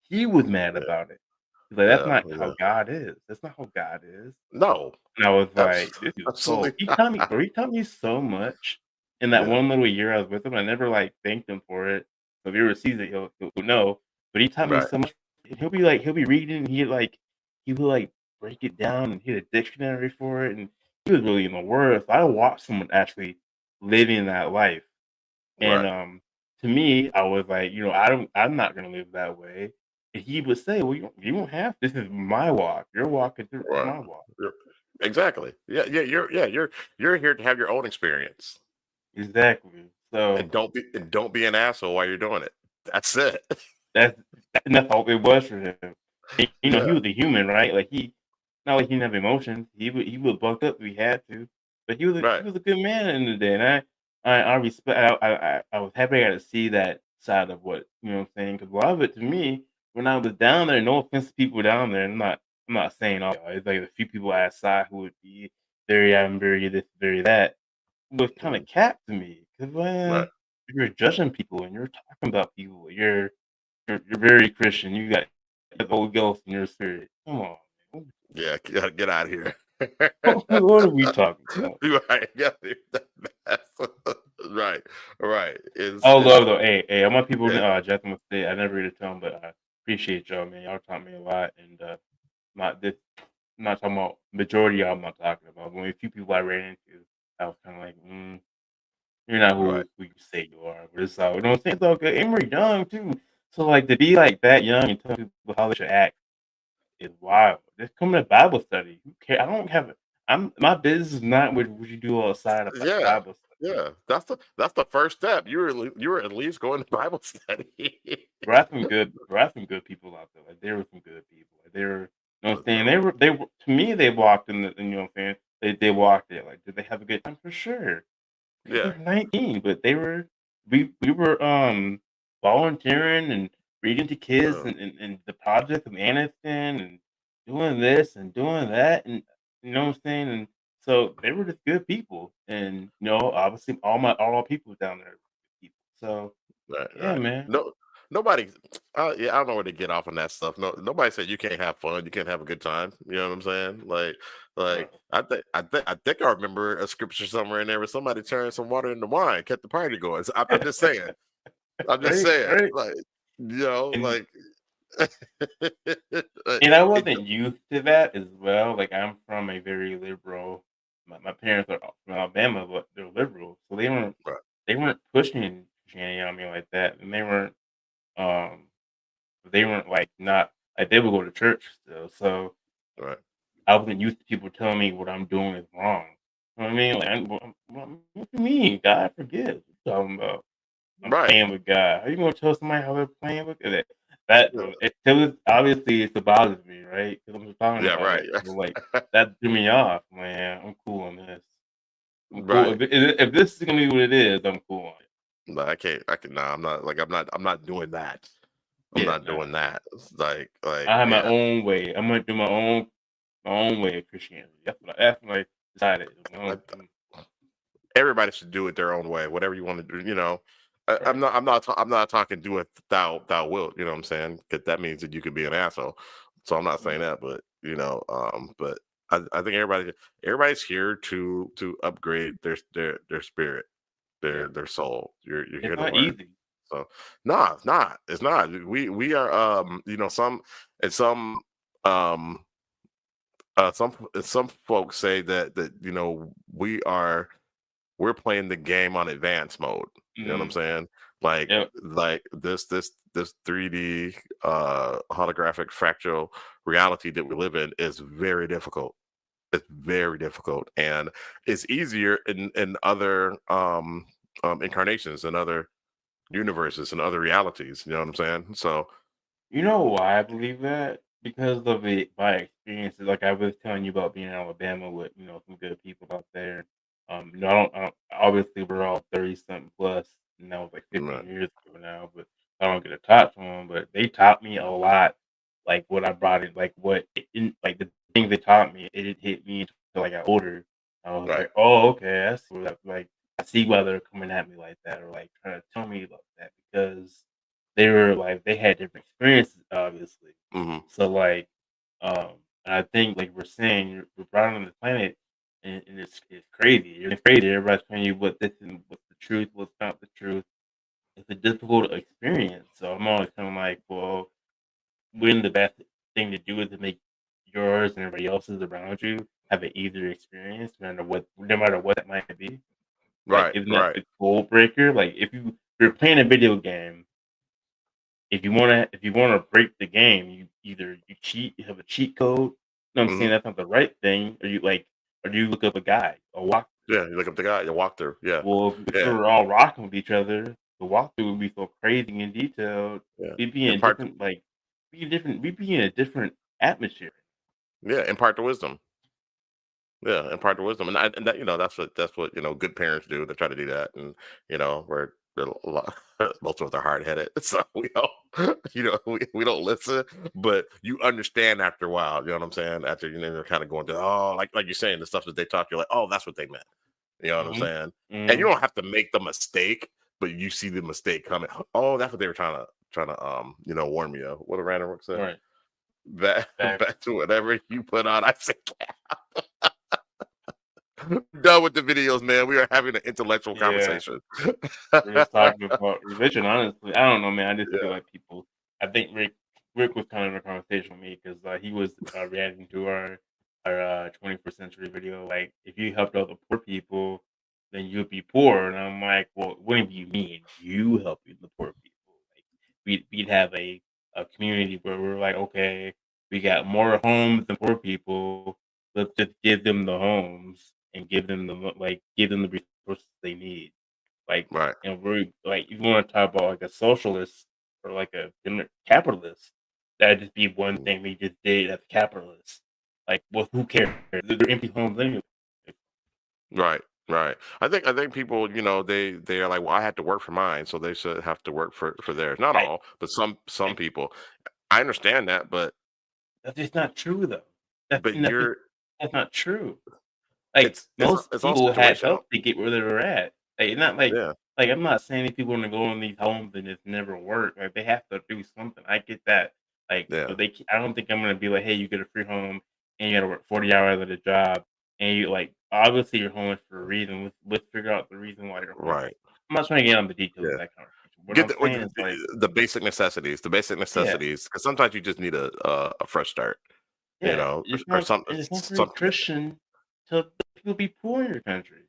He was mad Yeah. about it. He's like, that's Yeah. not Yeah. how God is. That's not how God is. No. And I was like, this is so Absolutely he not. taught me, bro, he taught me so much in that Yeah. one little year I was with him. I never like thanked him for it. So if he ever sees it, he'll know. But he taught me Right. so much. And he'll be reading, and he would like break it down and he had a dictionary for it, and he was really in the word. So I watched someone actually living that life. And Right. to me, I was like, I'm not gonna live that way. And he would say, "Well, you don't have. This is my walk. You're walking through Right. my walk." Exactly. Yeah. Yeah. You're here to have your own experience. Exactly. So And don't be an asshole while you're doing it. That's it. that's all it was for him. And, he Yeah. was a human, right? Like not like he didn't have emotions. He would buck up if he had to, but he Right. was a good man in the day, and I respect. I was happy I got to see that side of what I'm saying, because a lot of it to me when I was down there. No offense to people down there, I'm not saying all. It's like a few people outside who would be very I'm very this very that was kind of capped to me because Right. you're judging people and you're talking about people. You're very Christian. You got the Holy Ghost in your spirit. Come on. Yeah. Get out of here. What are we talking about? Right. Yeah. Right. Right. Oh, Is love though. Hey, I want people yeah. to Justin would say I never read a tone, but I appreciate y'all, man. Y'all taught me a lot, and not this. I'm not talking about majority. Of y'all I'm not talking about. Only a few people I ran into, I was kind of like, you're not Right. who you say you are. But it's all, you know what I'm saying? It's all good. And we're young too, so like to be like that young and tell people how they should act. is wild. Just come to Bible study. Who care? I don't have it. My business is not what you do outside of like Yeah, Bible study. yeah. That's the first step. You were at least going to Bible study. There are some good people out there. Like there were some good people. Like they were, you know what I'm saying? They were to me. They walked in the, you know what I'm saying? They walked it. Like did they have a good time? For sure. We Yeah. were 19, but we were volunteering and reading to kids and the project of Aniston and doing this and doing that and you know what I'm saying? And so they were just good people. And you know, obviously all our people down there are good people. So Right, yeah, right. man. No, nobody. Yeah, I don't know where to get off on that stuff. No, nobody said you can't have fun. You can't have a good time. You know what I'm saying? Like I think I remember a scripture somewhere in there where somebody turned some water into wine, kept the party going. So I'm just saying. I'm just Right, saying. right. Like you know, And like. and I it, wasn't used to that as well. Like I'm from a very liberal. My parents are from Alabama, but they're liberal, so right, they weren't pushing Christianity on me like that, and um they weren't like not like they would go to church still. So right. I wasn't used to people telling me what I'm doing is wrong. You know what I mean? Like, what do you mean? God forgives. What you talking about? I'm Right. playing with God. How you gonna tell somebody how they're playing with it? That Yeah, obviously it bothers me, right? Because I'm just talking yeah, about right. it. So like that threw me off, man. I'm cool on this. I'm cool. Right. If this is gonna be what it is, I'm cool on it. No, I can't. I can. Nah, I'm not. Like I'm not doing that. I'm Yeah, not nah. doing that. It's like I have my yeah. own way. I'm gonna do my own way of Christianity. That's what I decided. Everybody should do it their own way, whatever you want to do. You know, Right. I'm not talking do it thou wilt. You know what I'm saying? Because that means that you could be an asshole. So I'm not saying that, but you know, but I think everybody's here to upgrade their spirit, Yeah. their soul. You're It's here to not learn. easy. So no, it's not. It's not. We are you know um some folks say that you know we're playing the game on advanced mode. You know what I'm Mhm. saying? Yep. Like this 3D holographic fractal reality that we live in is very difficult. It's very difficult, and it's easier in other incarnations and other universes and other realities. You know what I'm saying? So You know why I believe that? Because of my experiences. Like I was telling you about being in Alabama with, you know, some good people out there. You know, I don't obviously we're all 30 something plus, and that was like 15 right, years ago now, but I don't get to talk to them. But they taught me a lot, like what I brought it, like like the things they taught me, it hit me until I got older. I was right, like, oh, okay, I see like I see why they're coming at me like that, or like trying to tell me about that because they were like they had different experiences, obviously. hmm So like, um, and I think like we're saying, we're brought on the planet, and it's crazy. It's crazy. Everybody's telling you what's the truth, what's not the truth. It's a difficult experience. So I'm always kind of like, well, wouldn't the best thing to do is to make yours and everybody else's around you have an easier experience, no matter what that might be. Like, right, isn't that right. the goal breaker? Like, if you're playing a video game, if you wanna break the game, you either you cheat, you have a cheat code. You know what I'm saying? hmm That's not the right thing, or do you look up a guide, a walk. Yeah, you look up the guy, you walk through. Yeah, Well, if we yeah, were all rocking with each other, the walkthrough would be so crazy and detailed. yeah. We'd be in Impart, different we'd be in a different atmosphere. yeah, impart the wisdom. Yeah, impart the wisdom, and that you know that's what you know good parents do. They try to do that, and you know we're a lot, most of us are hard headed, so we don't you know we don't listen, but you understand after a while. You know what I'm saying? After you know they're kind of going to like you're saying the stuff that they taught you, like that's what they meant. You know what I'm Mhm. saying? And you Mhm. don't have to make the mistake, but you see the mistake coming. Oh, that's what they were trying to you know warn me of. What a random work said. Right. Back Exactly. back to whatever you put on. I said. Done with the videos, man. We are having an intellectual Yeah. conversation. We're just talking about religion, honestly. I don't know, man. I just feel Yeah, like people. I think Rick was kind of in a conversation with me because he was reacting to our 21st century video. Like, if you helped out the poor people, then you'd be poor. And I'm like, well, what do you mean you help the poor people? Like, we'd have a community where we're like, okay, We got more homes than poor people. Let's just give them the homes and give them the resources they need. Like, Right. we're like, if you want to talk about like a socialist or like a capitalist, that'd just be one thing we just did as capitalists. Like, well, who cares? They're empty homes anyway. Right. Right. I think people, they are like, well, I had to work for mine, so they should have to work for theirs. Not all, but some people. I understand that, but That's just not true, though. That's you're that's not true. Like, most it's all people had situational. help to get where they were at. Like, it's not like Yeah. like I'm not saying these people want to go in these homes and just never work. Like, they have to do something. I get that. Like, Yeah. but I don't think I'm gonna be like, hey, you get a free home and you gotta work 40 hours at a job, and you like obviously you're homeless for a reason. Let's figure out the reason why you're homeless. Right. I'm not trying to get on the details of Yeah. that conversation. What Get I'm the, saying is like, the basic necessities, because sometimes you just need a fresh start, yeah, it's or not something. it's not very Christian to let people be poor in your country.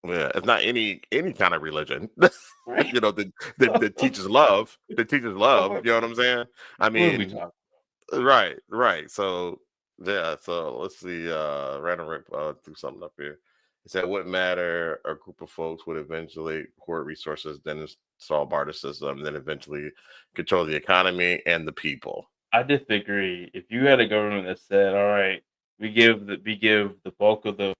Yeah, it's not any kind of religion, Right. that teaches love. That teaches love. You know what I'm saying? I What are we mean, talking right. So yeah. So let's see. Random Rick threw something up here. He said, "Wouldn't matter. A group of folks would eventually hoard resources, then install barter system, then eventually control the economy and the people." I disagree. If you had a government that said, "All right, we give the bulk of the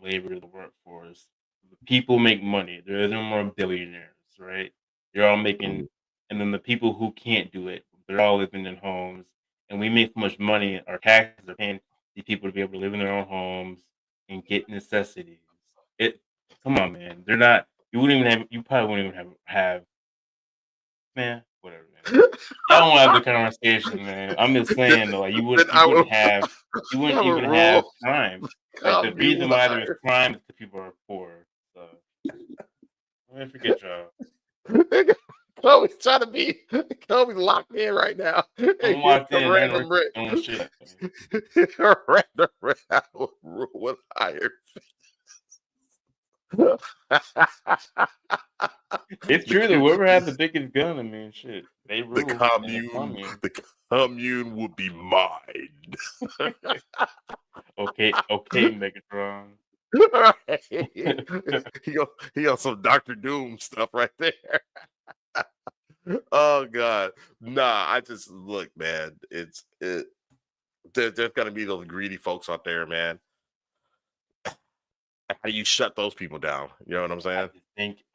labor to the workforce, the people make money. There is no more billionaires, right? You're all making, and then the people who can't do it, they're all living in homes, and we make so much money. Our taxes are paying these people to be able to live in their own homes and get necessities. Come on, man. They're not. You wouldn't even have. You probably wouldn't even have. Man, whatever, man. Y'all don't have the conversation, man. I'm just saying though, like you wouldn't even have crime. Like the reason why there's crime is because people are poor. So I forget y'all. Kobe's trying to be locked in right now. I'm locked in. Random Rick. Shit. Random Rick with higher. It's true that whoever had the biggest gun, I mean, shit, they rule. The commune will be mine. Okay, Megatron. He on some Dr. Doom stuff right there. Oh God, nah. I just look, man. There's gonna be those greedy folks out there, man. How do you shut those people down? You know what I'm saying?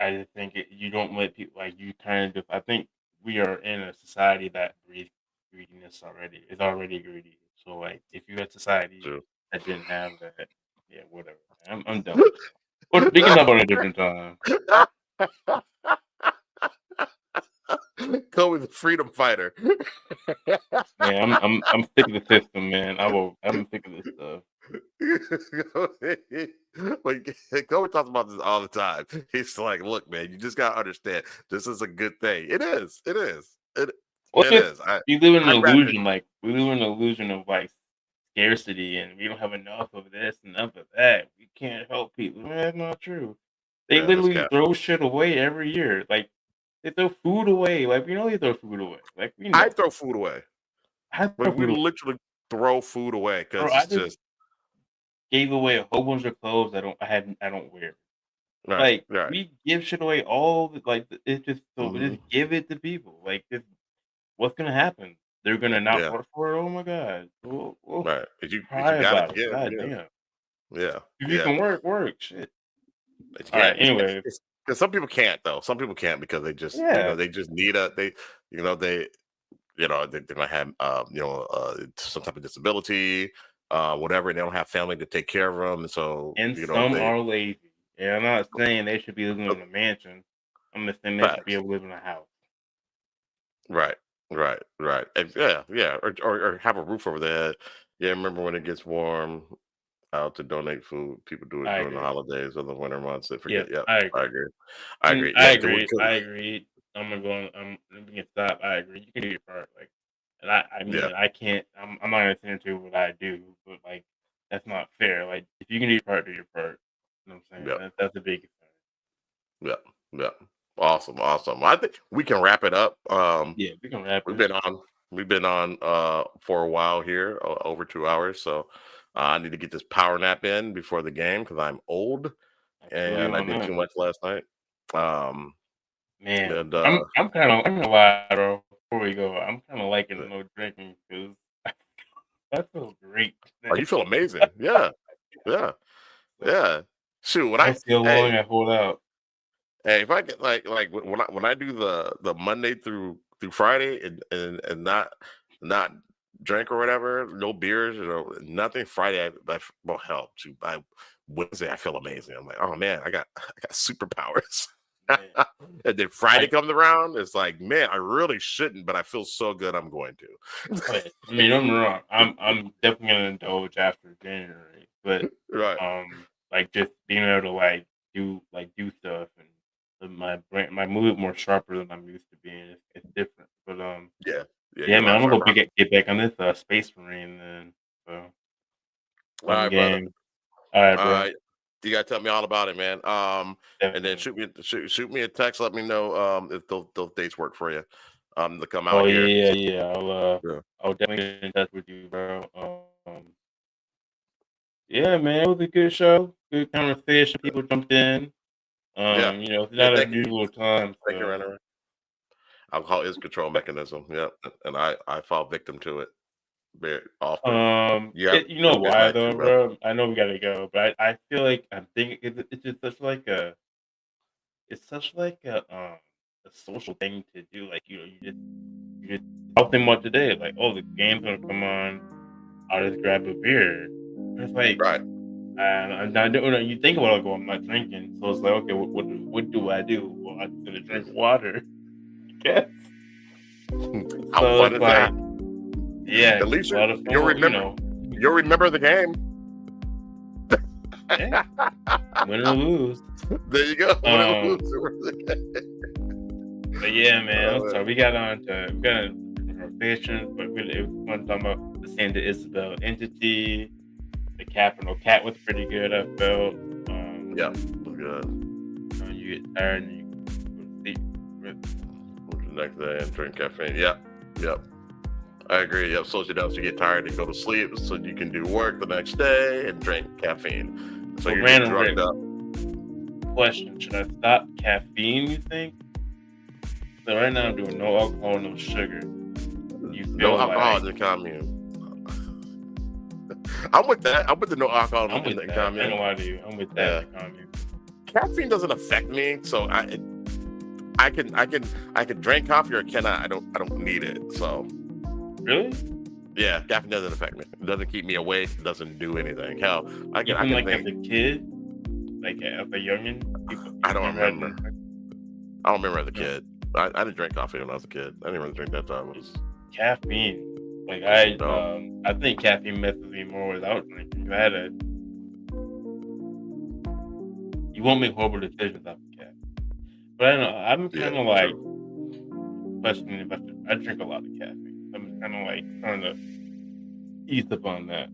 I just think you don't let people like you kind of. I think we are in a society that breeds greediness already. It's already greedy. So like, if you had society that didn't have that, yeah, whatever. I'm done. We can talk about a different time. Kobe's a freedom fighter. Man, I'm sick of the system, man. I'm sick of this stuff. Kobe talks about this all the time. He's like, "Look, man, you just gotta understand. This is a good thing. It is. It is. It is. We live in an illusion. Like we live in an illusion of like scarcity, and we don't have enough of this, enough of that. We can't help people. Man, that's not true. They literally throw shit away every year. Like they throw food away. Like we know they throw food away. Like we know. I throw food away. We literally throw food away because it's just gave away a whole bunch of clothes I don't wear. Right, like we give shit away all like it's just just give it to people. Like what's gonna happen? They're gonna not work for it. Oh my god! Right, you gotta about give. God damn. Yeah. If you can work. Shit. All right. Anyway, because some people can't though. Some people can't because they just they just need they might have some type of disability, whatever, and they don't have family to take care of them, and so some are lazy. Yeah, I'm not saying they should be living in a mansion. I'm just saying they should be able to live in a house. Right, and or have a roof over their head. Yeah, remember when it gets warm, out to donate food. People do it during the holidays or the winter months. They forget. Yeah, I agree. I agree. I'm gonna stop. I agree. You can do your part. Like, and I mean, I can't. I'm not gonna sit into what I do, but like, that's not fair. Like, if you can do your part, do your part. You know what I'm saying? That's a big thing. Yeah. Awesome. I think we can wrap it up. We can wrap it. We've been on We've been on for a while here, over 2 hours. So I need to get this power nap in before the game because I'm old and I did too much last night. Man, and I'm gonna lie, bro. Before we go, I'm kind of liking no drinking because I feel great. Oh, you feel amazing. Yeah. Yeah. Yeah. Shoot, when I see how long I hold out. Hey, if I get like when I do the Monday through Friday and not drink or whatever, no beers or nothing. Friday, well, hell, by Wednesday I feel amazing. I'm like, oh man, I got superpowers. And then Friday comes around, it's like, man, I really shouldn't, but I feel so good. I'm going to. I mean, don't get me wrong. I'm definitely gonna indulge after January, but right, like just being able to do stuff and my mood more sharper than I'm used to being. It's different, but yeah, man, I'm gonna go get back on this Space Marine then. So, all right, game. brother. All right, bro. You gotta tell me all about it, man. And then shoot me a text. Let me know if those dates work for you. To come out here. Yeah. I'll definitely get in touch with you, bro. Yeah, man, it was a good show, good conversation. People jumped in. It's not a usual time. So. Alcohol is control mechanism. Yeah, and I fall victim to it very often. You know why though, bro? I know we gotta go, but I feel like I'm thinking it's just such like a social thing to do. Like you just help them what today. Like, oh, the game's gonna come on. I'll just grab a beer. It's like and I don't. You think about it, I'm not drinking, so it's like, okay, what do I do? Well, I'm gonna drink water. I guess. How fun is that? Yeah, at least you'll remember. You'll remember the game. Yeah. Win or lose. There you go. Win or lose. But yeah, man. So we got conversations, but really it was fun talking about the Santa Isabel Entity. The cat was pretty good. I felt. Yeah, it was good. You get tired and you go to sleep. The next day and drink caffeine. Yep. I agree. Yep. So you get tired and go to sleep, so you can do work the next day and drink caffeine. So you're drugged up. Question: should I stop caffeine? You think? So right now I'm doing no alcohol, no sugar. No alcohol in commune. I'm with that. I'm with the no alcohol in commune. I don't know why I'm with that in commune. Caffeine doesn't affect me, so I can drink coffee or cannot. I don't need it. So really, yeah, caffeine doesn't affect me. It doesn't keep me awake. It doesn't do anything. Hell, I can like think. As a kid, like as a youngin. I don't remember. I don't remember as a kid. I didn't drink coffee when I was a kid. I didn't really drink that time. Caffeine. Like I think caffeine messes me more without drinking. You won't make horrible decisions after caffeine. But I don't know. I'm kind of like questioning if I drink a lot of caffeine. I'm kind of like trying to ease up on that.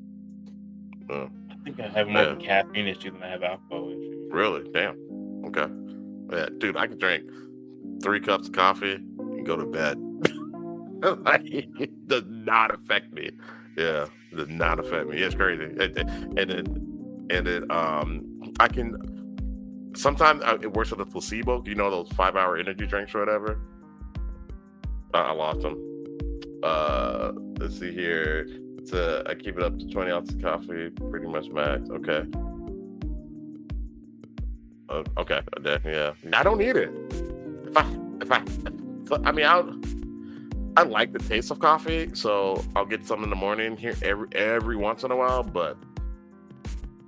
I think I have more of a caffeine issue than I have alcohol issue. Really? Damn. Okay. Yeah, dude, I can drink 3 cups of coffee and go to bed. Like, it does not affect me. Yeah, it does not affect me. It's crazy. And then I can sometimes it works with a placebo. You know those 5-hour energy drinks or whatever. I lost them. Let's see here. I keep it up to 20 ounces of coffee, pretty much max. Okay. Okay. Yeah. I don't need it. I like the taste of coffee, so I'll get some in the morning here every once in a while. But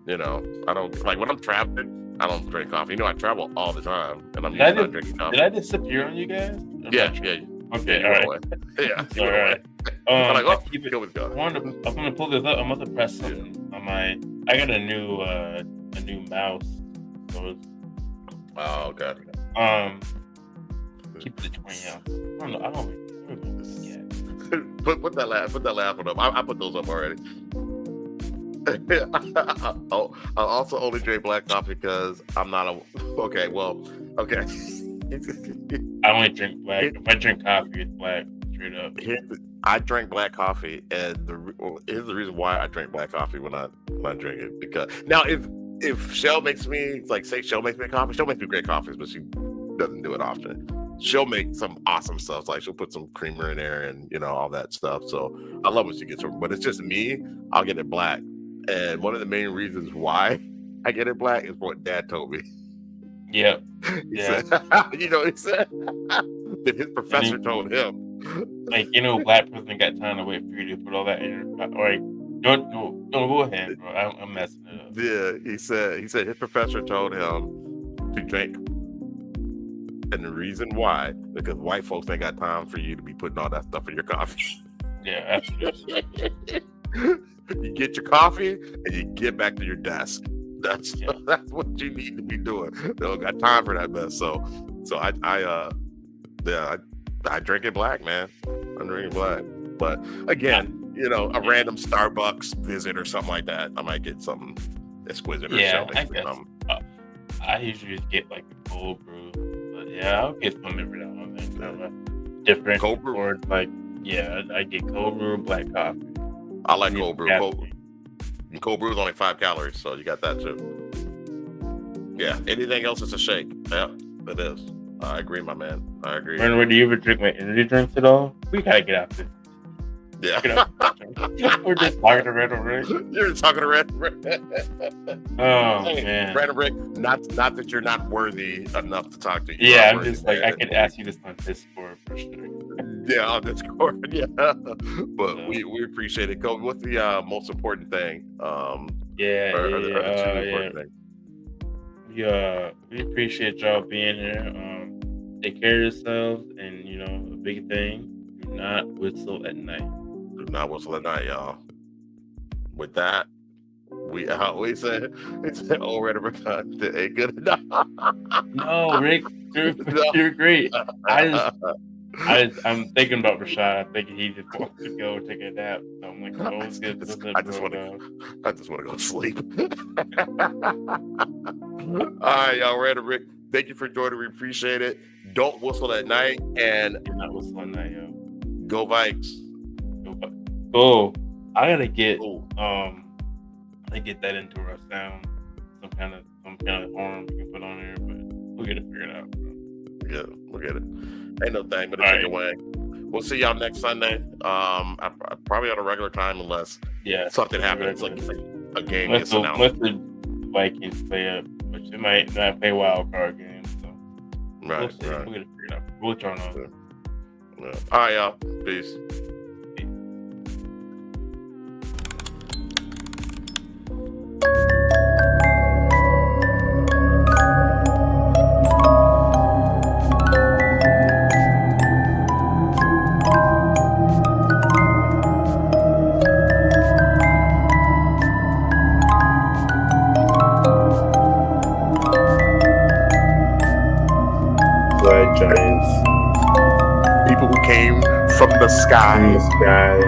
I don't like when I'm traveling. I don't drink coffee. I travel all the time, and I'm usually not drinking coffee. Did I disappear on you guys? Yeah. Okay, all right. Yeah, all right. I'm like, I'm gonna pull this up. I'm gonna press something on my. I got a new mouse. So oh, okay. Keep it 20 ounces. I don't know. Put that laugh one up. I put those up already. I'll also only drink black coffee because I'm not a. Okay. I only drink black. If I drink coffee, it's black straight up. I drank black coffee, and here's the reason why I drink black coffee when I drink it. Because now, if Shell makes me say Shell makes me a coffee, Shell makes me great coffees, but she doesn't do it often. She'll make some awesome stuff, like she'll put some creamer in there and all that stuff. So I love when she gets her. But it's just me. I'll get it black, and one of the main reasons why I get it black is what Dad told me. Yep. He said, he said that his professor told him. Like, black person got time to wait for you to put all that in your like, don't go ahead, bro. I'm messing it up. Yeah, he said his professor told him to drink. And the reason why, because white folks ain't got time for you to be putting all that stuff in your coffee. Yeah, you get your coffee and you get back to your desk. That's what you need to be doing. They don't got time for that mess. So I drink it black, man. I drink it black. But again, a random Starbucks visit or something like that, I might get something exquisite or something. I usually just get like a cold brew. But yeah, I'll get some every now and then. Different cold brew. Or like, I get cold brew, black coffee. I like cold brew. Cold brew is only 5 calories, so you got that too. Yeah, anything else is a shake. Yeah, it is. I agree, my man. I agree. Remember, do you ever drink my energy drinks at all? We gotta get out there. Yeah. We're just talking to Random Rick. You're talking to Random Rick. Oh, man. Random Rick, not that you're not worthy enough to talk to you. Yeah, I'm just like, I could ask you this on Discord for sure. Yeah, on Discord, yeah. But we appreciate it. Kobe, what's the most important thing? We appreciate y'all being here. Take care of yourselves, and a big thing, do not whistle at night. Do not whistle at night, y'all. With that, we always say it's Random Rick ain't good enough. No, Rick, you're great. I'm thinking about Rashad. I'm thinking he just wants to go take a nap. So I'm like, let's get I just want to go to sleep. All right, y'all. Random Rick, thank you for joining. We appreciate it. Don't whistle at night, and do not whistle at night, yo. Go Vikes. Go. I gotta get that into our sound. Some kind of horn we can put on there, but we'll get it figured out, bro. Yeah, we'll get it. Ain't no thing but a take away. We'll see y'all next Sunday. Probably on a regular time unless something happens, like a game gets announced. Unless the Vikings play up, which they might not play wild card games. So right. We'll get it figured out. We'll turn on. Yeah. All right, y'all. Peace. Giants. People who came from the sky. Yeah.